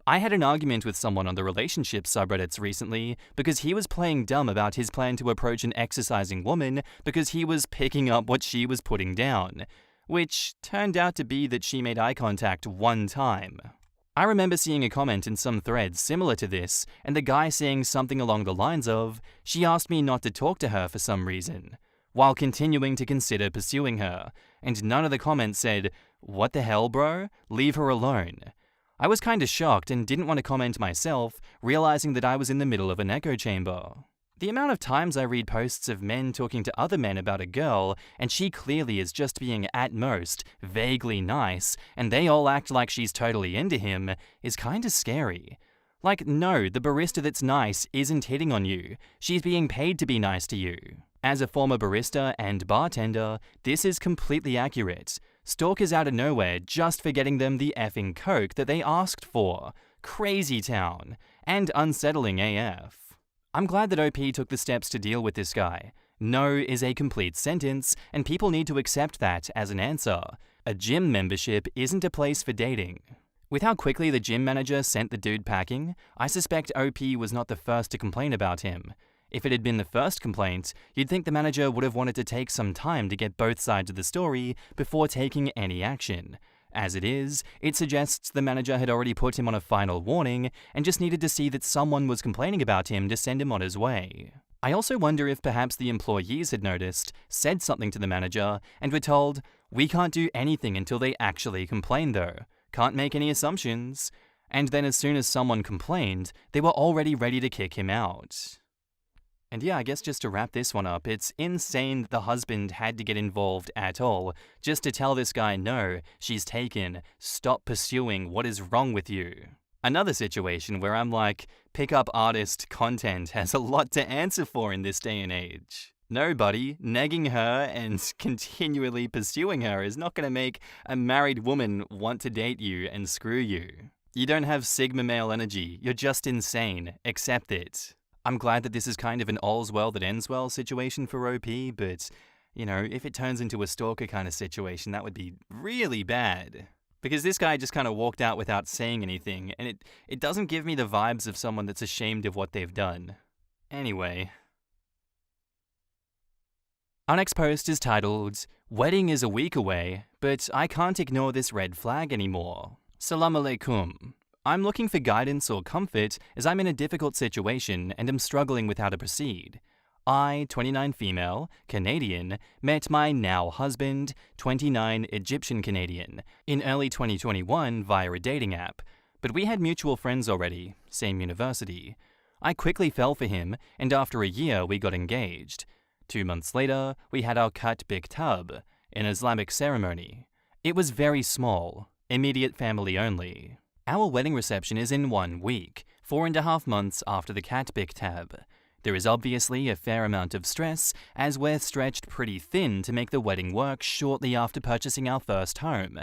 I had an argument with someone on the relationship subreddits recently because he was playing dumb about his plan to approach an exercising woman because he was picking up what she was putting down, which turned out to be that she made eye contact one time. I remember seeing a comment in some threads similar to this, and the guy saying something along the lines of, she asked me not to talk to her for some reason, while continuing to consider pursuing her, and none of the comments said, what the hell bro? Leave her alone. I was kinda shocked and didn't want to comment myself, realizing that I was in the middle of an echo chamber. The amount of times I read posts of men talking to other men about a girl, and she clearly is just being at most vaguely nice, and they all act like she's totally into him, is kinda scary. Like, no, the barista that's nice isn't hitting on you. She's being paid to be nice to you. As a former barista and bartender, this is completely accurate. Stalkers out of nowhere just for getting them the effing coke that they asked for. Crazy town. And unsettling AF. I'm glad that OP took the steps to deal with this guy. No is a complete sentence, and people need to accept that as an answer. A gym membership isn't a place for dating. With how quickly the gym manager sent the dude packing, I suspect OP was not the first to complain about him. If it had been the first complaint, you'd think the manager would have wanted to take some time to get both sides of the story before taking any action. As it is, it suggests the manager had already put him on a final warning and just needed to see that someone was complaining about him to send him on his way. I also wonder if perhaps the employees had noticed, said something to the manager, and were told, we can't do anything until they actually complain though. Can't make any assumptions. And then as soon as someone complained, they were already ready to kick him out. And yeah, I guess just to wrap this one up, it's insane that the husband had to get involved at all, just to tell this guy no, she's taken, stop pursuing, what is wrong with you? Another situation where I'm like, pickup artist content has a lot to answer for in this day and age. No, buddy, negging her and continually pursuing her is not going to make a married woman want to date you and screw you. You don't have Sigma male energy, you're just insane, accept it. I'm glad that this is kind of an all's well that ends well situation for OP, but, you know, if it turns into a stalker kind of situation, that would be really bad. Because this guy just kind of walked out without saying anything, and it doesn't give me the vibes of someone that's ashamed of what they've done. Anyway. Our next post is titled, Wedding is a week away, but I can't ignore this red flag anymore. Salam alaikum. I'm looking for guidance or comfort as I'm in a difficult situation and am struggling with how to proceed. I, 29 female, Canadian, met my now husband, 29 Egyptian Canadian, in early 2021 via a dating app, but we had mutual friends already, same university. I quickly fell for him, and after a year we got engaged. 2 months later, we had our kat biktab, an Islamic ceremony. It was very small, immediate family only. Our wedding reception is in 1 week, 4.5 months after the kat biktab. There is obviously a fair amount of stress, as we're stretched pretty thin to make the wedding work shortly after purchasing our first home.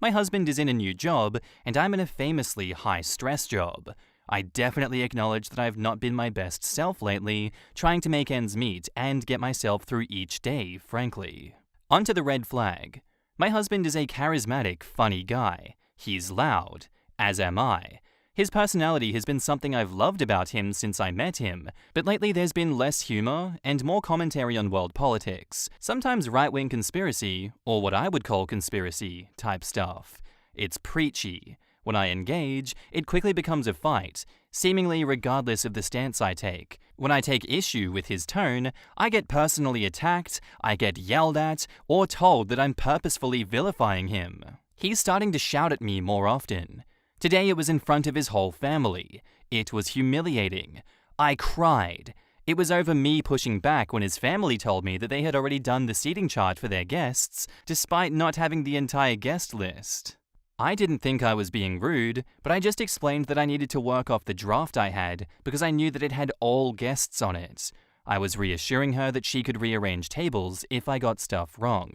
My husband is in a new job, and I'm in a famously high-stress job. I definitely acknowledge that I've not been my best self lately, trying to make ends meet and get myself through each day, frankly. Onto the red flag. My husband is a charismatic, funny guy. He's loud. As am I. His personality has been something I've loved about him since I met him, but lately there's been less humor and more commentary on world politics, sometimes right-wing conspiracy, or what I would call conspiracy, type stuff. It's preachy. When I engage, it quickly becomes a fight, seemingly regardless of the stance I take. When I take issue with his tone, I get personally attacked, I get yelled at, or told that I'm purposefully vilifying him. He's starting to shout at me more often. Today it was in front of his whole family. It was humiliating. I cried. It was over me pushing back when his family told me that they had already done the seating chart for their guests, despite not having the entire guest list. I didn't think I was being rude, but I just explained that I needed to work off the draft I had because I knew that it had all guests on it. I was reassuring her that she could rearrange tables if I got stuff wrong.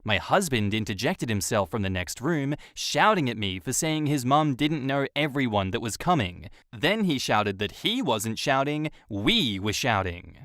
My husband interjected himself from the next room, shouting at me for saying his mum didn't know everyone that was coming. Then he shouted that he wasn't shouting, we were shouting.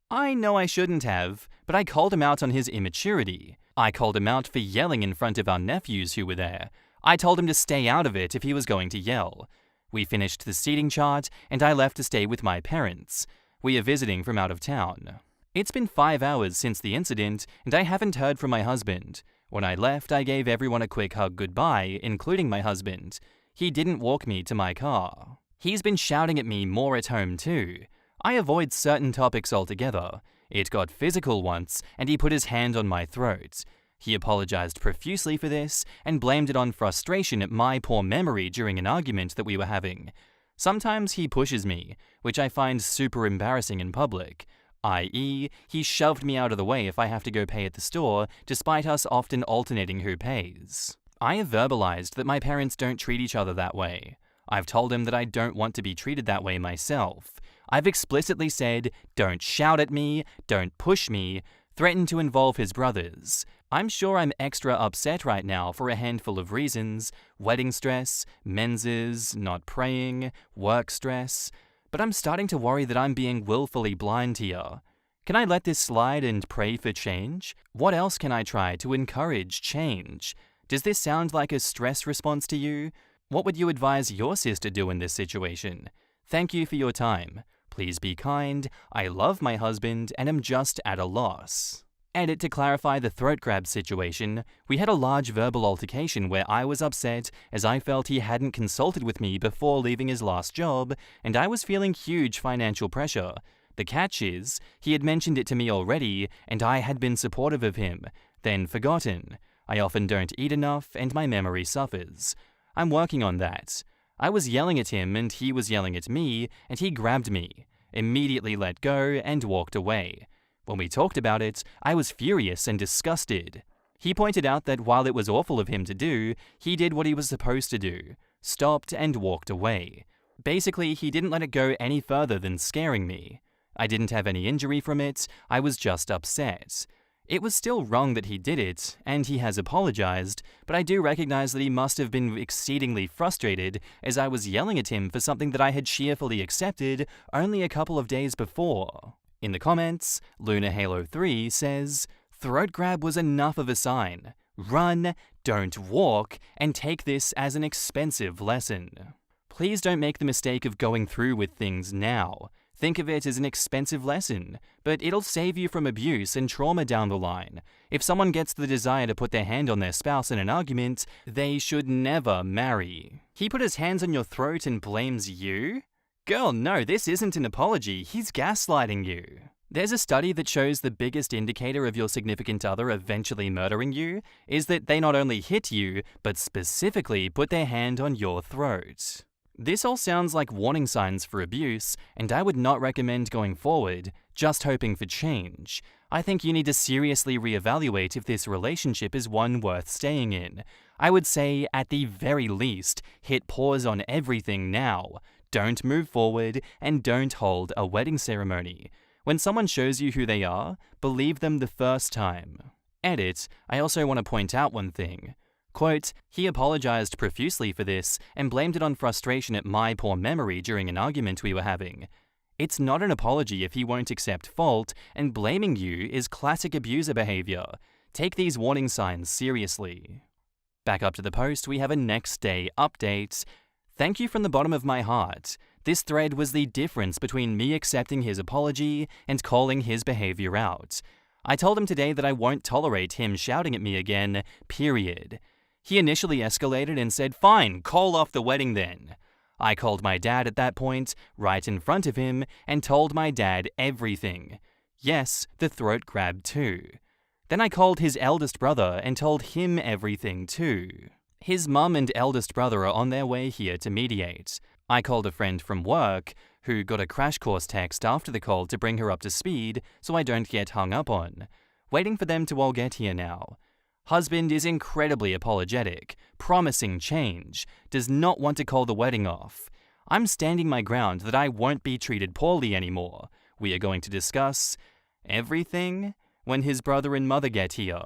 I know I shouldn't have, but I called him out on his immaturity. I called him out for yelling in front of our nephews who were there. I told him to stay out of it if he was going to yell. We finished the seating chart, and I left to stay with my parents. We are visiting from out of town. It's been 5 hours since the incident, and I haven't heard from my husband. When I left, I gave everyone a quick hug goodbye, including my husband. He didn't walk me to my car. He's been shouting at me more at home too. I avoid certain topics altogether. It got physical once, and he put his hand on my throat. He apologized profusely for this, and blamed it on frustration at my poor memory during an argument that we were having. Sometimes he pushes me, which I find super embarrassing in public. i.e., he shoved me out of the way if I have to go pay at the store, despite us often alternating who pays. I have verbalized that my parents don't treat each other that way. I've told him that I don't want to be treated that way myself. I've explicitly said, don't shout at me, don't push me, threatened to involve his brothers. I'm sure I'm extra upset right now for a handful of reasons: wedding stress, menses, not praying, work stress. But I'm starting to worry that I'm being willfully blind here. Can I let this slide and pray for change? What else can I try to encourage change? Does this sound like a stress response to you? What would you advise your sister do in this situation? Thank you for your time. Please be kind. I love my husband and am just at a loss. Edit to clarify the throat grab situation. We had a large verbal altercation where I was upset as I felt he hadn't consulted with me before leaving his last job, and I was feeling huge financial pressure. The catch is, he had mentioned it to me already, and I had been supportive of him, then forgotten. I often don't eat enough, and my memory suffers. I'm working on that. I was yelling at him, and he was yelling at me, and he grabbed me, immediately let go, and walked away. When we talked about it, I was furious and disgusted. He pointed out that while it was awful of him to do, he did what he was supposed to do, stopped and walked away. Basically, he didn't let it go any further than scaring me. I didn't have any injury from it, I was just upset. It was still wrong that he did it, and he has apologized, but I do recognize that he must have been exceedingly frustrated as I was yelling at him for something that I had cheerfully accepted only a couple of days before. In the comments, LunaHalo3 says, "Throat grab was enough of a sign. Run, don't walk, and take this as an expensive lesson. Please don't make the mistake of going through with things now. Think of it as an expensive lesson, but it'll save you from abuse and trauma down the line. If someone gets the desire to put their hand on their spouse in an argument, they should never marry." He put his hands on your throat and blames you? Girl, no, this isn't an apology, he's gaslighting you. There's a study that shows the biggest indicator of your significant other eventually murdering you is that they not only hit you, but specifically put their hand on your throat. This all sounds like warning signs for abuse, and I would not recommend going forward, just hoping for change. I think you need to seriously reevaluate if this relationship is one worth staying in. I would say, at the very least, hit pause on everything now. Don't move forward, and don't hold a wedding ceremony. When someone shows you who they are, believe them the first time. Edit, I also want to point out one thing. Quote, "He apologized profusely for this and blamed it on frustration at my poor memory during an argument we were having. It's not an apology if he won't accept fault, and blaming you is classic abuser behavior. Take these warning signs seriously." Back up to the post, we have a next day update. "Thank you from the bottom of my heart. This thread was the difference between me accepting his apology and calling his behavior out. I told him today that I won't tolerate him shouting at me again, period. He initially escalated and said, 'Fine, call off the wedding then.' I called my dad at that point, right in front of him, and told my dad everything. Yes, the throat grab too. Then I called his eldest brother and told him everything too. His mum and eldest brother are on their way here to mediate. I called a friend from work who got a crash course text after the call to bring her up to speed so I don't get hung up on. Waiting for them to all get here now. Husband is incredibly apologetic, promising change, does not want to call the wedding off. I'm standing my ground that I won't be treated poorly anymore. We are going to discuss everything when his brother and mother get here.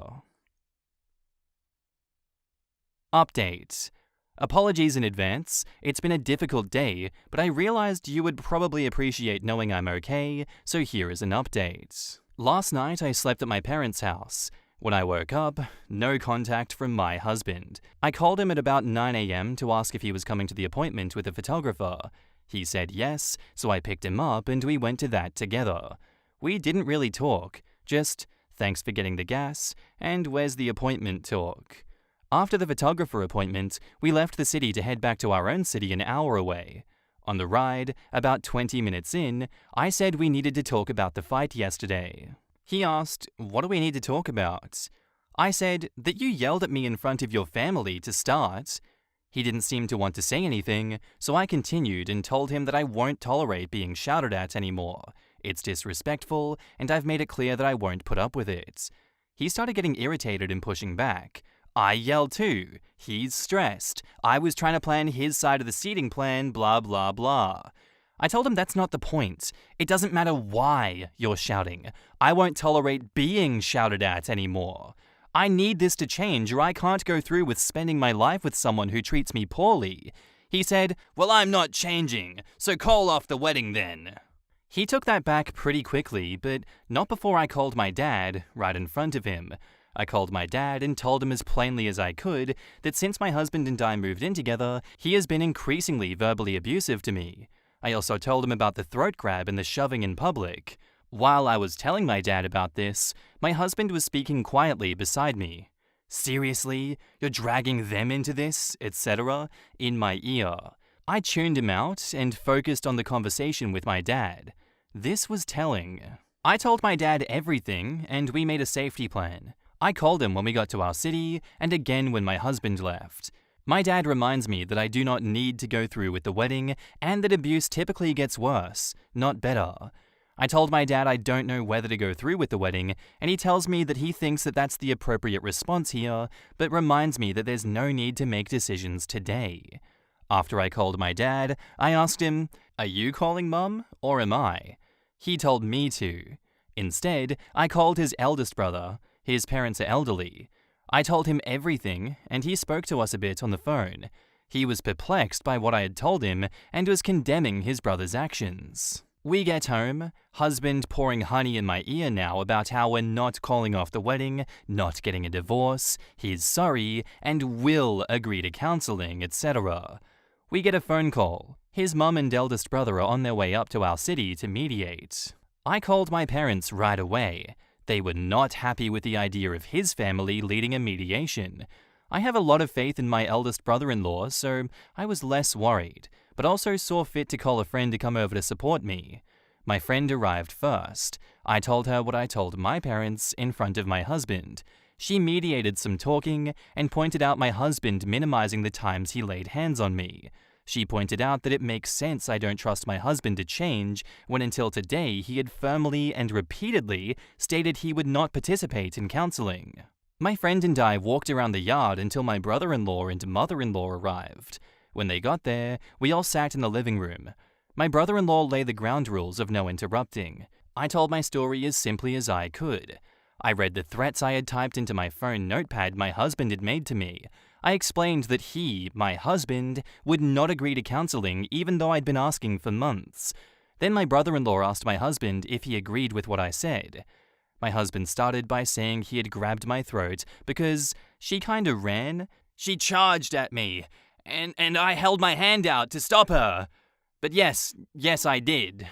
Update. Apologies in advance. It's been a difficult day, but I realized you would probably appreciate knowing I'm okay, so here is an update. Last night I slept at my parents' house. When I woke up, no contact from my husband. I called him at about 9 a.m. to ask if he was coming to the appointment with a photographer. He said yes, so I picked him up and we went to that together. We didn't really talk, just thanks for getting the gas and where's the appointment talk. After the photographer appointment, we left the city to head back to our own city an hour away. On the ride, about 20 minutes in, I said we needed to talk about the fight yesterday. He asked, "What do we need to talk about?" I said that you yelled at me in front of your family to start. He didn't seem to want to say anything, so I continued and told him that I won't tolerate being shouted at anymore. It's disrespectful, and I've made it clear that I won't put up with it. He started getting irritated and pushing back. I yelled too. He's stressed. I was trying to plan his side of the seating plan, blah blah blah. I told him that's not the point. It doesn't matter why you're shouting. I won't tolerate being shouted at anymore. I need this to change or I can't go through with spending my life with someone who treats me poorly. He said, "Well, I'm not changing, so call off the wedding then." He took that back pretty quickly, but not before I called my dad right in front of him. I called my dad and told him as plainly as I could that since my husband and I moved in together, he has been increasingly verbally abusive to me. I also told him about the throat grab and the shoving in public. While I was telling my dad about this, my husband was speaking quietly beside me. "Seriously? You're dragging them into this, etc.?" in my ear. I tuned him out and focused on the conversation with my dad. This was telling. I told my dad everything and we made a safety plan. I called him when we got to our city and again when my husband left. My dad reminds me that I do not need to go through with the wedding and that abuse typically gets worse, not better. I told my dad I don't know whether to go through with the wedding, and he tells me that he thinks that that's the appropriate response here, but reminds me that there's no need to make decisions today. After I called my dad, I asked him, "Are you calling Mum, or am I?" He told me to. Instead, I called his eldest brother. His parents are elderly. I told him everything, and he spoke to us a bit on the phone. He was perplexed by what I had told him and was condemning his brother's actions. We get home, husband pouring honey in my ear now about how we're not calling off the wedding, not getting a divorce, he's sorry, and will agree to counseling, etc. We get a phone call. His mum and eldest brother are on their way up to our city to mediate. I called my parents right away. They were not happy with the idea of his family leading a mediation. I have a lot of faith in my eldest brother-in-law, so I was less worried, but also saw fit to call a friend to come over to support me. My friend arrived first. I told her what I told my parents in front of my husband. She mediated some talking and pointed out my husband minimizing the times he laid hands on me. She pointed out that it makes sense I don't trust my husband to change when until today he had firmly and repeatedly stated he would not participate in counseling. My friend and I walked around the yard until my brother-in-law and mother-in-law arrived. When they got there, we all sat in the living room. My brother-in-law laid the ground rules of no interrupting. I told my story as simply as I could. I read the threats I had typed into my phone notepad my husband had made to me. I explained that he, my husband, would not agree to counseling even though I'd been asking for months. Then my brother-in-law asked my husband if he agreed with what I said. My husband started by saying he had grabbed my throat because she kinda ran. She charged at me, and I held my hand out to stop her. But yes, I did.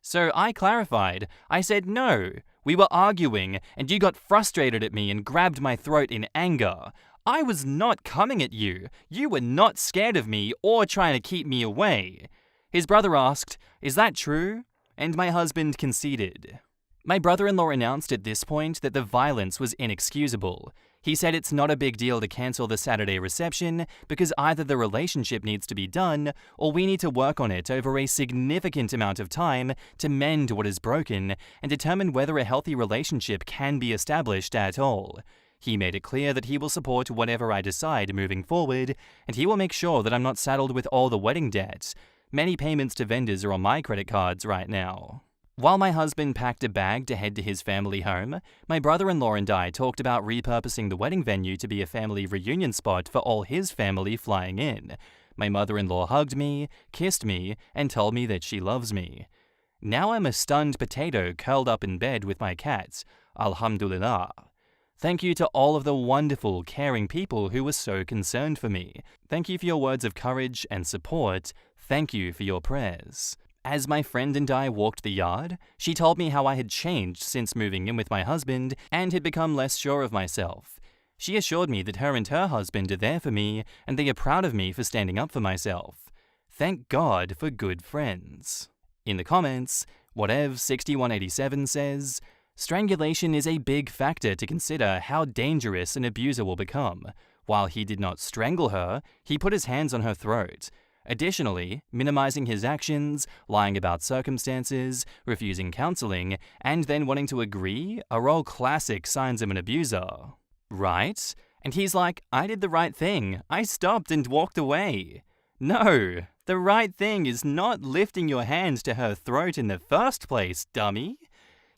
So I clarified. I said no. We were arguing, and you got frustrated at me and grabbed my throat in anger. I was not coming at you. You were not scared of me or trying to keep me away. His brother asked, "Is that true?" And my husband conceded. My brother-in-law announced at this point that the violence was inexcusable. He said it's not a big deal to cancel the Saturday reception because either the relationship needs to be done or we need to work on it over a significant amount of time to mend what is broken and determine whether a healthy relationship can be established at all. He made it clear that he will support whatever I decide moving forward, and he will make sure that I'm not saddled with all the wedding debt. Many payments to vendors are on my credit cards right now. While my husband packed a bag to head to his family home, my brother-in-law and I talked about repurposing the wedding venue to be a family reunion spot for all his family flying in. My mother-in-law hugged me, kissed me, and told me that she loves me. Now I'm a stunned potato curled up in bed with my cats. Alhamdulillah. Thank you to all of the wonderful, caring people who were so concerned for me. Thank you for your words of courage and support. Thank you for your prayers. As my friend and I walked the yard, she told me how I had changed since moving in with my husband and had become less sure of myself. She assured me that her and her husband are there for me and they are proud of me for standing up for myself. Thank God for good friends. In the comments, Whatev6187 says, strangulation is a big factor to consider how dangerous an abuser will become. While he did not strangle her, he put his hands on her throat. Additionally, minimizing his actions, lying about circumstances, refusing counseling, and then wanting to agree are all classic signs of an abuser. Right? And he's like, I did the right thing. I stopped and walked away. No, the right thing is not lifting your hands to her throat in the first place, dummy.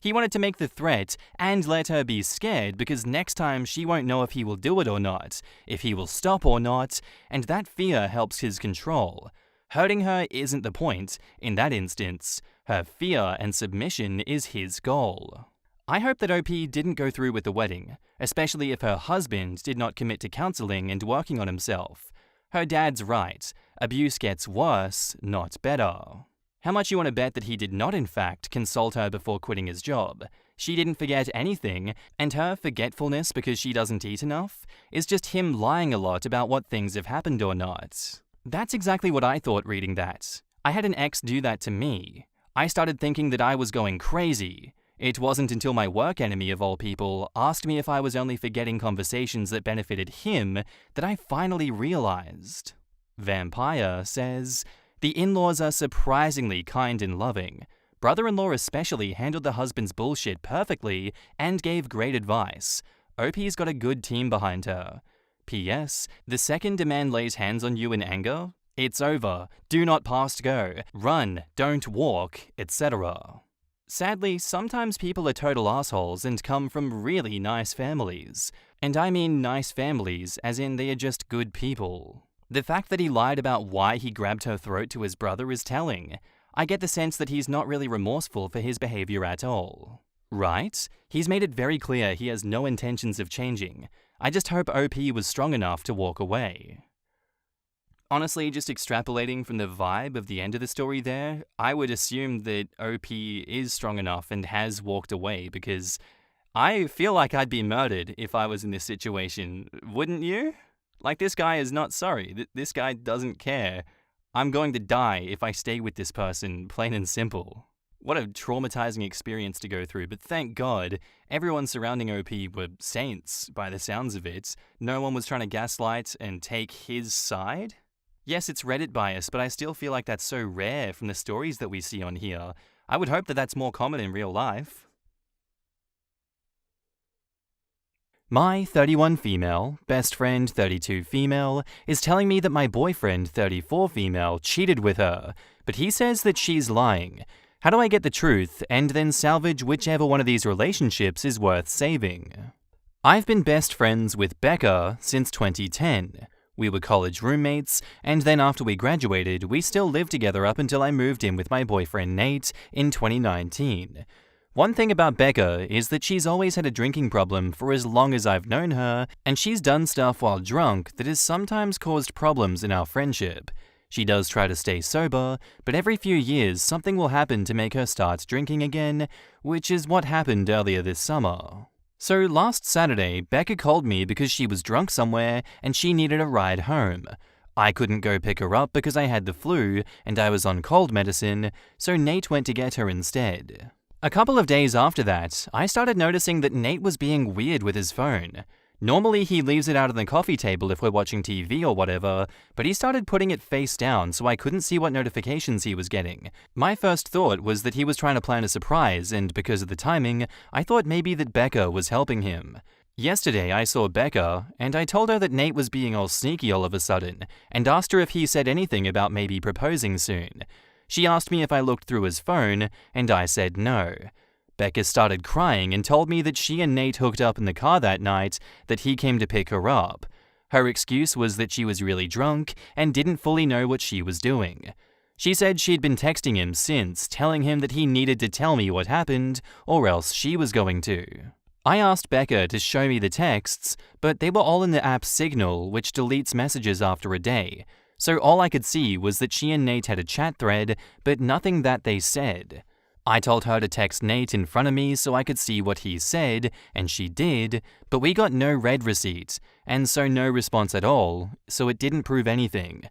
He wanted to make the threat and let her be scared because next time she won't know if he will do it or not, if he will stop or not, and that fear helps his control. Hurting her isn't the point. In that instance, her fear and submission is his goal. I hope that OP didn't go through with the wedding, especially if her husband did not commit to counseling and working on himself. Her dad's right. Abuse gets worse, not better. How much you want to bet that he did not in fact consult her before quitting his job? She didn't forget anything, and her forgetfulness because she doesn't eat enough is just him lying a lot about what things have happened or not. That's exactly what I thought reading that. I had an ex do that to me. I started thinking that I was going crazy. It wasn't until my work enemy of all people asked me if I was only forgetting conversations that benefited him that I finally realized. Vampire says, the in-laws are surprisingly kind and loving. Brother-in-law especially handled the husband's bullshit perfectly and gave great advice. OP's got a good team behind her. P.S. The second a man lays hands on you in anger, it's over. Do not pass go. Run, don't walk, etc. Sadly, sometimes people are total assholes and come from really nice families. And I mean nice families as in they are just good people. The fact that he lied about why he grabbed her throat to his brother is telling. I get the sense that he's not really remorseful for his behavior at all. Right? He's made it very clear he has no intentions of changing. I just hope OP was strong enough to walk away. Honestly, just extrapolating from the vibe of the end of the story there, I would assume that OP is strong enough and has walked away because I feel like I'd be murdered if I was in this situation, wouldn't you? Like, this guy is not sorry. This guy doesn't care. I'm going to die if I stay with this person, plain and simple. What a traumatizing experience to go through, but thank God, everyone surrounding OP were saints by the sounds of it. No one was trying to gaslight and take his side. Yes, it's Reddit bias, but I still feel like that's so rare from the stories that we see on here. I would hope that that's more common in real life. My 31 female, best friend 32 female, is telling me that my boyfriend 34 female cheated with her, but he says that she's lying. How do I get the truth and then salvage whichever one of these relationships is worth saving? I've been best friends with Becca since 2010. We were college roommates, and then after we graduated, we still lived together up until I moved in with my boyfriend Nate in 2019. One thing about Becca is that she's always had a drinking problem for as long as I've known her, and she's done stuff while drunk that has sometimes caused problems in our friendship. She does try to stay sober, but every few years something will happen to make her start drinking again, which is what happened earlier this summer. So last Saturday, Becca called me because she was drunk somewhere and she needed a ride home. I couldn't go pick her up because I had the flu and I was on cold medicine, so Nate went to get her instead. A couple of days after that, I started noticing that Nate was being weird with his phone. Normally he leaves it out on the coffee table if we're watching TV or whatever, but he started putting it face down so I couldn't see what notifications he was getting. My first thought was that he was trying to plan a surprise, and because of the timing, I thought maybe that Becca was helping him. Yesterday I saw Becca, and I told her that Nate was being all sneaky all of a sudden, and asked her if he said anything about maybe proposing soon. She asked me if I looked through his phone, and I said no. Becca started crying and told me that she and Nate hooked up in the car that night, that he came to pick her up. Her excuse was that she was really drunk and didn't fully know what she was doing. She said she'd been texting him since, telling him that he needed to tell me what happened, or else she was going to. I asked Becca to show me the texts, but they were all in the app Signal, which deletes messages after a day, so all I could see was that she and Nate had a chat thread, but nothing that they said. I told her to text Nate in front of me so I could see what he said, and she did, but we got no read receipt, and so no response at all, so it didn't prove anything.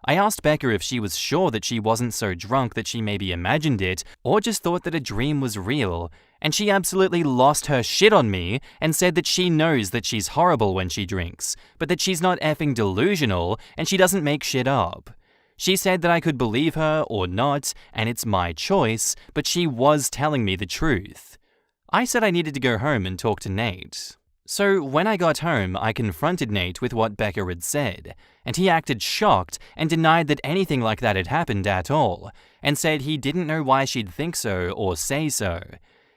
I asked Becca if she was sure that she wasn't so drunk that she maybe imagined it, or just thought that a dream was real, and she absolutely lost her shit on me and said that she knows that she's horrible when she drinks, but that she's not effing delusional and she doesn't make shit up. She said that I could believe her or not, and it's my choice, but she was telling me the truth. I said I needed to go home and talk to Nate. So when I got home, I confronted Nate with what Becca had said, and he acted shocked and denied that anything like that had happened at all, and said he didn't know why she'd think so or say so.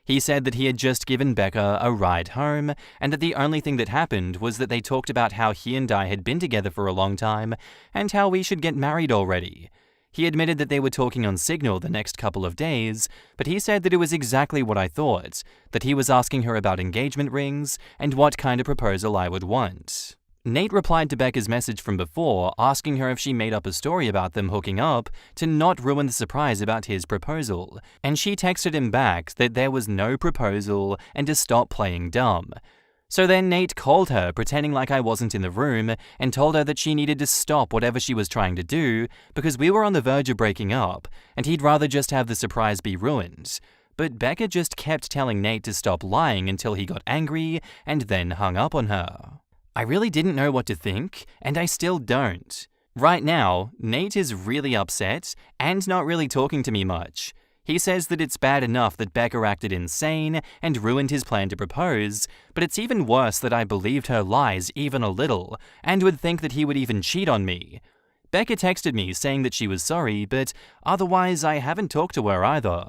He said that he had just given Becca a ride home, and that the only thing that happened was that they talked about how he and I had been together for a long time, and how we should get married already. He admitted that they were talking on Signal the next couple of days, but he said that it was exactly what I thought, that he was asking her about engagement rings and what kind of proposal I would want. Nate replied to Becca's message from before, asking her if she made up a story about them hooking up to not ruin the surprise about his proposal, and she texted him back that there was no proposal and to stop playing dumb. So then Nate called her, pretending like I wasn't in the room, and told her that she needed to stop whatever she was trying to do because we were on the verge of breaking up, and he'd rather just have the surprise be ruined. But Becca just kept telling Nate to stop lying until he got angry and then hung up on her. I really didn't know what to think, and I still don't. Right now, Nate is really upset and not really talking to me much. He says that it's bad enough that Becca acted insane and ruined his plan to propose, but it's even worse that I believed her lies even a little, and would think that he would even cheat on me. Becca texted me saying that she was sorry, but otherwise I haven't talked to her either.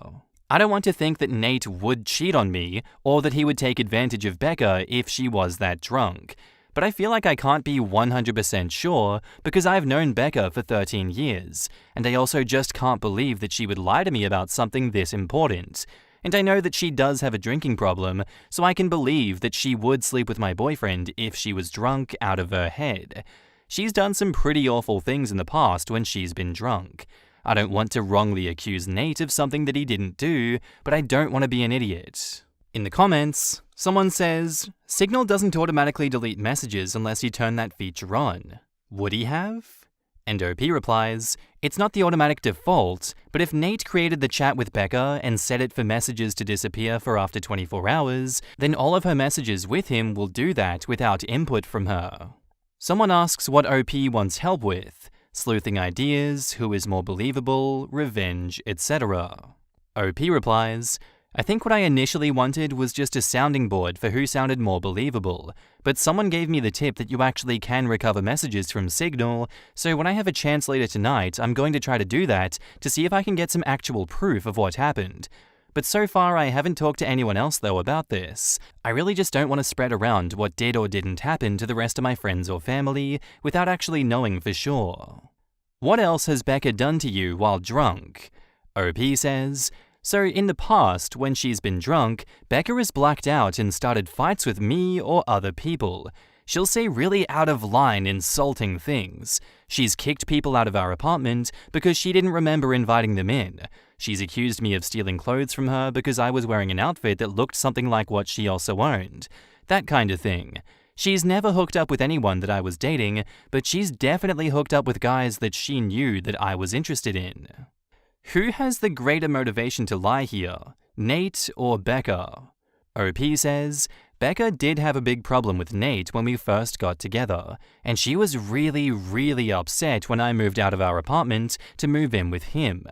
I don't want to think that Nate would cheat on me, or that he would take advantage of Becca if she was that drunk. But I feel like I can't be 100% sure because I've known Becca for 13 years, and I also just can't believe that she would lie to me about something this important. And I know that she does have a drinking problem, so I can believe that she would sleep with my boyfriend if she was drunk out of her head. She's done some pretty awful things in the past when she's been drunk. I don't want to wrongly accuse Nate of something that he didn't do, but I don't want to be an idiot. In the comments, someone says, Signal doesn't automatically delete messages unless you turn that feature on. Would he have? And OP replies, it's not the automatic default, but if Nate created the chat with Becca and set it for messages to disappear for after 24 hours, then all of her messages with him will do that without input from her. Someone asks what OP wants help with, sleuthing ideas, who is more believable, revenge, etc. OP replies, I think what I initially wanted was just a sounding board for who sounded more believable, but someone gave me the tip that you actually can recover messages from Signal, so when I have a chance later tonight, I'm going to try to do that to see if I can get some actual proof of what happened. But so far I haven't talked to anyone else though about this. I really just don't want to spread around what did or didn't happen to the rest of my friends or family without actually knowing for sure. What else has Becca done to you while drunk? OP says, so in the past, when she's been drunk, Becca has blacked out and started fights with me or other people. She'll say really out of line, insulting things. She's kicked people out of our apartment because she didn't remember inviting them in. She's accused me of stealing clothes from her because I was wearing an outfit that looked something like what she also owned. That kind of thing. She's never hooked up with anyone that I was dating, but she's definitely hooked up with guys that she knew that I was interested in. Who has the greater motivation to lie here, Nate or Becca? OP says, Becca did have a big problem with Nate when we first got together, and she was really upset when I moved out of our apartment to move in with him.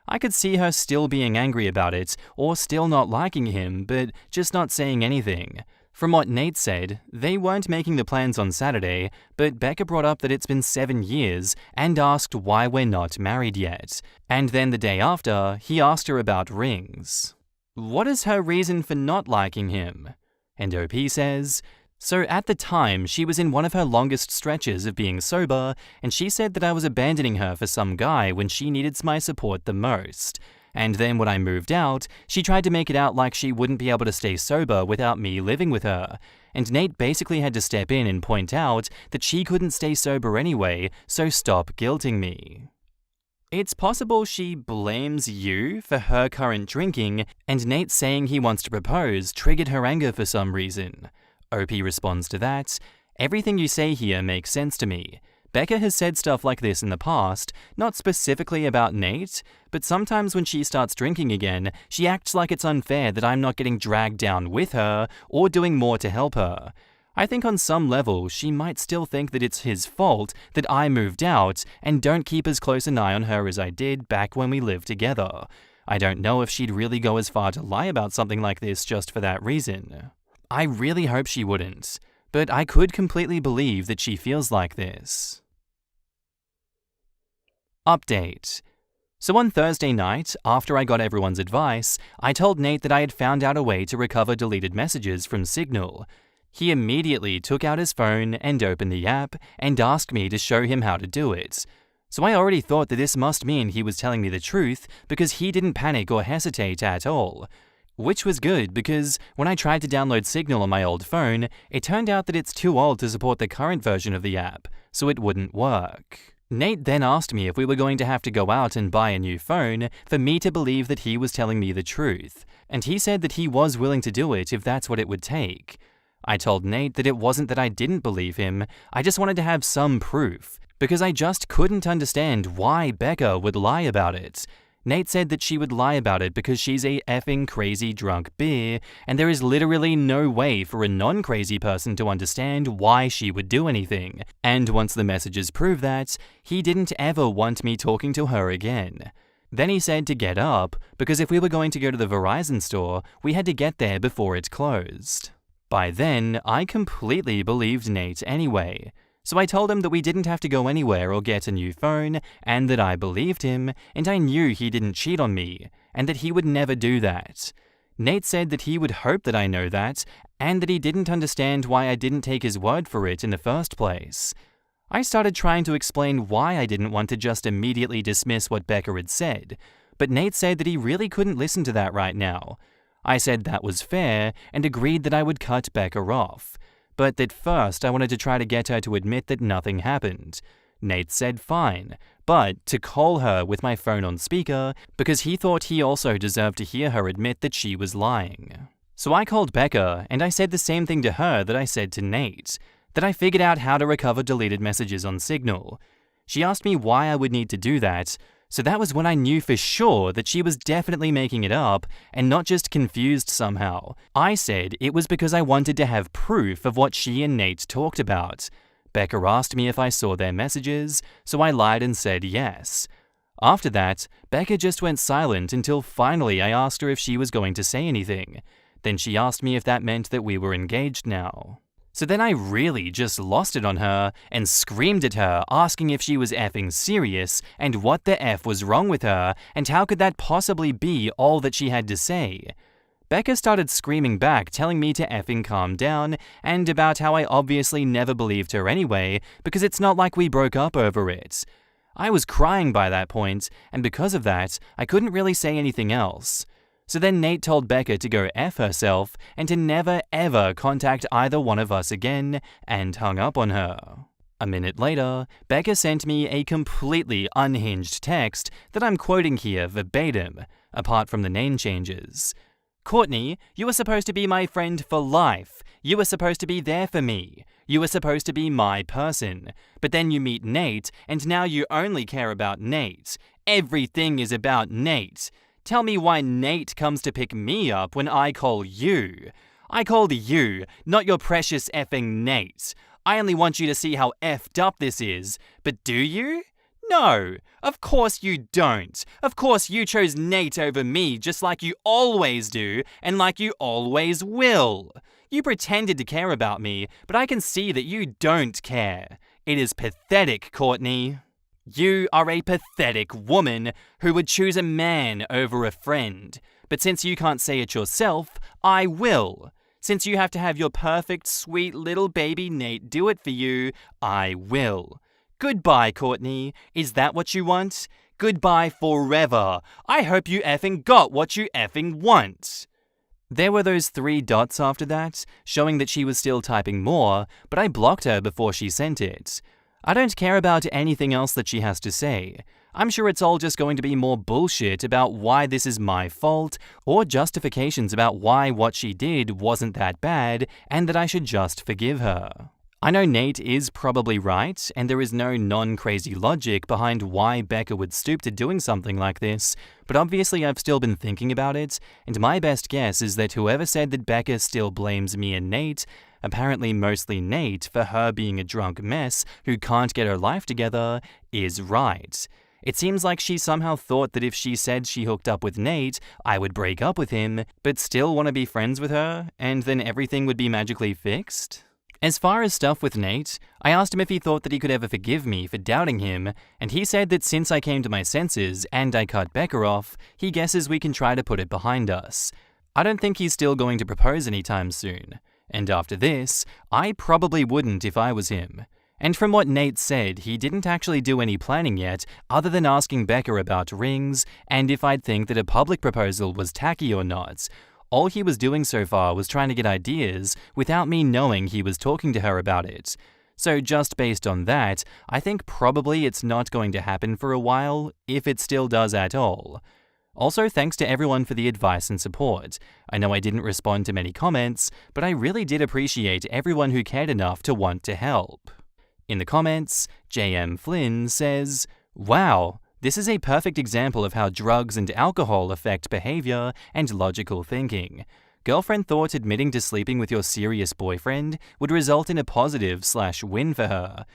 I could see her still being angry about it or still not liking him, but just not saying anything. From what Nate said, they weren't making the plans on Saturday, but Becca brought up that it's been 7 years and asked why we're not married yet. And then the day after, he asked her about rings. What is her reason for not liking him? And OP says, so at the time, she was in one of her longest stretches of being sober, and she said that I was abandoning her for some guy when she needed my support the most. And then when I moved out, she tried to make it out like she wouldn't be able to stay sober without me living with her. And Nate basically had to step in and point out that she couldn't stay sober anyway, so stop guilting me. It's possible she blames you for her current drinking, and Nate saying he wants to propose triggered her anger for some reason. OP responds to that, everything you say here makes sense to me. Becca has said stuff like this in the past, not specifically about Nate, but sometimes when she starts drinking again, she acts like it's unfair that I'm not getting dragged down with her or doing more to help her. I think on some level, she might still think that it's his fault that I moved out and don't keep as close an eye on her as I did back when we lived together. I don't know if she'd really go as far to lie about something like this just for that reason. I really hope she wouldn't, but I could completely believe that she feels like this. Update. So on Thursday night, after I got everyone's advice, I told Nate that I had found out a way to recover deleted messages from Signal. He immediately took out his phone and opened the app and asked me to show him how to do it. So I already thought that this must mean he was telling me the truth because he didn't panic or hesitate at all. Which was good because when I tried to download Signal on my old phone, it turned out that it's too old to support the current version of the app, so it wouldn't work. Nate then asked me if we were going to have to go out and buy a new phone for me to believe that he was telling me the truth, and he said that he was willing to do it if that's what it would take. I told Nate that it wasn't that I didn't believe him, I just wanted to have some proof, because I just couldn't understand why Becca would lie about it. Nate said that she would lie about it because she's a effing crazy drunk beer, and there is literally no way for a non-crazy person to understand why she would do anything. And once the messages prove that, he didn't ever want me talking to her again. Then he said to get up, because if we were going to go to the Verizon store, we had to get there before it closed. By then, I completely believed Nate anyway. So I told him that we didn't have to go anywhere or get a new phone, and that I believed him, and I knew he didn't cheat on me, and that he would never do that. Nate said that he would hope that I know that, and that he didn't understand why I didn't take his word for it in the first place. I started trying to explain why I didn't want to just immediately dismiss what Becca had said, but Nate said that he really couldn't listen to that right now. I said that was fair, and agreed that I would cut Becca off. But that first I wanted to try to get her to admit that nothing happened. Nate said fine, but to call her with my phone on speaker because he thought he also deserved to hear her admit that she was lying. So I called Becca and I said the same thing to her that I said to Nate, that I figured out how to recover deleted messages on Signal. She asked me why I would need to do that, so that was when I knew for sure that she was definitely making it up and not just confused somehow. I said it was because I wanted to have proof of what she and Nate talked about. Becca asked me if I saw their messages, so I lied and said yes. After that, Becca just went silent until finally I asked her if she was going to say anything. Then she asked me if that meant that we were engaged now. So then I really just lost it on her and screamed at her, asking if she was effing serious and what the F was wrong with her and how could that possibly be all that she had to say. Becca started screaming back, telling me to effing calm down and about how I obviously never believed her anyway because it's not like we broke up over it. I was crying by that point, and because of that, I couldn't really say anything else. So then Nate told Becca to go F herself and to never ever contact either one of us again, and hung up on her. A minute later, Becca sent me a completely unhinged text that I'm quoting here verbatim, apart from the name changes. Courtney, you were supposed to be my friend for life. You were supposed to be there for me. You were supposed to be my person. But then you meet Nate, and now you only care about Nate. Everything is about Nate. Tell me why Nate comes to pick me up when I call you. I called you, not your precious effing Nate. I only want you to see how effed up this is. But do you? No, of course you don't. Of course you chose Nate over me just like you always do and like you always will. You pretended to care about me, but I can see that you don't care. It is pathetic, Courtney. You are a pathetic woman who would choose a man over a friend. But since you can't say it yourself, I will. Since you have to have your perfect, sweet little baby Nate do it for you, I will. Goodbye, Courtney. Is that what you want? Goodbye forever. I hope you effing got what you effing want. There were those 3 dots after that, showing that she was still typing more, but I blocked her before she sent it. I don't care about anything else that she has to say. I'm sure it's all just going to be more bullshit about why this is my fault, or justifications about why what she did wasn't that bad, and that I should just forgive her. I know Nate is probably right, and there is no non-crazy logic behind why Becca would stoop to doing something like this, but obviously I've still been thinking about it, and my best guess is that whoever said that Becca still blames me and Nate, apparently mostly Nate for her being a drunk mess who can't get her life together, is right. It seems like she somehow thought that if she said she hooked up with Nate, I would break up with him, but still want to be friends with her, and then everything would be magically fixed. As far as stuff with Nate, I asked him if he thought that he could ever forgive me for doubting him, and he said that since I came to my senses and I cut Becca off, he guesses we can try to put it behind us. I don't think he's still going to propose anytime soon, and after this, I probably wouldn't if I was him. And from what Nate said, he didn't actually do any planning yet other than asking Becca about rings and if I'd think that a public proposal was tacky or not. All he was doing so far was trying to get ideas without me knowing he was talking to her about it. So just based on that, I think probably it's not going to happen for a while, if it still does at all. Also, thanks to everyone for the advice and support. I know I didn't respond to many comments, but I really did appreciate everyone who cared enough to want to help. In the comments, JM Flynn says, "Wow, this is a perfect example of how drugs and alcohol affect behavior and logical thinking. Girlfriend thought admitting to sleeping with your serious boyfriend would result in a positive/win for her.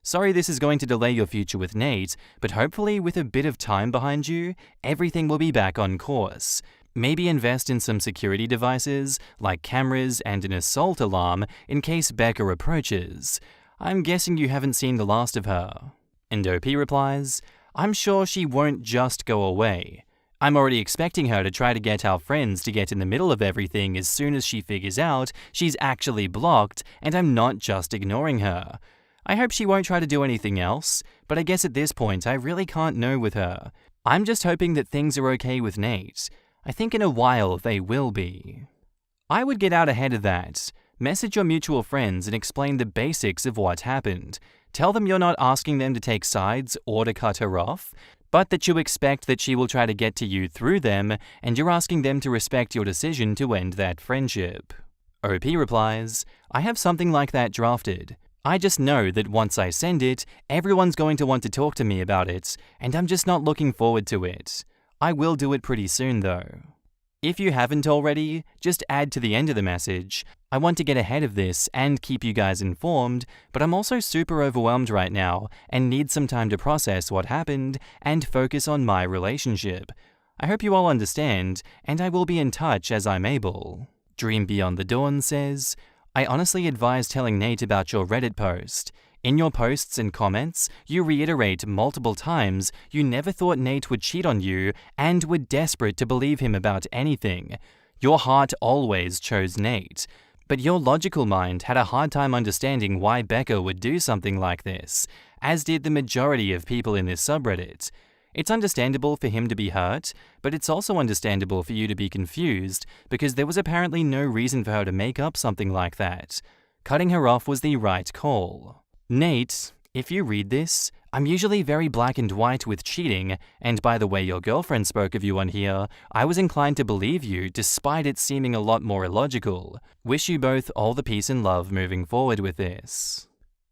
Sorry this is going to delay your future with Nate, but hopefully with a bit of time behind you, everything will be back on course. Maybe invest in some security devices, like cameras and an assault alarm, in case Becca approaches. I'm guessing you haven't seen the last of her." And OP replies, "I'm sure she won't just go away. I'm already expecting her to try to get our friends to get in the middle of everything as soon as she figures out she's actually blocked and I'm not just ignoring her. I hope she won't try to do anything else, but I guess at this point I really can't know with her. I'm just hoping that things are okay with Nate. I think in a while they will be." I would get out ahead of that. Message your mutual friends and explain the basics of what happened. Tell them you're not asking them to take sides or to cut her off, but that you expect that she will try to get to you through them, and you're asking them to respect your decision to end that friendship. OP replies, "I have something like that drafted. I just know that once I send it, everyone's going to want to talk to me about it, and I'm just not looking forward to it. I will do it pretty soon though." If you haven't already, just add to the end of the message, "I want to get ahead of this and keep you guys informed, but I'm also super overwhelmed right now and need some time to process what happened and focus on my relationship. I hope you all understand, and I will be in touch as I'm able." Dream Beyond the Dawn says, "I honestly advise telling Nate about your Reddit post. In your posts and comments, you reiterate multiple times you never thought Nate would cheat on you and were desperate to believe him about anything. Your heart always chose Nate, but your logical mind had a hard time understanding why Becca would do something like this, as did the majority of people in this subreddit. It's understandable for him to be hurt, but it's also understandable for you to be confused because there was apparently no reason for her to make up something like that. Cutting her off was the right call. Nate, if you read this, I'm usually very black and white with cheating, and by the way your girlfriend spoke of you on here, I was inclined to believe you despite it seeming a lot more illogical. Wish you both all the peace and love moving forward with this.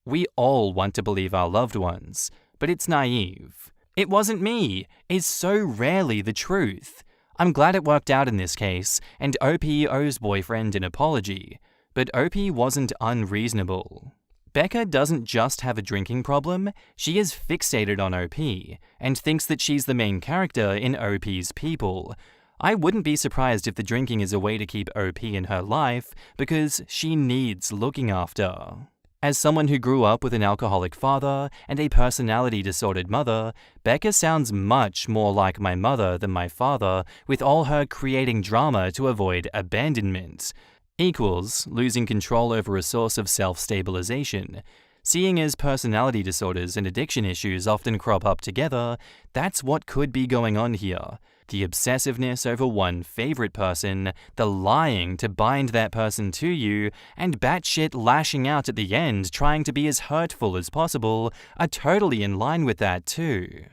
We all want to believe our loved ones, but it's naive. It wasn't me is so rarely the truth. I'm glad it worked out in this case, and OP owes boyfriend an apology, but OP wasn't unreasonable. Becca doesn't just have a drinking problem, she is fixated on OP, and thinks that she's the main character in OP's people. I wouldn't be surprised if the drinking is a way to keep OP in her life because she needs looking after. As someone who grew up with an alcoholic father and a personality disordered mother, Becca sounds much more like my mother than my father, with all her creating drama to avoid abandonment. Equals losing control over a source of self-stabilization. Seeing as personality disorders and addiction issues often crop up together, that's what could be going on here. The obsessiveness over one favorite person, the lying to bind that person to you, and batshit lashing out at the end trying to be as hurtful as possible are totally in line with that too.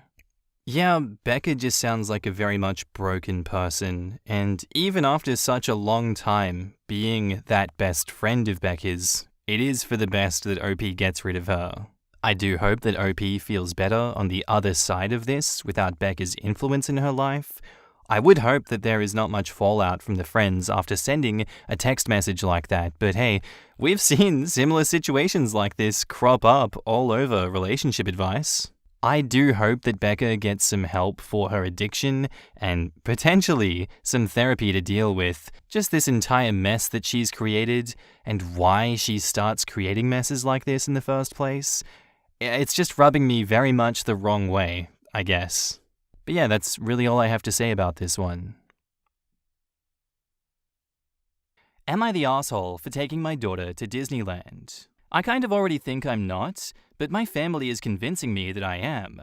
Yeah, Becca just sounds like a very much broken person, and even after such a long time being that best friend of Becca's, it is for the best that OP gets rid of her. I do hope that OP feels better on the other side of this without Becca's influence in her life. I would hope that there is not much fallout from the friends after sending a text message like that, but hey, we've seen similar situations like this crop up all over relationship advice. I do hope that Becca gets some help for her addiction and potentially some therapy to deal with just this entire mess that she's created and why she starts creating messes like this in the first place. It's just rubbing me very much the wrong way, I guess. But yeah, that's really all I have to say about this one. Am I the asshole for taking my daughter to Disneyland? I kind of already think I'm not, but my family is convincing me that I am.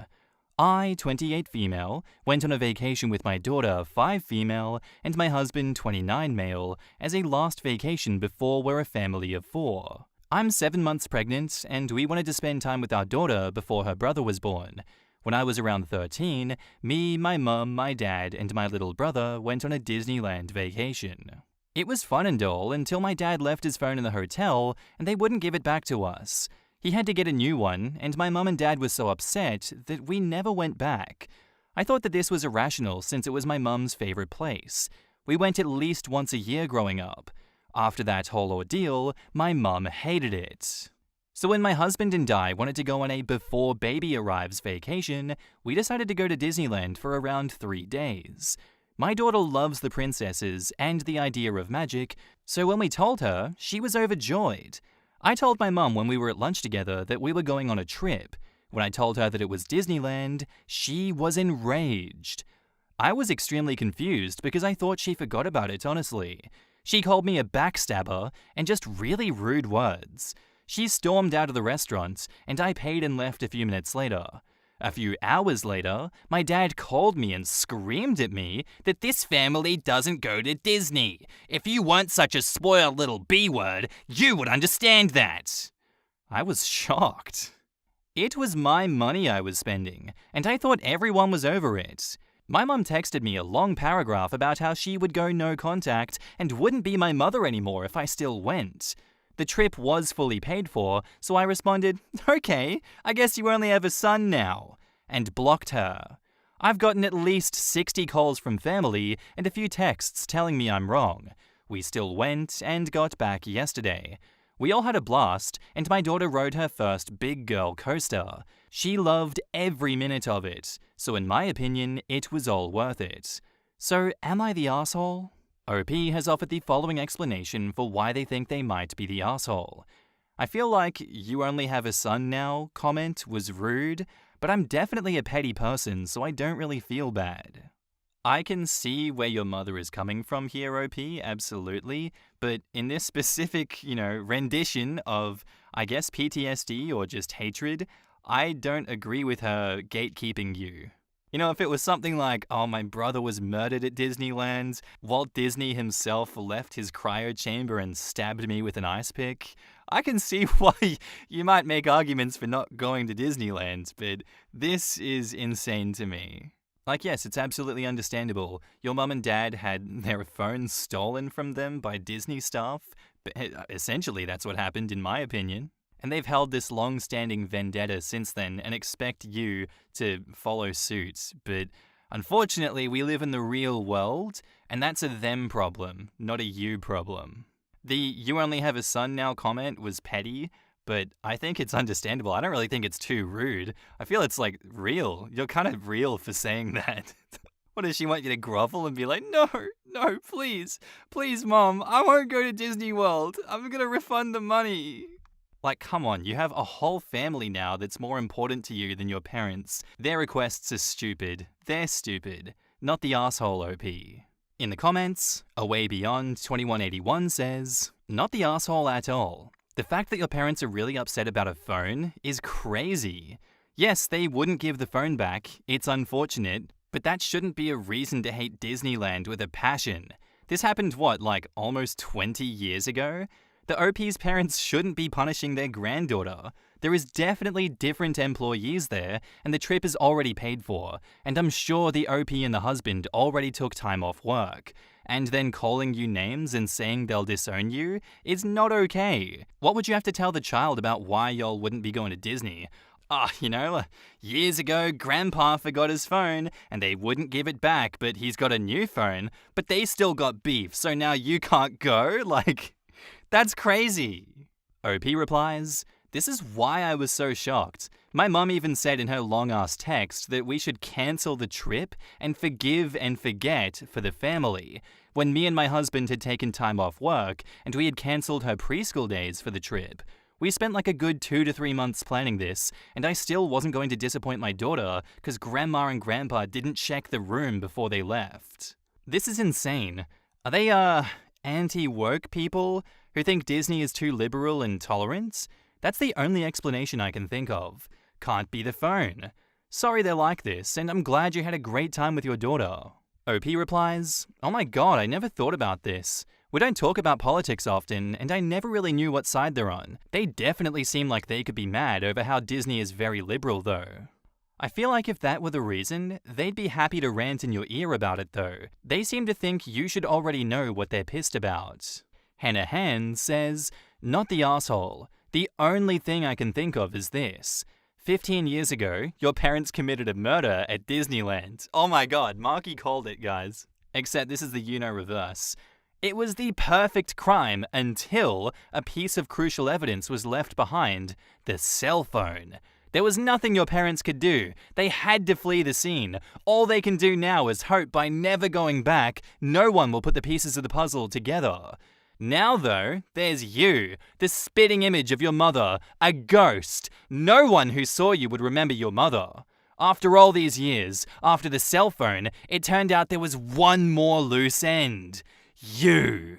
I, 28 female, went on a vacation with my daughter, 5 female, and my husband, 29 male, as a last vacation before we're a family of 4. I'm 7 months pregnant, and we wanted to spend time with our daughter before her brother was born. When I was around 13, me, my mum, my dad, and my little brother went on a Disneyland vacation. It was fun and all until my dad left his phone in the hotel and they wouldn't give it back to us. He had to get a new one, and my mum and dad were so upset that we never went back. I thought that this was irrational since it was my mum's favorite place. We went at least once a year growing up. After that whole ordeal, my mum hated it. So when my husband and I wanted to go on a before baby arrives vacation, we decided to go to Disneyland for around 3 days. My daughter loves the princesses and the idea of magic, so when we told her, she was overjoyed. I told my mum when we were at lunch together that we were going on a trip. When I told her that it was Disneyland, she was enraged. I was extremely confused because I thought she forgot about it, honestly. She called me a backstabber and just really rude words. She stormed out of the restaurant, and I paid and left a few minutes later. A few hours later, my dad called me and screamed at me that this family doesn't go to Disney. If you weren't such a spoiled little B-word, you would understand that. I was shocked. It was my money I was spending, and I thought everyone was over it. My mum texted me a long paragraph about how she would go no contact and wouldn't be my mother anymore if I still went. The trip was fully paid for, so I responded, "Okay, I guess you only have a son now," and blocked her. I've gotten at least 60 calls from family and a few texts telling me I'm wrong. We still went and got back yesterday. We all had a blast, and my daughter rode her first big girl coaster. She loved every minute of it, so in my opinion, it was all worth it. So am I the asshole? OP has offered the following explanation for why they think they might be the asshole. I feel like "you only have a son now" comment was rude, but I'm definitely a petty person, so I don't really feel bad. I can see where your mother is coming from here, OP, absolutely, but in this specific, rendition of, I guess, PTSD or just hatred, I don't agree with her gatekeeping you. If it was something like, "Oh, my brother was murdered at Disneyland, Walt Disney himself left his cryo chamber and stabbed me with an ice pick," I can see why you might make arguments for not going to Disneyland, but this is insane to me. Like, yes, it's absolutely understandable. Your mum and dad had their phones stolen from them by Disney staff, but essentially that's what happened in my opinion. And they've held this long-standing vendetta since then and expect you to follow suit. But unfortunately, we live in the real world, and that's a them problem, not a you problem. The "you only have a son now" comment was petty, but I think it's understandable. I don't really think it's too rude. I feel it's real. You're kind of real for saying that. What does she want you to grovel and be like, no, please, Mom, I won't go to Disney World. I'm gonna refund the money. Like, come on, you have a whole family now that's more important to you than your parents. Their requests are stupid. They're stupid, not the asshole OP. In the comments, Away Beyond 2181 says, not the asshole at all. The fact that your parents are really upset about a phone is crazy. Yes, they wouldn't give the phone back. It's unfortunate. But that shouldn't be a reason to hate Disneyland with a passion. This happened like almost 20 years ago? The OP's parents shouldn't be punishing their granddaughter. There is definitely different employees there, and the trip is already paid for, and I'm sure the OP and the husband already took time off work. And then calling you names and saying they'll disown you is not okay. What would you have to tell the child about why y'all wouldn't be going to Disney? Years ago, Grandpa forgot his phone, and they wouldn't give it back, but he's got a new phone, but they still got beef, so now you can't go? That's crazy. OP replies, this is why I was so shocked. My mum even said in her long-ass text that we should cancel the trip and forgive and forget for the family. When me and my husband had taken time off work, and we had cancelled her preschool days for the trip. We spent a good 2 to 3 months planning this, and I still wasn't going to disappoint my daughter because Grandma and Grandpa didn't check the room before they left. This is insane. Are they, anti-woke people who think Disney is too liberal and tolerant? That's the only explanation I can think of. Can't be the phone. Sorry they're like this, and I'm glad you had a great time with your daughter. OP replies, oh my god, I never thought about this. We don't talk about politics often, and I never really knew what side they're on. They definitely seem like they could be mad over how Disney is very liberal, though. I feel like if that were the reason, they'd be happy to rant in your ear about it, though. They seem to think you should already know what they're pissed about. Hannah Han says, not the asshole. The only thing I can think of is this. 15 years ago, your parents committed a murder at Disneyland. Oh my god, Marky called it, guys. Except this is the reverse. It was the perfect crime until a piece of crucial evidence was left behind, the cell phone. There was nothing your parents could do. They had to flee the scene. All they can do now is hope by never going back, no one will put the pieces of the puzzle together. Now, though, there's you, the spitting image of your mother, a ghost. No one who saw you would remember your mother. After all these years, after the cell phone, it turned out there was one more loose end. You.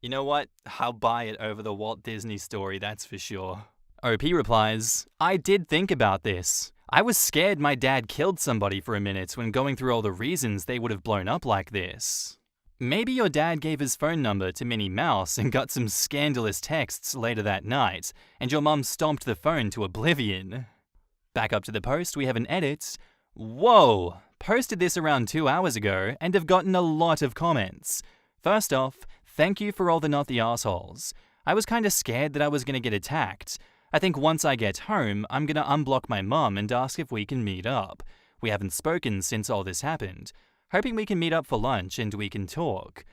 You know what? I'll buy it over the Walt Disney story, that's for sure. OP replies, I did think about this. I was scared my dad killed somebody for a minute when going through all the reasons they would have blown up like this. Maybe your dad gave his phone number to Minnie Mouse and got some scandalous texts later that night, and your mum stomped the phone to oblivion. Back up to the post, we have an edit. Whoa! Posted this around 2 hours ago and have gotten a lot of comments. First off, thank you for all the not the assholes. I was kinda scared that I was gonna get attacked. I think once I get home, I'm gonna unblock my mum and ask if we can meet up. We haven't spoken since all this happened. Hoping we can meet up for lunch and we can talk.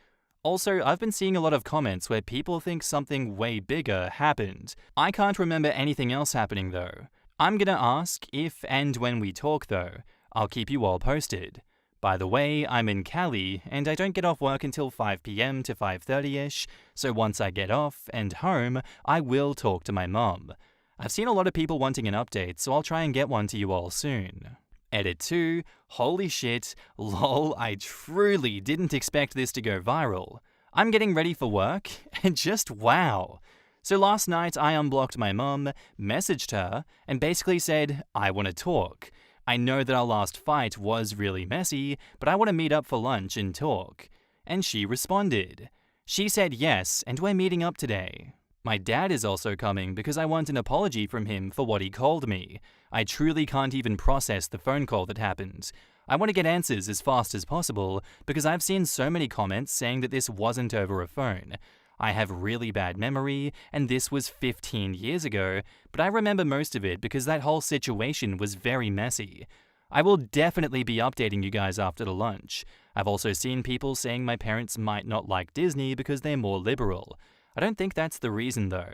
Also, I've been seeing a lot of comments where people think something way bigger happened. I can't remember anything else happening though. I'm gonna ask if and when we talk though. I'll keep you all posted. By the way, I'm in Cali, and I don't get off work until 5 p.m. to 5:30ish, so once I get off and home, I will talk to my mum. I've seen a lot of people wanting an update, so I'll try and get one to you all soon. Edit 2, holy shit, lol, I truly didn't expect this to go viral. I'm getting ready for work, and just wow. So last night I unblocked my mum, messaged her, and basically said, I want to talk. I know that our last fight was really messy, but I want to meet up for lunch and talk. And she responded. She said yes, and we're meeting up today. My dad is also coming because I want an apology from him for what he called me. I truly can't even process the phone call that happened. I want to get answers as fast as possible because I've seen so many comments saying that this wasn't over a phone. I have really bad memory, and this was 15 years ago, but I remember most of it because that whole situation was very messy. I will definitely be updating you guys after the lunch. I've also seen people saying my parents might not like Disney because they're more liberal. I don't think that's the reason though.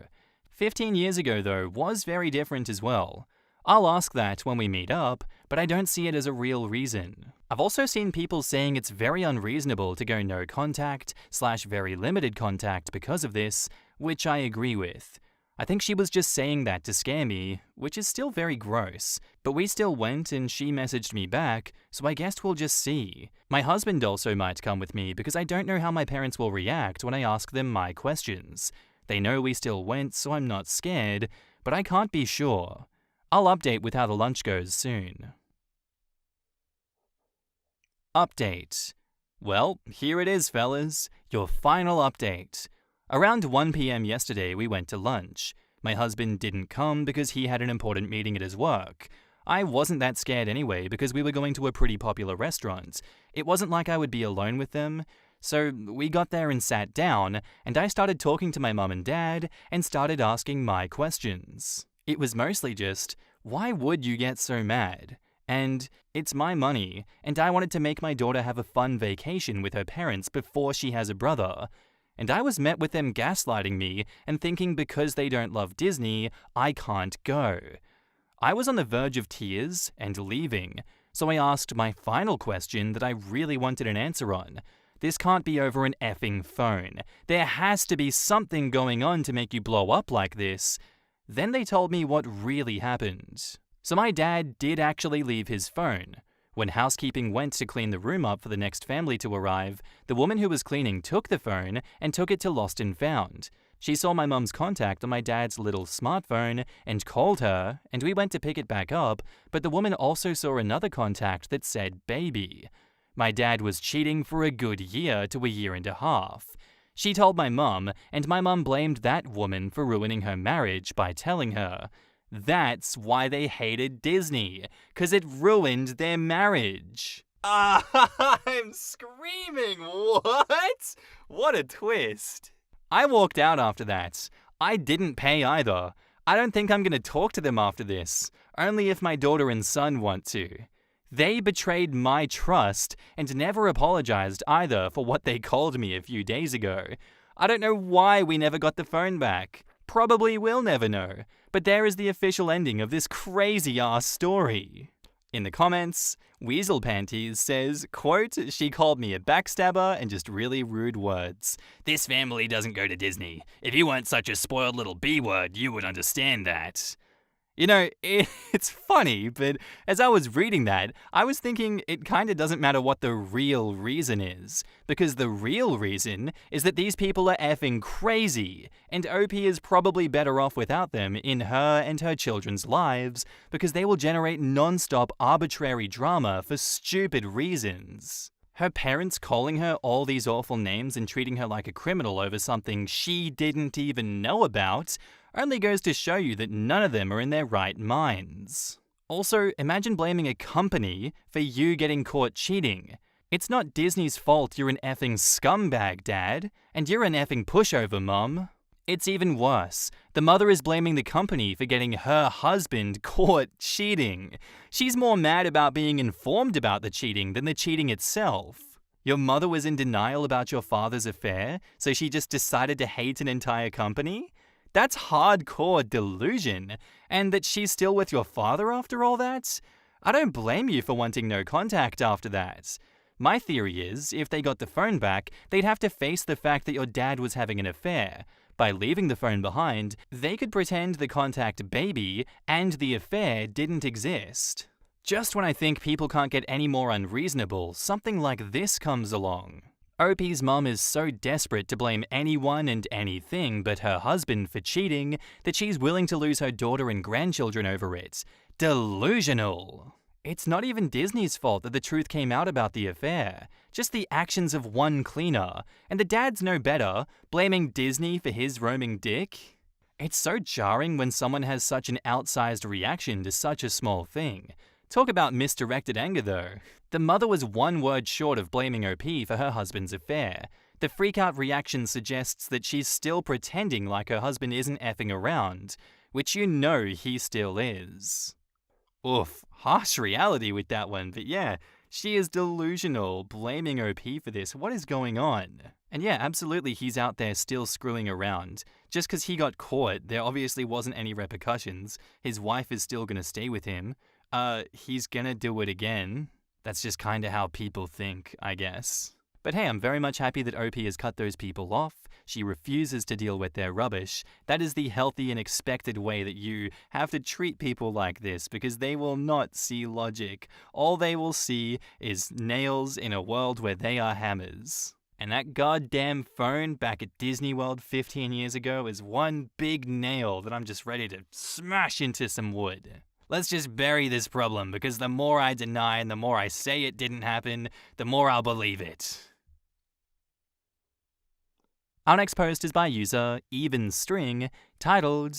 15 years ago though was very different as well. I'll ask that when we meet up, but I don't see it as a real reason. I've also seen people saying it's very unreasonable to go no contact/very limited contact because of this, which I agree with. I think she was just saying that to scare me, which is still very gross. But we still went and she messaged me back, so I guess we'll just see. My husband also might come with me because I don't know how my parents will react when I ask them my questions. They know we still went, so I'm not scared, but I can't be sure. I'll update with how the lunch goes soon. Update. Well, here it is, fellas. Your final update. Around 1 p.m. yesterday, we went to lunch. My husband didn't come because he had an important meeting at his work. I wasn't that scared anyway because we were going to a pretty popular restaurant. It wasn't like I would be alone with them. So we got there and sat down, and I started talking to my mum and dad and started asking my questions. It was mostly just, why would you get so mad? And it's my money, and I wanted to make my daughter have a fun vacation with her parents before she has a brother. And I was met with them gaslighting me and thinking because they don't love Disney, I can't go. I was on the verge of tears and leaving, so I asked my final question that I really wanted an answer on. This can't be over an effing phone. There has to be something going on to make you blow up like this. Then they told me what really happened. So my dad did actually leave his phone. When housekeeping went to clean the room up for the next family to arrive, the woman who was cleaning took the phone and took it to Lost and Found. She saw my mum's contact on my dad's little smartphone and called her, and we went to pick it back up, but the woman also saw another contact that said baby. My dad was cheating for a good year to a year and a half. She told my mum, and my mum blamed that woman for ruining her marriage by telling her. That's why they hated Disney, 'cause it ruined their marriage. I'm screaming, what? What a twist. I walked out after that. I didn't pay either. I don't think I'm gonna talk to them after this, only if my daughter and son want to. They betrayed my trust and never apologized either for what they called me a few days ago. I don't know why we never got the phone back. Probably will never know. But there is the official ending of this crazy-ass story. In the comments, Weasel Panties says, quote, she called me a backstabber and just really rude words. This family doesn't go to Disney. If you weren't such a spoiled little B-word, you would understand that. You know, it's funny, but as I was reading that, I was thinking it kinda doesn't matter what the real reason is, because the real reason is that these people are effing crazy, and OP is probably better off without them in her and her children's lives, because they will generate non-stop arbitrary drama for stupid reasons. Her parents calling her all these awful names and treating her like a criminal over something she didn't even know about only goes to show you that none of them are in their right minds. Also, imagine blaming a company for you getting caught cheating. It's not Disney's fault you're an effing scumbag, Dad, and you're an effing pushover, Mum. It's even worse. The mother is blaming the company for getting her husband caught cheating. She's more mad about being informed about the cheating than the cheating itself. Your mother was in denial about your father's affair, so she just decided to hate an entire company? That's hardcore delusion. And that she's still with your father after all that? I don't blame you for wanting no contact after that. My theory is, if they got the phone back, they'd have to face the fact that your dad was having an affair. By leaving the phone behind, they could pretend the contact baby and the affair didn't exist. Just when I think people can't get any more unreasonable, something like this comes along. OP's mum is so desperate to blame anyone and anything but her husband for cheating that she's willing to lose her daughter and grandchildren over it. Delusional. It's not even Disney's fault that the truth came out about the affair, just the actions of one cleaner, and the dad's no better, blaming Disney for his roaming dick. It's so jarring when someone has such an outsized reaction to such a small thing. Talk about misdirected anger though. The mother was one word short of blaming OP for her husband's affair. The freak-out reaction suggests that she's still pretending like her husband isn't effing around, which you know he still is. Oof, harsh reality with that one, but yeah, she is delusional, blaming OP for this. What is going on? And yeah, absolutely, he's out there still screwing around. Just because he got caught, there obviously wasn't any repercussions. His wife is still gonna stay with him. He's gonna do it again. That's just kinda how people think, I guess. But hey, I'm very much happy that OP has cut those people off. She refuses to deal with their rubbish. That is the healthy and expected way that you have to treat people like this, because they will not see logic. All they will see is nails in a world where they are hammers. And that goddamn phone back at Disney World 15 years ago is one big nail that I'm just ready to smash into some wood. Let's just bury this problem, because the more I deny and the more I say it didn't happen, the more I'll believe it. Our next post is by user EvenString, titled,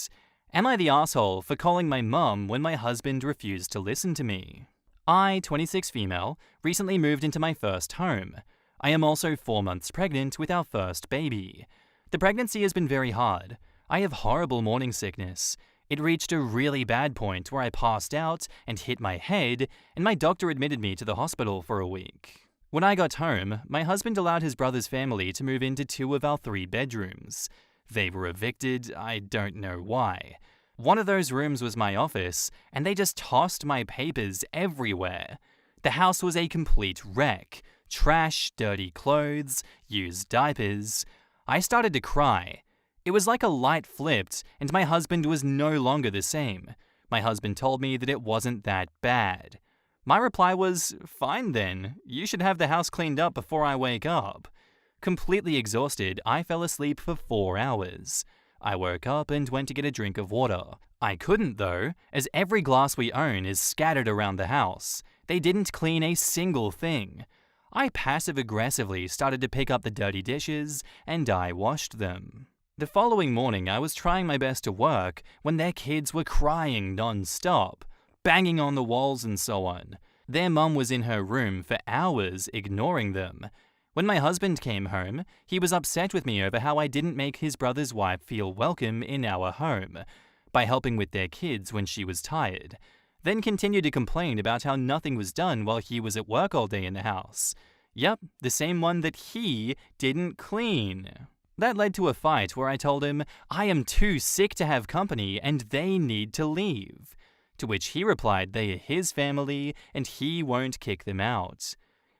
"Am I the asshole for calling my mum when my husband refused to listen to me? I, 26 female, recently moved into my first home. I am also 4 months pregnant with our first baby. The pregnancy has been very hard. I have horrible morning sickness. It reached a really bad point where I passed out and hit my head, and my doctor admitted me to the hospital for a week. When I got home, my husband allowed his brother's family to move into 2 of our 3 bedrooms. They were evicted, I don't know why. One of those rooms was my office, and they just tossed my papers everywhere. The house was a complete wreck. Trash, dirty clothes, used diapers. I started to cry. It was like a light flipped, and my husband was no longer the same. My husband told me that it wasn't that bad. My reply was, fine then, you should have the house cleaned up before I wake up. Completely exhausted, I fell asleep for 4 hours. I woke up and went to get a drink of water. I couldn't though, as every glass we own is scattered around the house. They didn't clean a single thing. I passive-aggressively started to pick up the dirty dishes, and I washed them. The following morning, I was trying my best to work when their kids were crying non-stop, banging on the walls and so on. Their mum was in her room for hours, ignoring them. When my husband came home, he was upset with me over how I didn't make his brother's wife feel welcome in our home by helping with their kids when she was tired, then continued to complain about how nothing was done while he was at work all day in the house. Yep, the same one that he didn't clean. That led to a fight where I told him, I am too sick to have company and they need to leave. To which he replied they are his family and he won't kick them out.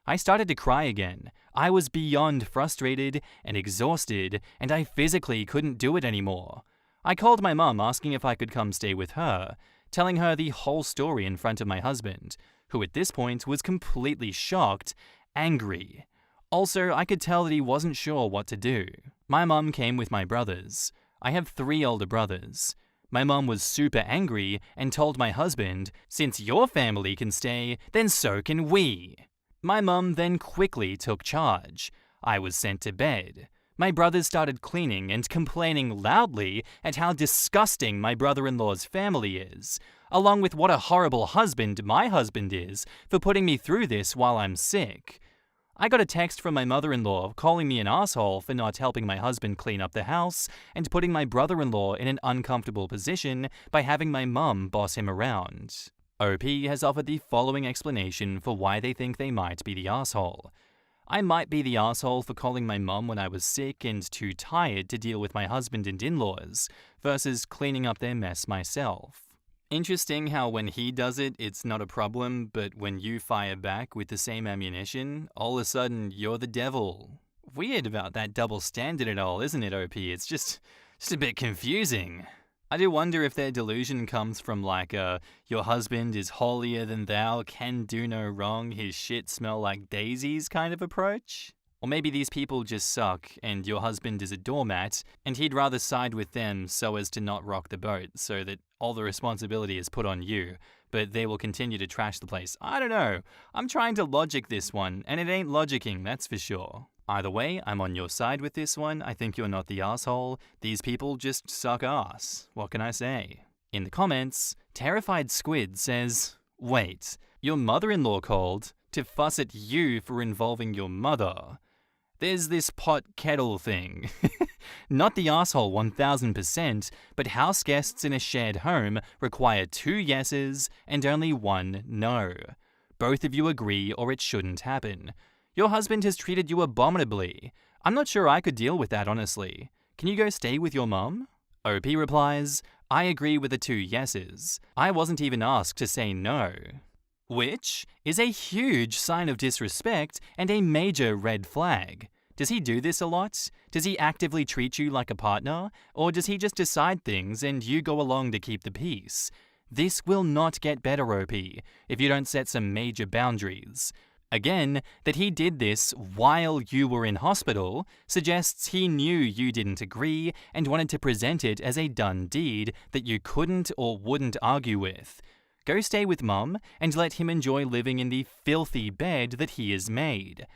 I started to cry again. I was beyond frustrated and exhausted, and I physically couldn't do it anymore. I called my mum asking if I could come stay with her, telling her the whole story in front of my husband, who at this point was completely shocked, angry. Also, I could tell that he wasn't sure what to do. My mum came with my brothers. I have 3 older brothers. My mum was super angry and told my husband, since your family can stay, then so can we. My mum then quickly took charge. I was sent to bed. My brothers started cleaning and complaining loudly at how disgusting my brother-in-law's family is, along with what a horrible husband my husband is for putting me through this while I'm sick. I got a text from my mother-in-law calling me an asshole for not helping my husband clean up the house and putting my brother-in-law in an uncomfortable position by having my mum boss him around. OP has offered the following explanation for why they think they might be the asshole. I might be the asshole for calling my mum when I was sick and too tired to deal with my husband and in-laws, versus cleaning up their mess myself. Interesting how when he does it, it's not a problem, but when you fire back with the same ammunition, all of a sudden you're the devil. Weird about that double standard at all, isn't it, OP? It's just a bit confusing. I do wonder if their delusion comes from like your husband is holier than thou, can do no wrong, his shit smell like daisies kind of approach? Or maybe these people just suck and your husband is a doormat and he'd rather side with them so as to not rock the boat so that all the responsibility is put on you, but they will continue to trash the place. I don't know. I'm trying to logic this one and it ain't logicking, that's for sure. Either way, I'm on your side with this one. I think you're not the asshole. These people just suck ass. What can I say? In the comments, Terrified Squid says, wait, your mother-in-law called to fuss at you for involving your mother. There's this pot kettle thing. Not the asshole 1000%, but house guests in a shared home require 2 yeses and only 1 no. Both of you agree or it shouldn't happen. Your husband has treated you abominably. I'm not sure I could deal with that, honestly. Can you go stay with your mum? OP replies, I agree with the 2 yeses. I wasn't even asked to say no. Which is a huge sign of disrespect and a major red flag. Does he do this a lot? Does he actively treat you like a partner? Or does he just decide things and you go along to keep the peace? This will not get better, OP, if you don't set some major boundaries. Again, that he did this while you were in hospital suggests he knew you didn't agree and wanted to present it as a done deed that you couldn't or wouldn't argue with. Go stay with mum and let him enjoy living in the filthy bed that he has made.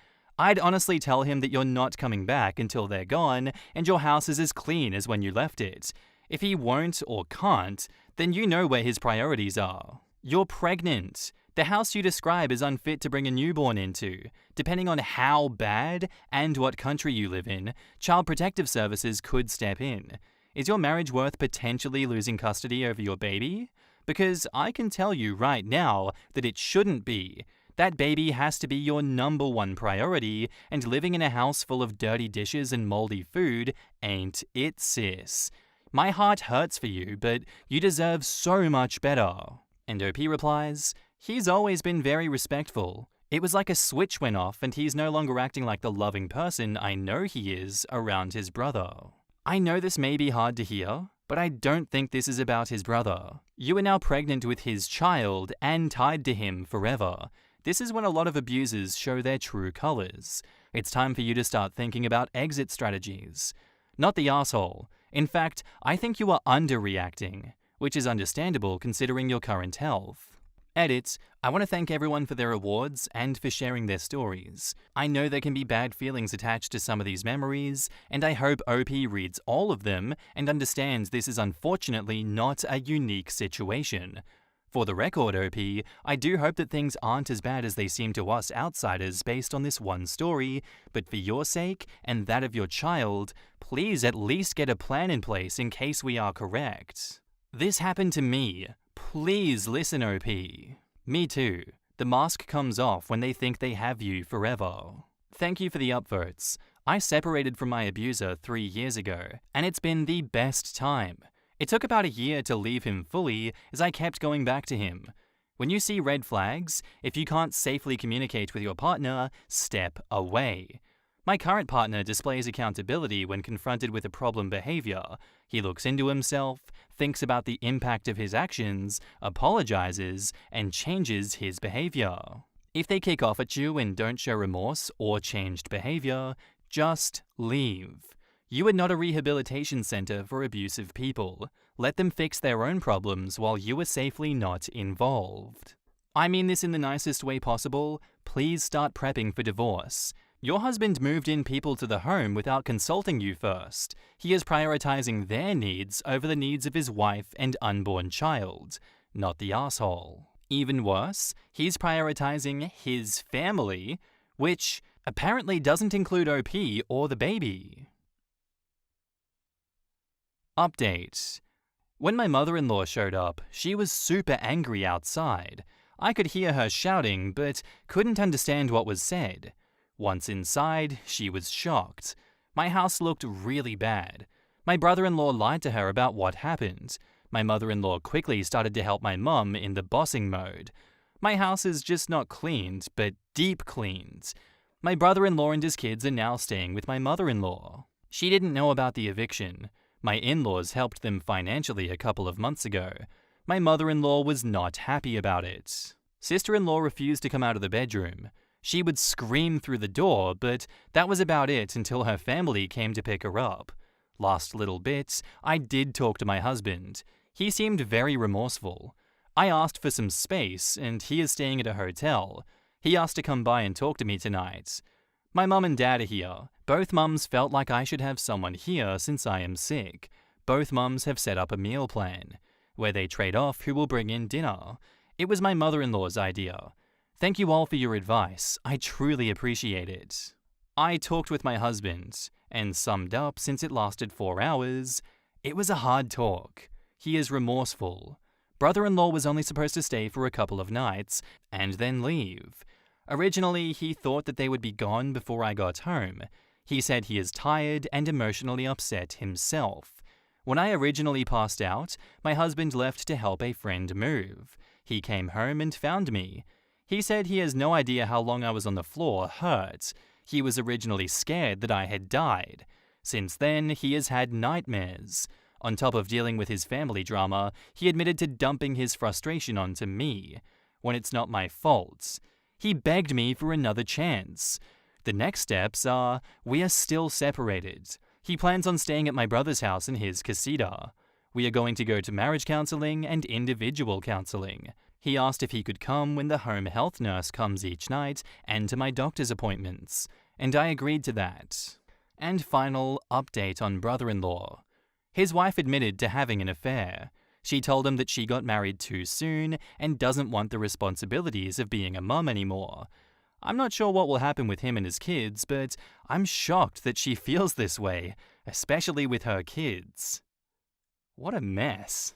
I'd honestly tell him that you're not coming back until they're gone and your house is as clean as when you left it. If he won't or can't, then you know where his priorities are. You're pregnant. The house you describe is unfit to bring a newborn into. Depending on how bad and what country you live in, Child Protective Services could step in. Is your marriage worth potentially losing custody over your baby? Because I can tell you right now that it shouldn't be. That baby has to be your number 1 priority, and living in a house full of dirty dishes and moldy food ain't it, sis. My heart hurts for you, but you deserve so much better. And OP replies, he's always been very respectful. It was like a switch went off and he's no longer acting like the loving person I know he is around his brother. I know this may be hard to hear, but I don't think this is about his brother. You are now pregnant with his child and tied to him forever. This is when a lot of abusers show their true colors. It's time for you to start thinking about exit strategies. Not the asshole. In fact, I think you are underreacting, which is understandable considering your current health. Edit, I want to thank everyone for their awards and for sharing their stories. I know there can be bad feelings attached to some of these memories, and I hope OP reads all of them and understands this is unfortunately not a unique situation. For the record, OP, I do hope that things aren't as bad as they seem to us outsiders based on this one story, but for your sake and that of your child, please at least get a plan in place in case we are correct. This happened to me. Please listen, OP. Me too. The mask comes off when they think they have you forever. Thank you for the upvotes. I separated from my abuser 3 years ago, and it's been the best time. It took about a year to leave him fully as I kept going back to him. When you see red flags, if you can't safely communicate with your partner, step away. My current partner displays accountability when confronted with a problem behavior. He looks into himself, thinks about the impact of his actions, apologizes, and changes his behavior. If they kick off at you and don't show remorse or changed behavior, just leave. You are not a rehabilitation center for abusive people. Let them fix their own problems while you are safely not involved. I mean this in the nicest way possible. Please start prepping for divorce. Your husband moved in people to the home without consulting you first. He is prioritizing their needs over the needs of his wife and unborn child, not the asshole. Even worse, he's prioritizing his family, which apparently doesn't include OP or the baby. Update. When my mother-in-law showed up, she was super angry outside. I could hear her shouting, but couldn't understand what was said. Once inside, she was shocked. My house looked really bad. My brother-in-law lied to her about what happened. My mother-in-law quickly started to help my mum in the bossing mode. My house is just not cleaned, but deep cleaned. My brother-in-law and his kids are now staying with my mother-in-law. She didn't know about the eviction. My in-laws helped them financially a couple of months ago. My mother-in-law was not happy about it. Sister-in-law refused to come out of the bedroom. She would scream through the door, but that was about it until her family came to pick her up. Last little bit, I did talk to my husband. He seemed very remorseful. I asked for some space, and he is staying at a hotel. He asked to come by and talk to me tonight. My mum and dad are here. Both mums felt like I should have someone here since I am sick. Both mums have set up a meal plan, where they trade off who will bring in dinner. It was my mother-in-law's idea. Thank you all for your advice. I truly appreciate it. I talked with my husband, and summed up since it lasted 4 hours. It was a hard talk. He is remorseful. Brother-in-law was only supposed to stay for a couple of nights, and then leave. Originally, he thought that they would be gone before I got home. He said he is tired and emotionally upset himself. When I originally passed out, my husband left to help a friend move. He came home and found me. He said he has no idea how long I was on the floor, hurt. He was originally scared that I had died. Since then, he has had nightmares. On top of dealing with his family drama, he admitted to dumping his frustration onto me, when it's not my fault. He begged me for another chance. The next steps are, we are still separated. He plans on staying at my brother's house in his casita. We are going to go to marriage counseling and individual counseling. He asked if he could come when the home health nurse comes each night and to my doctor's appointments, and I agreed to that. And final update on brother-in-law. His wife admitted to having an affair. She told him that she got married too soon and doesn't want the responsibilities of being a mum anymore. I'm not sure what will happen with him and his kids, but I'm shocked that she feels this way, especially with her kids. What a mess.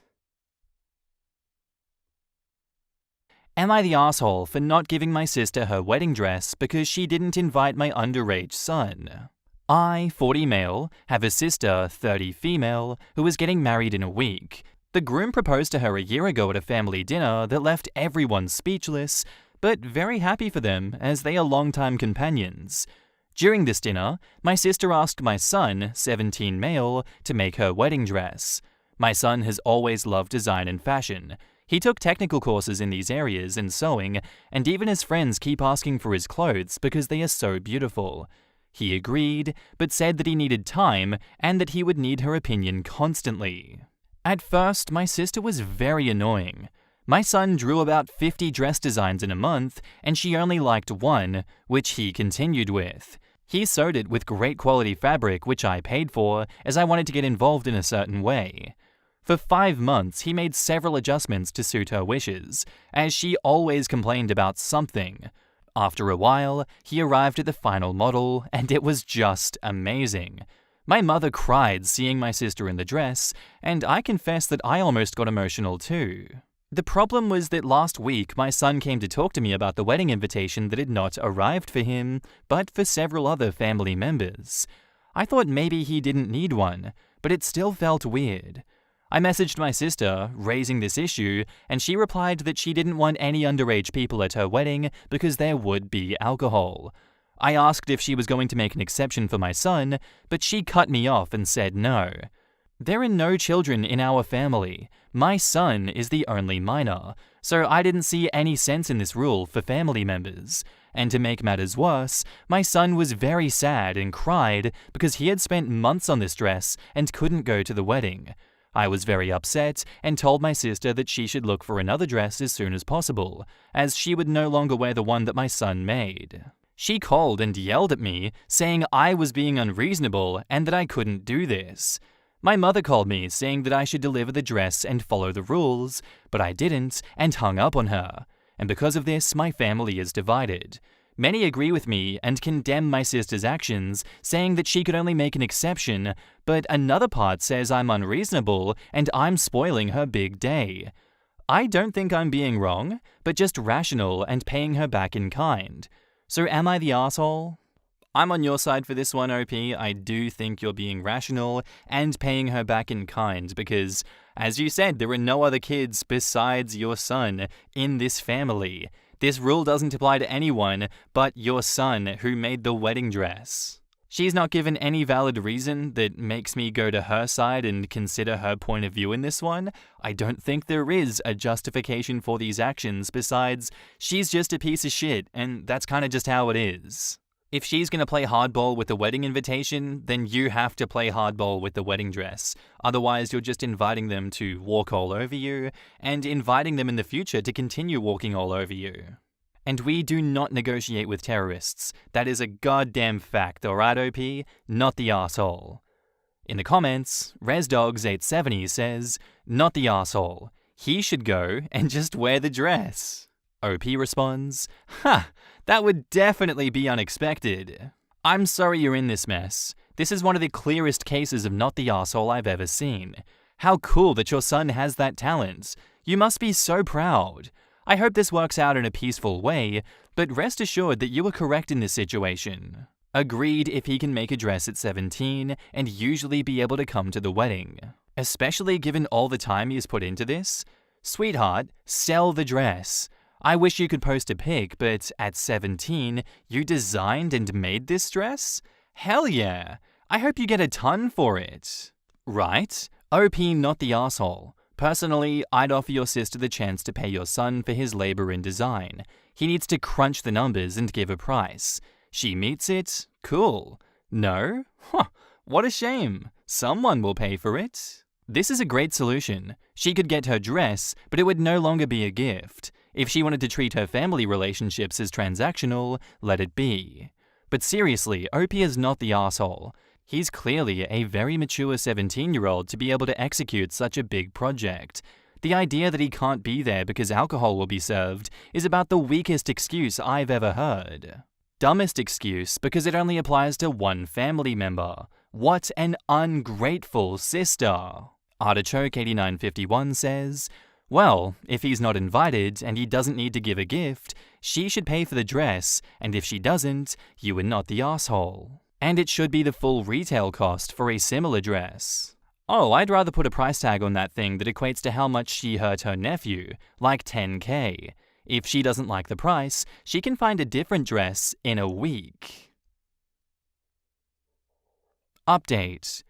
Am I the asshole for not giving my sister her wedding dress because she didn't invite my underage son? I, 40 male, have a sister, 30 female, who is getting married in a week. The groom proposed to her a year ago at a family dinner that left everyone speechless, but very happy for them as they are longtime companions. During this dinner, my sister asked my son, 17 male, to make her wedding dress. My son has always loved design and fashion. He took technical courses in these areas and sewing, and even his friends keep asking for his clothes because they are so beautiful. He agreed, but said that he needed time and that he would need her opinion constantly. At first, my sister was very annoying. My son drew about 50 dress designs in a month, and she only liked one, which he continued with. He sewed it with great quality fabric, which I paid for, as I wanted to get involved in a certain way. For 5 months, he made several adjustments to suit her wishes, as she always complained about something. After a while, he arrived at the final model, and it was just amazing. My mother cried seeing my sister in the dress, and I confess that I almost got emotional too. The problem was that last week my son came to talk to me about the wedding invitation that had not arrived for him, but for several other family members. I thought maybe he didn't need one, but it still felt weird. I messaged my sister, raising this issue, and she replied that she didn't want any underage people at her wedding because there would be alcohol. I asked if she was going to make an exception for my son, but she cut me off and said no. There are no children in our family. My son is the only minor, so I didn't see any sense in this rule for family members. And to make matters worse, my son was very sad and cried because he had spent months on this dress and couldn't go to the wedding. I was very upset and told my sister that she should look for another dress as soon as possible, as she would no longer wear the one that my son made. She called and yelled at me, saying I was being unreasonable and that I couldn't do this. My mother called me, saying that I should deliver the dress and follow the rules, but I didn't and hung up on her. And because of this, my family is divided. Many agree with me and condemn my sister's actions, saying that she could only make an exception, but another part says I'm unreasonable and I'm spoiling her big day. I don't think I'm being wrong, but just rational and paying her back in kind. So am I the asshole? I'm on your side for this one, OP. I do think you're being rational and paying her back in kind because, as you said, there are no other kids besides your son in this family. This rule doesn't apply to anyone but your son who made the wedding dress. She's not given any valid reason that makes me go to her side and consider her point of view in this one. I don't think there is a justification for these actions besides she's just a piece of shit, and that's kind of just how it is. If she's going to play hardball with the wedding invitation, then you have to play hardball with the wedding dress. Otherwise, you're just inviting them to walk all over you, and inviting them in the future to continue walking all over you. And we do not negotiate with terrorists. That is a goddamn fact, alright, OP? Not the asshole. In the comments, ResDogs870 says, not the asshole. He should go and just wear the dress. OP responds, ha! That would definitely be unexpected. I'm sorry you're in this mess. This is one of the clearest cases of not the asshole I've ever seen. How cool that your son has that talent. You must be so proud. I hope this works out in a peaceful way, but rest assured that you were correct in this situation. Agreed if he can make a dress at 17 and usually be able to come to the wedding. Especially given all the time he has put into this. Sweetheart, sell the dress. I wish you could post a pic, but at 17, you designed and made this dress? Hell yeah! I hope you get a ton for it. Right? OP not the asshole. Personally, I'd offer your sister the chance to pay your son for his labor in design. He needs to crunch the numbers and give a price. She meets it? Cool. No? Huh, what a shame. Someone will pay for it. This is a great solution. She could get her dress, but it would no longer be a gift. If she wanted to treat her family relationships as transactional, let it be. But seriously, OP is not the asshole. He's clearly a very mature 17-year-old to be able to execute such a big project. The idea that he can't be there because alcohol will be served is about the weakest excuse I've ever heard. Dumbest excuse because it only applies to one family member. What an ungrateful sister. Artichoke 8951 says, well, if he's not invited and he doesn't need to give a gift, she should pay for the dress, and if she doesn't, you are not the asshole. And it should be the full retail cost for a similar dress. Oh, I'd rather put a price tag on that thing that equates to how much she hurt her nephew, like $10K. If she doesn't like the price, she can find a different dress in a week. Update.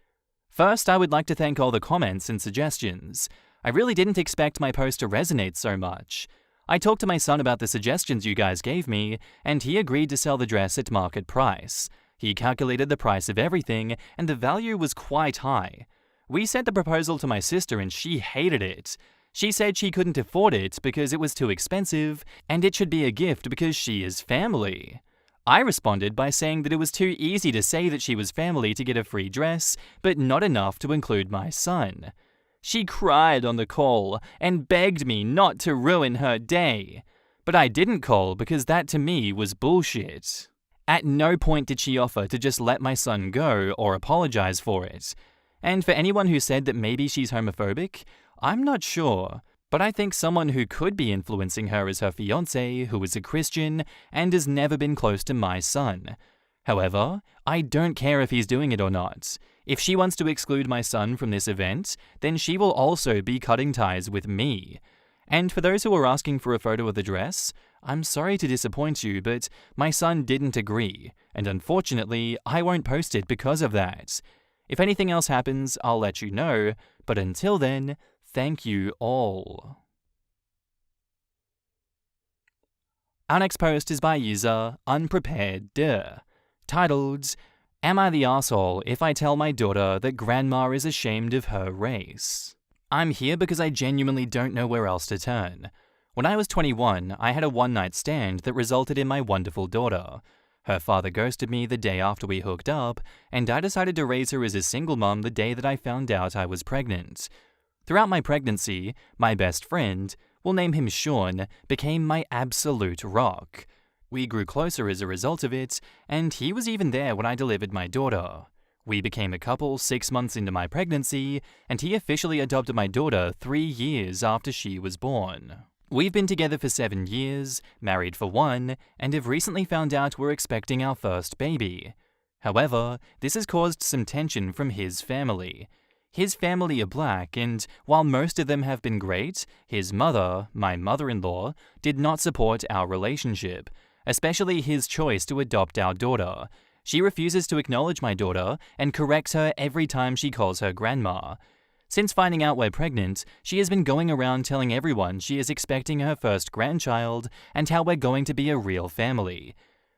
First, I would like to thank all the comments and suggestions. I really didn't expect my post to resonate so much. I talked to my son about the suggestions you guys gave me, and he agreed to sell the dress at market price. He calculated the price of everything, and the value was quite high. We sent the proposal to my sister and she hated it. She said she couldn't afford it because it was too expensive, and it should be a gift because she is family. I responded by saying that it was too easy to say that she was family to get a free dress, but not enough to include my son. She cried on the call and begged me not to ruin her day. But I didn't call because that to me was bullshit. At no point did she offer to just let my son go or apologize for it. And for anyone who said that maybe she's homophobic, I'm not sure. But I think someone who could be influencing her is her fiancé, who is a Christian and has never been close to my son. However, I don't care if he's doing it or not. If she wants to exclude my son from this event, then she will also be cutting ties with me. And for those who are asking for a photo of the dress, I'm sorry to disappoint you, but my son didn't agree, and unfortunately, I won't post it because of that. If anything else happens, I'll let you know, but until then, thank you all. Our next post is by user Unprepared titled, Am I the asshole if I tell my daughter that grandma is ashamed of her race? I'm here because I genuinely don't know where else to turn. When I was 21, I had a one-night stand that resulted in my wonderful daughter. Her father ghosted me the day after we hooked up, and I decided to raise her as a single mom the day that I found out I was pregnant. Throughout my pregnancy, my best friend, we'll name him Sean, became my absolute rock. We grew closer as a result of it, and he was even there when I delivered my daughter. We became a couple 6 months into my pregnancy, and he officially adopted my daughter 3 years after she was born. We've been together for 7 years, married for 1, and have recently found out we're expecting our first baby. However, this has caused some tension from his family. His family are black, and while most of them have been great, his mother, my mother-in-law, did not support our relationship, especially his choice to adopt our daughter. She refuses to acknowledge my daughter and corrects her every time she calls her grandma. Since finding out we're pregnant, she has been going around telling everyone she is expecting her first grandchild and how we're going to be a real family.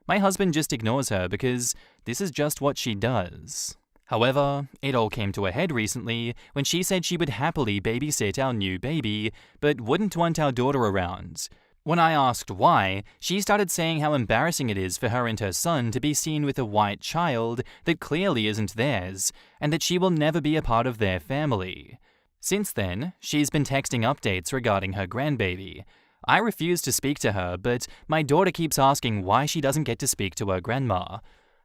My husband just ignores her because this is just what she does. However, it all came to a head recently when she said she would happily babysit our new baby, but wouldn't want our daughter around. When I asked why, she started saying how embarrassing it is for her and her son to be seen with a white child that clearly isn't theirs, and that she will never be a part of their family. Since then, she's been texting updates regarding her grandbaby. I refuse to speak to her, but my daughter keeps asking why she doesn't get to speak to her grandma.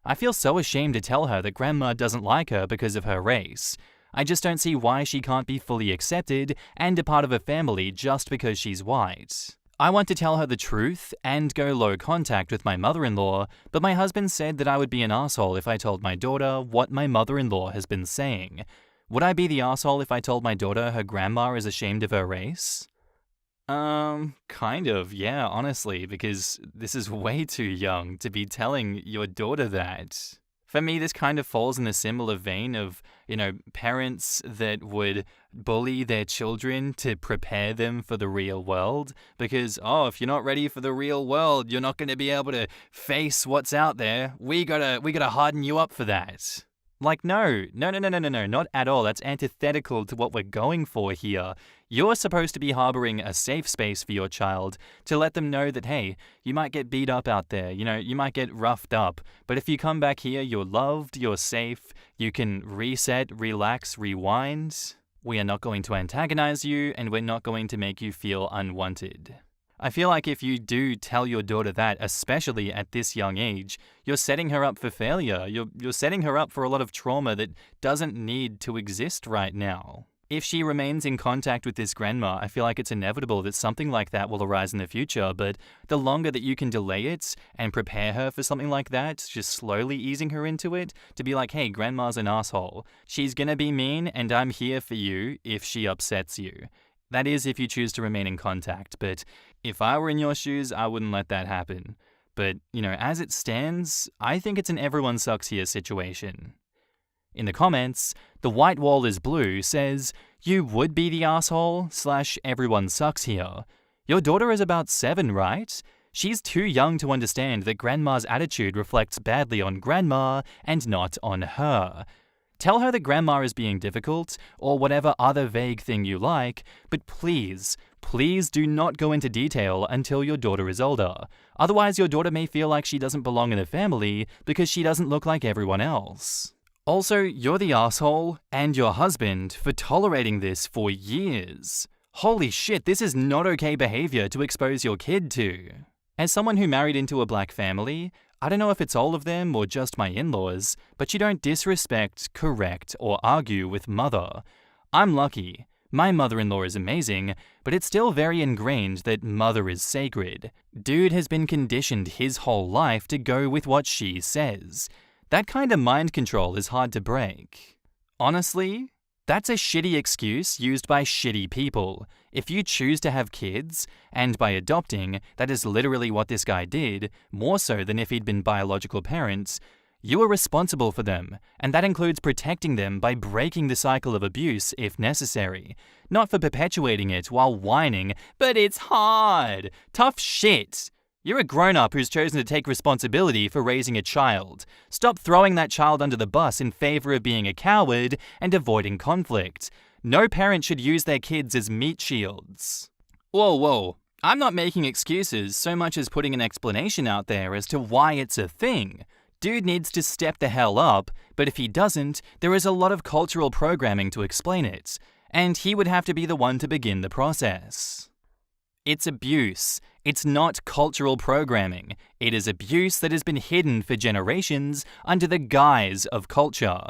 I feel so ashamed to tell her that grandma doesn't like her because of her race. I just don't see why she can't be fully accepted and a part of a family just because she's white. I want to tell her the truth and go low contact with my mother-in-law, but my husband said that I would be an asshole if I told my daughter what my mother-in-law has been saying. Would I be the asshole if I told my daughter her grandma is ashamed of her race? Kind of, yeah, honestly, because this is way too young to be telling your daughter that. For me, this kind of falls in a similar vein of, parents that would bully their children to prepare them for the real world. Because, if you're not ready for the real world, you're not going to be able to face what's out there. We gotta harden you up for that. Like, no, not at all. That's antithetical to what we're going for here. You're supposed to be harboring a safe space for your child to let them know that, hey, you might get beat up out there, you might get roughed up, but if you come back here, you're loved, you're safe, you can reset, relax, rewind. We are not going to antagonize you, and we're not going to make you feel unwanted. I feel like if you do tell your daughter that, especially at this young age, you're setting her up for failure. You're setting her up for a lot of trauma that doesn't need to exist right now. If she remains in contact with this grandma, I feel like it's inevitable that something like that will arise in the future, but the longer that you can delay it and prepare her for something like that, just slowly easing her into it, to be like, hey, grandma's an asshole. She's gonna be mean, and I'm here for you if she upsets you. That is if you choose to remain in contact, but if I were in your shoes, I wouldn't let that happen. But, as it stands, I think it's an everyone sucks here situation. In the comments, the white wall is blue says, you would be the asshole / everyone sucks here. Your daughter is about 7, right? She's too young to understand that grandma's attitude reflects badly on grandma and not on her. Tell her that grandma is being difficult, or whatever other vague thing you like, but please do not go into detail until your daughter is older. Otherwise, your daughter may feel like she doesn't belong in the family because she doesn't look like everyone else. Also, you're the asshole and your husband for tolerating this for years. Holy shit, this is not okay behavior to expose your kid to. As someone who married into a black family, I don't know if it's all of them or just my in-laws, but you don't disrespect, correct, or argue with mother. I'm lucky. My mother-in-law is amazing, but it's still very ingrained that mother is sacred. Dude has been conditioned his whole life to go with what she says. That kind of mind control is hard to break. Honestly, that's a shitty excuse used by shitty people. If you choose to have kids, and by adopting, that is literally what this guy did, more so than if he'd been biological parents, you are responsible for them, and that includes protecting them by breaking the cycle of abuse if necessary, not for perpetuating it while whining, but it's hard. Tough shit. You're a grown-up who's chosen to take responsibility for raising a child. Stop throwing that child under the bus in favor of being a coward and avoiding conflict. No parent should use their kids as meat shields. Whoa. I'm not making excuses so much as putting an explanation out there as to why it's a thing. Dude needs to step the hell up, but if he doesn't, there is a lot of cultural programming to explain it, and he would have to be the one to begin the process. It's abuse. It's not cultural programming. It is abuse that has been hidden for generations under the guise of culture.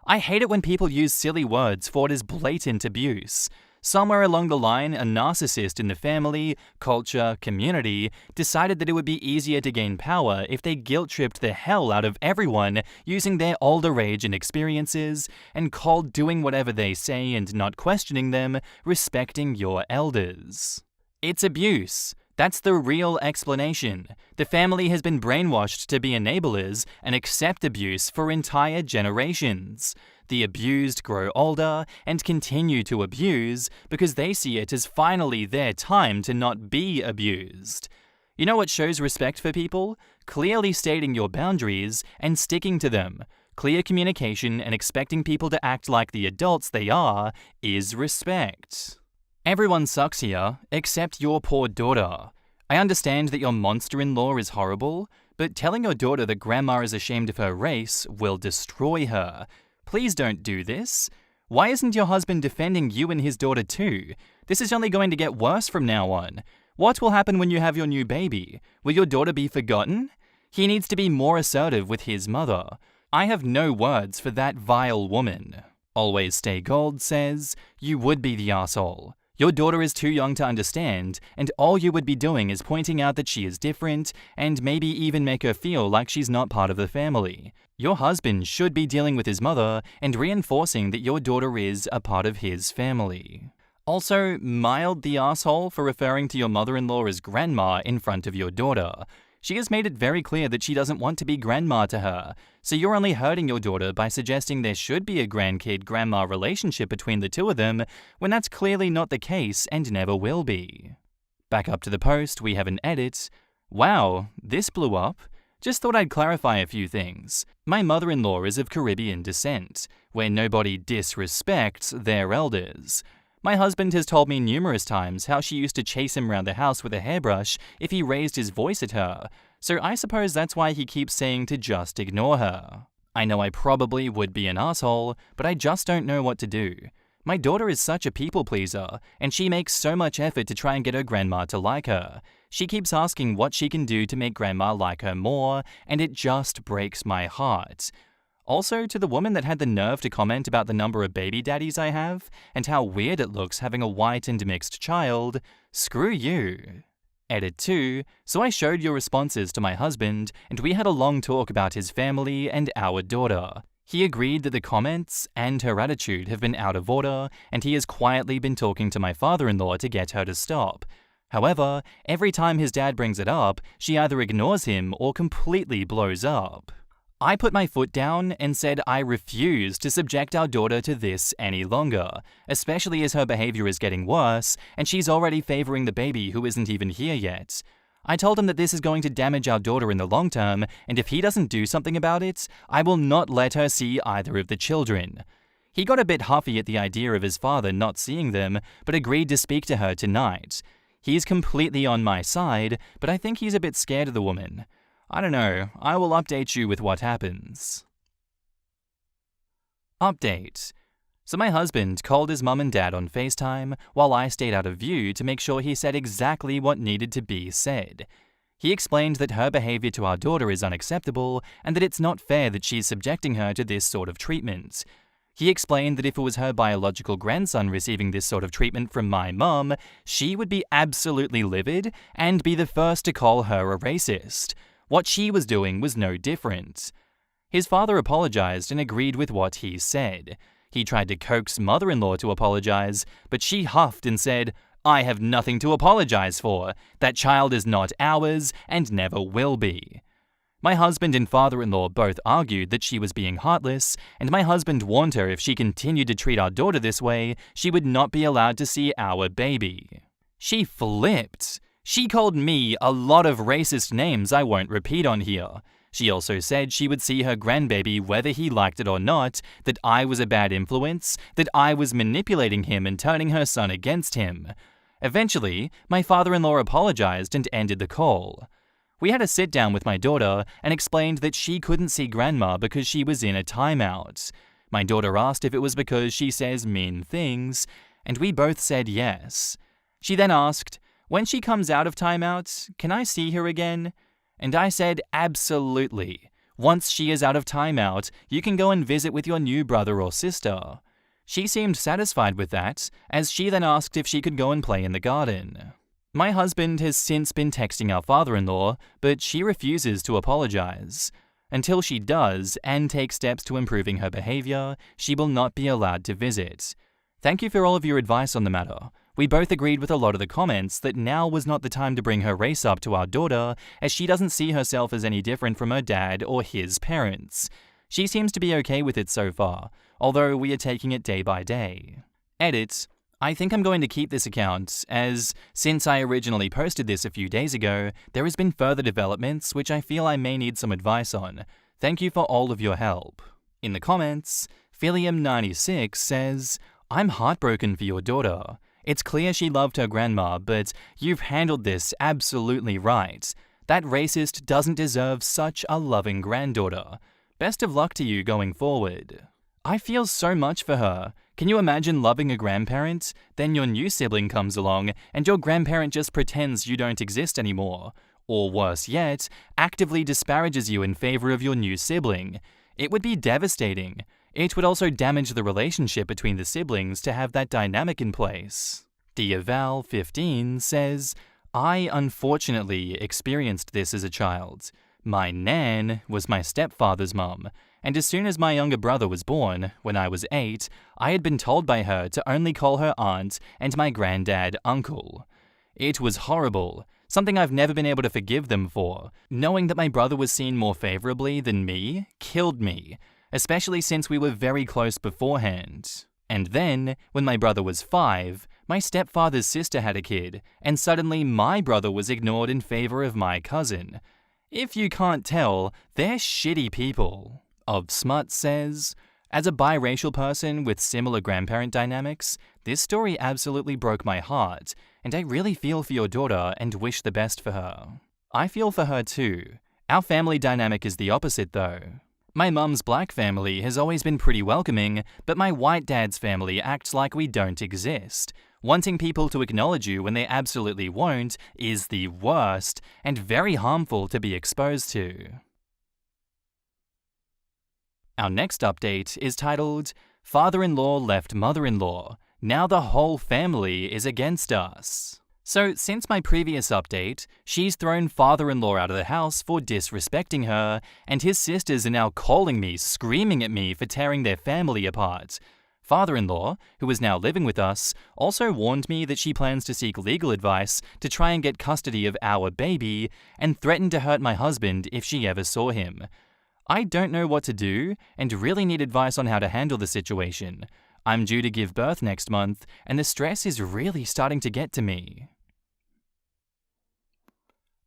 I hate it when people use silly words for what is blatant abuse. Somewhere along the line, a narcissist in the family, culture, community decided that it would be easier to gain power if they guilt-tripped the hell out of everyone using their older age and experiences, and called doing whatever they say and not questioning them respecting your elders. It's abuse. That's the real explanation. The family has been brainwashed to be enablers and accept abuse for entire generations. The abused grow older and continue to abuse because they see it as finally their time to not be abused. You know what shows respect for people? Clearly stating your boundaries and sticking to them. Clear communication and expecting people to act like the adults they are is respect. Everyone sucks here, except your poor daughter. I understand that your monster-in-law is horrible, but telling your daughter that grandma is ashamed of her race will destroy her. Please don't do this. Why isn't your husband defending you and his daughter too? This is only going to get worse from now on. What will happen when you have your new baby? Will your daughter be forgotten? He needs to be more assertive with his mother. I have no words for that vile woman. Always Stay Gold says, you would be the asshole. Your daughter is too young to understand, and all you would be doing is pointing out that she is different and maybe even make her feel like she's not part of the family. Your husband should be dealing with his mother and reinforcing that your daughter is a part of his family. Also, mild the asshole for referring to your mother-in-law as grandma in front of your daughter. She has made it very clear that she doesn't want to be grandma to her, so you're only hurting your daughter by suggesting there should be a grandkid-grandma relationship between the two of them, when that's clearly not the case and never will be. Back up to the post, we have an edit. Wow, this blew up. Just thought I'd clarify a few things. My mother-in-law is of Caribbean descent, where nobody disrespects their elders. My husband has told me numerous times how she used to chase him around the house with a hairbrush if he raised his voice at her, so I suppose that's why he keeps saying to just ignore her. I know I probably would be an asshole, but I just don't know what to do. My daughter is such a people pleaser, and she makes so much effort to try and get her grandma to like her. She keeps asking what she can do to make grandma like her more, and it just breaks my heart. Also, to the woman that had the nerve to comment about the number of baby daddies I have, and how weird it looks having a white and mixed child, screw you. Edit 2, so I showed your responses to my husband, and we had a long talk about his family and our daughter. He agreed that the comments and her attitude have been out of order, and he has quietly been talking to my father-in-law to get her to stop. However, every time his dad brings it up, she either ignores him or completely blows up. I put my foot down and said I refuse to subject our daughter to this any longer, especially as her behavior is getting worse and she's already favoring the baby who isn't even here yet. I told him that this is going to damage our daughter in the long term, and if he doesn't do something about it, I will not let her see either of the children. He got a bit huffy at the idea of his father not seeing them, but agreed to speak to her tonight. He's completely on my side, but I think he's a bit scared of the woman. I don't know, I will update you with what happens. Update. So my husband called his mum and dad on FaceTime while I stayed out of view to make sure he said exactly what needed to be said. He explained that her behavior to our daughter is unacceptable and that it's not fair that she's subjecting her to this sort of treatment. He explained that if it was her biological grandson receiving this sort of treatment from my mum, she would be absolutely livid and be the first to call her a racist. What she was doing was no different. His father apologized and agreed with what he said. He tried to coax mother-in-law to apologize, but she huffed and said, "I have nothing to apologize for. That child is not ours and never will be." My husband and father-in-law both argued that she was being heartless, and my husband warned her if she continued to treat our daughter this way, she would not be allowed to see our baby. She flipped. She called me a lot of racist names I won't repeat on here. She also said she would see her grandbaby whether he liked it or not, that I was a bad influence, that I was manipulating him and turning her son against him. Eventually, my father-in-law apologized and ended the call. We had a sit-down with my daughter and explained that she couldn't see grandma because she was in a timeout. My daughter asked if it was because she says mean things, and we both said yes. She then asked, "When she comes out of timeout, can I see her again?" And I said, absolutely. Once she is out of timeout, you can go and visit with your new brother or sister. She seemed satisfied with that, as she then asked if she could go and play in the garden. My husband has since been texting our father-in-law, but she refuses to apologize. Until she does and takes steps to improving her behavior, she will not be allowed to visit. Thank you for all of your advice on the matter. We both agreed with a lot of the comments that now was not the time to bring her race up to our daughter, as she doesn't see herself as any different from her dad or his parents. She seems to be okay with it so far, although we are taking it day by day. Edit. I think I'm going to keep this account, as since I originally posted this a few days ago, there has been further developments which I feel I may need some advice on. Thank you for all of your help. In the comments, Philium96 says, "I'm heartbroken for your daughter. It's clear she loved her grandma, but you've handled this absolutely right. That racist doesn't deserve such a loving granddaughter. Best of luck to you going forward." I feel so much for her. Can you imagine loving a grandparent? Then your new sibling comes along, and your grandparent just pretends you don't exist anymore. Or worse yet, actively disparages you in favor of your new sibling. It would be devastating. It would also damage the relationship between the siblings to have that dynamic in place. Diaval15 says, I unfortunately experienced this as a child. My nan was my stepfather's mum, and as soon as my younger brother was born, when I was 8, I had been told by her to only call her aunt and my granddad uncle. It was horrible, something I've never been able to forgive them for. Knowing that my brother was seen more favorably than me killed me, especially since we were very close beforehand. And then, when my brother was 5, my stepfather's sister had a kid, and suddenly my brother was ignored in favor of my cousin. If you can't tell, they're shitty people. Of Smut says, as a biracial person with similar grandparent dynamics, this story absolutely broke my heart, and I really feel for your daughter and wish the best for her. I feel for her too. Our family dynamic is the opposite though. My mum's black family has always been pretty welcoming, but my white dad's family acts like we don't exist. Wanting people to acknowledge you when they absolutely won't is the worst and very harmful to be exposed to. Our next update is titled, Father-in-law left mother-in-law. Now the whole family is against us. So, since my previous update, she's thrown father-in-law out of the house for disrespecting her, and his sisters are now calling me, screaming at me for tearing their family apart. Father-in-law, who is now living with us, also warned me that she plans to seek legal advice to try and get custody of our baby, and threatened to hurt my husband if she ever saw him. I don't know what to do, and really need advice on how to handle the situation. I'm due to give birth next month, and the stress is really starting to get to me.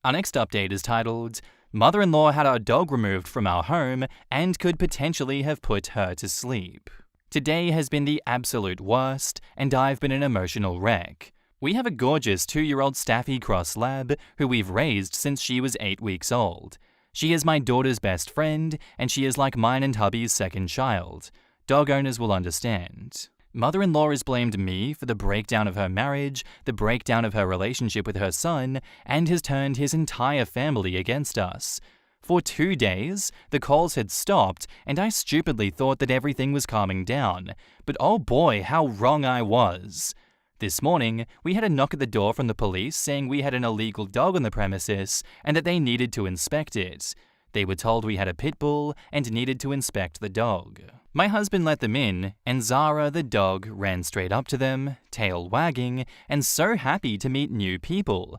Our next update is titled, Mother-in-law had our dog removed from our home and could potentially have put her to sleep. Today has been the absolute worst, and I've been an emotional wreck. We have a gorgeous 2-year-old Staffy Cross Lab who we've raised since she was 8 weeks old. She is my daughter's best friend, and she is like mine and hubby's second child. Dog owners will understand. Mother-in-law has blamed me for the breakdown of her marriage, the breakdown of her relationship with her son, and has turned his entire family against us. For 2 days, the calls had stopped, and I stupidly thought that everything was calming down. But oh boy, how wrong I was. This morning, we had a knock at the door from the police saying we had an illegal dog on the premises and that they needed to inspect it. They were told we had a pit bull and needed to inspect the dog. My husband let them in, and Zara, the dog, ran straight up to them, tail wagging, and so happy to meet new people.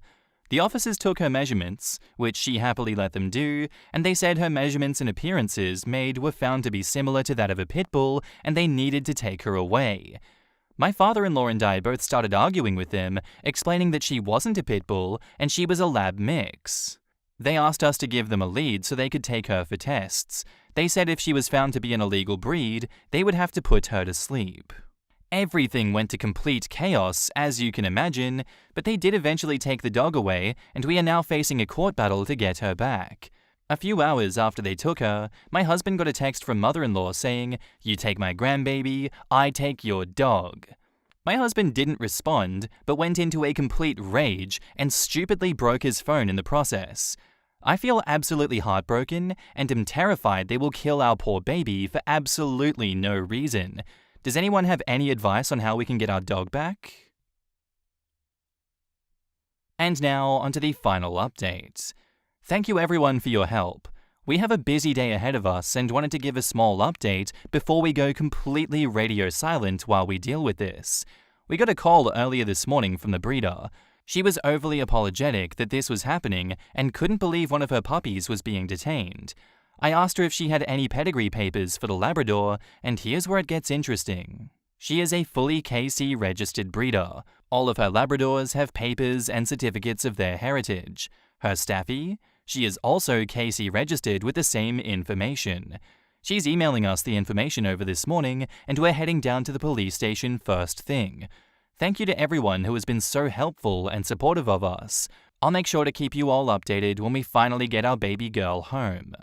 The officers took her measurements, which she happily let them do, and they said her measurements and appearances made were found to be similar to that of a pit bull, and they needed to take her away. My father-in-law and I both started arguing with them, explaining that she wasn't a pit bull and she was a lab mix. They asked us to give them a lead so they could take her for tests. They said if she was found to be an illegal breed, they would have to put her to sleep. Everything went to complete chaos, as you can imagine, but they did eventually take the dog away, and we are now facing a court battle to get her back. A few hours after they took her, my husband got a text from mother-in-law saying, "You take my grandbaby, I take your dog." My husband didn't respond, but went into a complete rage and stupidly broke his phone in the process. I feel absolutely heartbroken and am terrified they will kill our poor baby for absolutely no reason. Does anyone have any advice on how we can get our dog back? And now, onto the final update. Thank you everyone for your help. We have a busy day ahead of us and wanted to give a small update before we go completely radio silent while we deal with this. We got a call earlier this morning from the breeder. She was overly apologetic that this was happening and couldn't believe one of her puppies was being detained. I asked her if she had any pedigree papers for the Labrador, and here's where it gets interesting. She is a fully KC registered breeder. All of her Labradors have papers and certificates of their heritage. Her Staffy? She is also KC registered with the same information. She's emailing us the information over this morning, and we're heading down to the police station first thing. Thank you to everyone who has been so helpful and supportive of us. I'll make sure to keep you all updated when we finally get our baby girl home.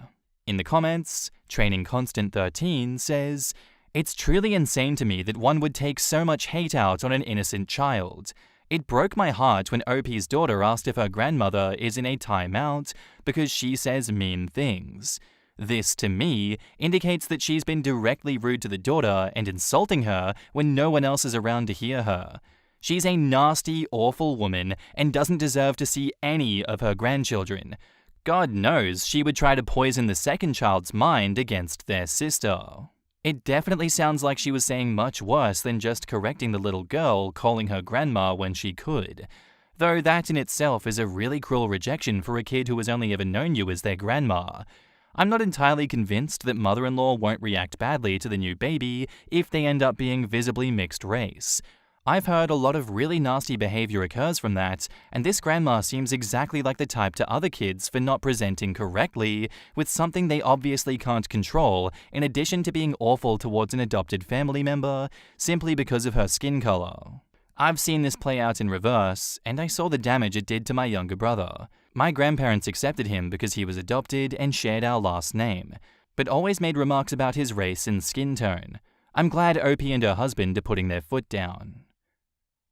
In the comments, Training Constant 13 says, "It's truly insane to me that one would take so much hate out on an innocent child. It broke my heart when OP's daughter asked if her grandmother is in a timeout because she says mean things. This, to me, indicates that she's been directly rude to the daughter and insulting her when no one else is around to hear her. She's a nasty, awful woman and doesn't deserve to see any of her grandchildren. God knows she would try to poison the second child's mind against their sister. It definitely sounds like she was saying much worse than just correcting the little girl, calling her grandma when she could. Though that in itself is a really cruel rejection for a kid who has only ever known you as their grandma. I'm not entirely convinced that mother-in-law won't react badly to the new baby if they end up being visibly mixed race. I've heard a lot of really nasty behavior occurs from that, and this grandma seems exactly like the type to other kids for not presenting correctly with something they obviously can't control, in addition to being awful towards an adopted family member simply because of her skin color. I've seen this play out in reverse, and I saw the damage it did to my younger brother. My grandparents accepted him because he was adopted and shared our last name, but always made remarks about his race and skin tone. I'm glad Opie and her husband are putting their foot down.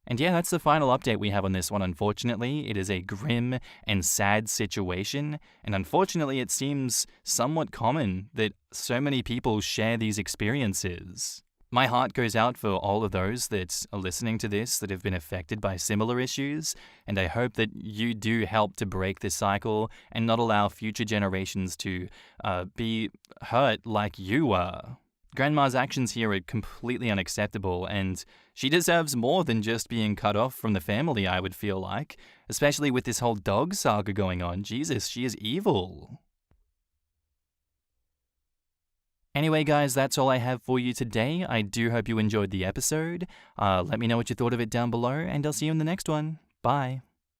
And yeah, that's the final update we have on this one, unfortunately. It is a grim and sad situation, and unfortunately it seems somewhat common that so many people share these experiences. My heart goes out for all of those that are listening to this that have been affected by similar issues, and I hope that you do help to break this cycle and not allow future generations to be hurt like you were. Grandma's actions here are completely unacceptable, and she deserves more than just being cut off from the family, I would feel like. Especially with this whole dog saga going on. Jesus, she is evil. Anyway, guys, that's all I have for you today. I do hope you enjoyed the episode. Let me know what you thought of it down below, and I'll see you in the next one. Bye.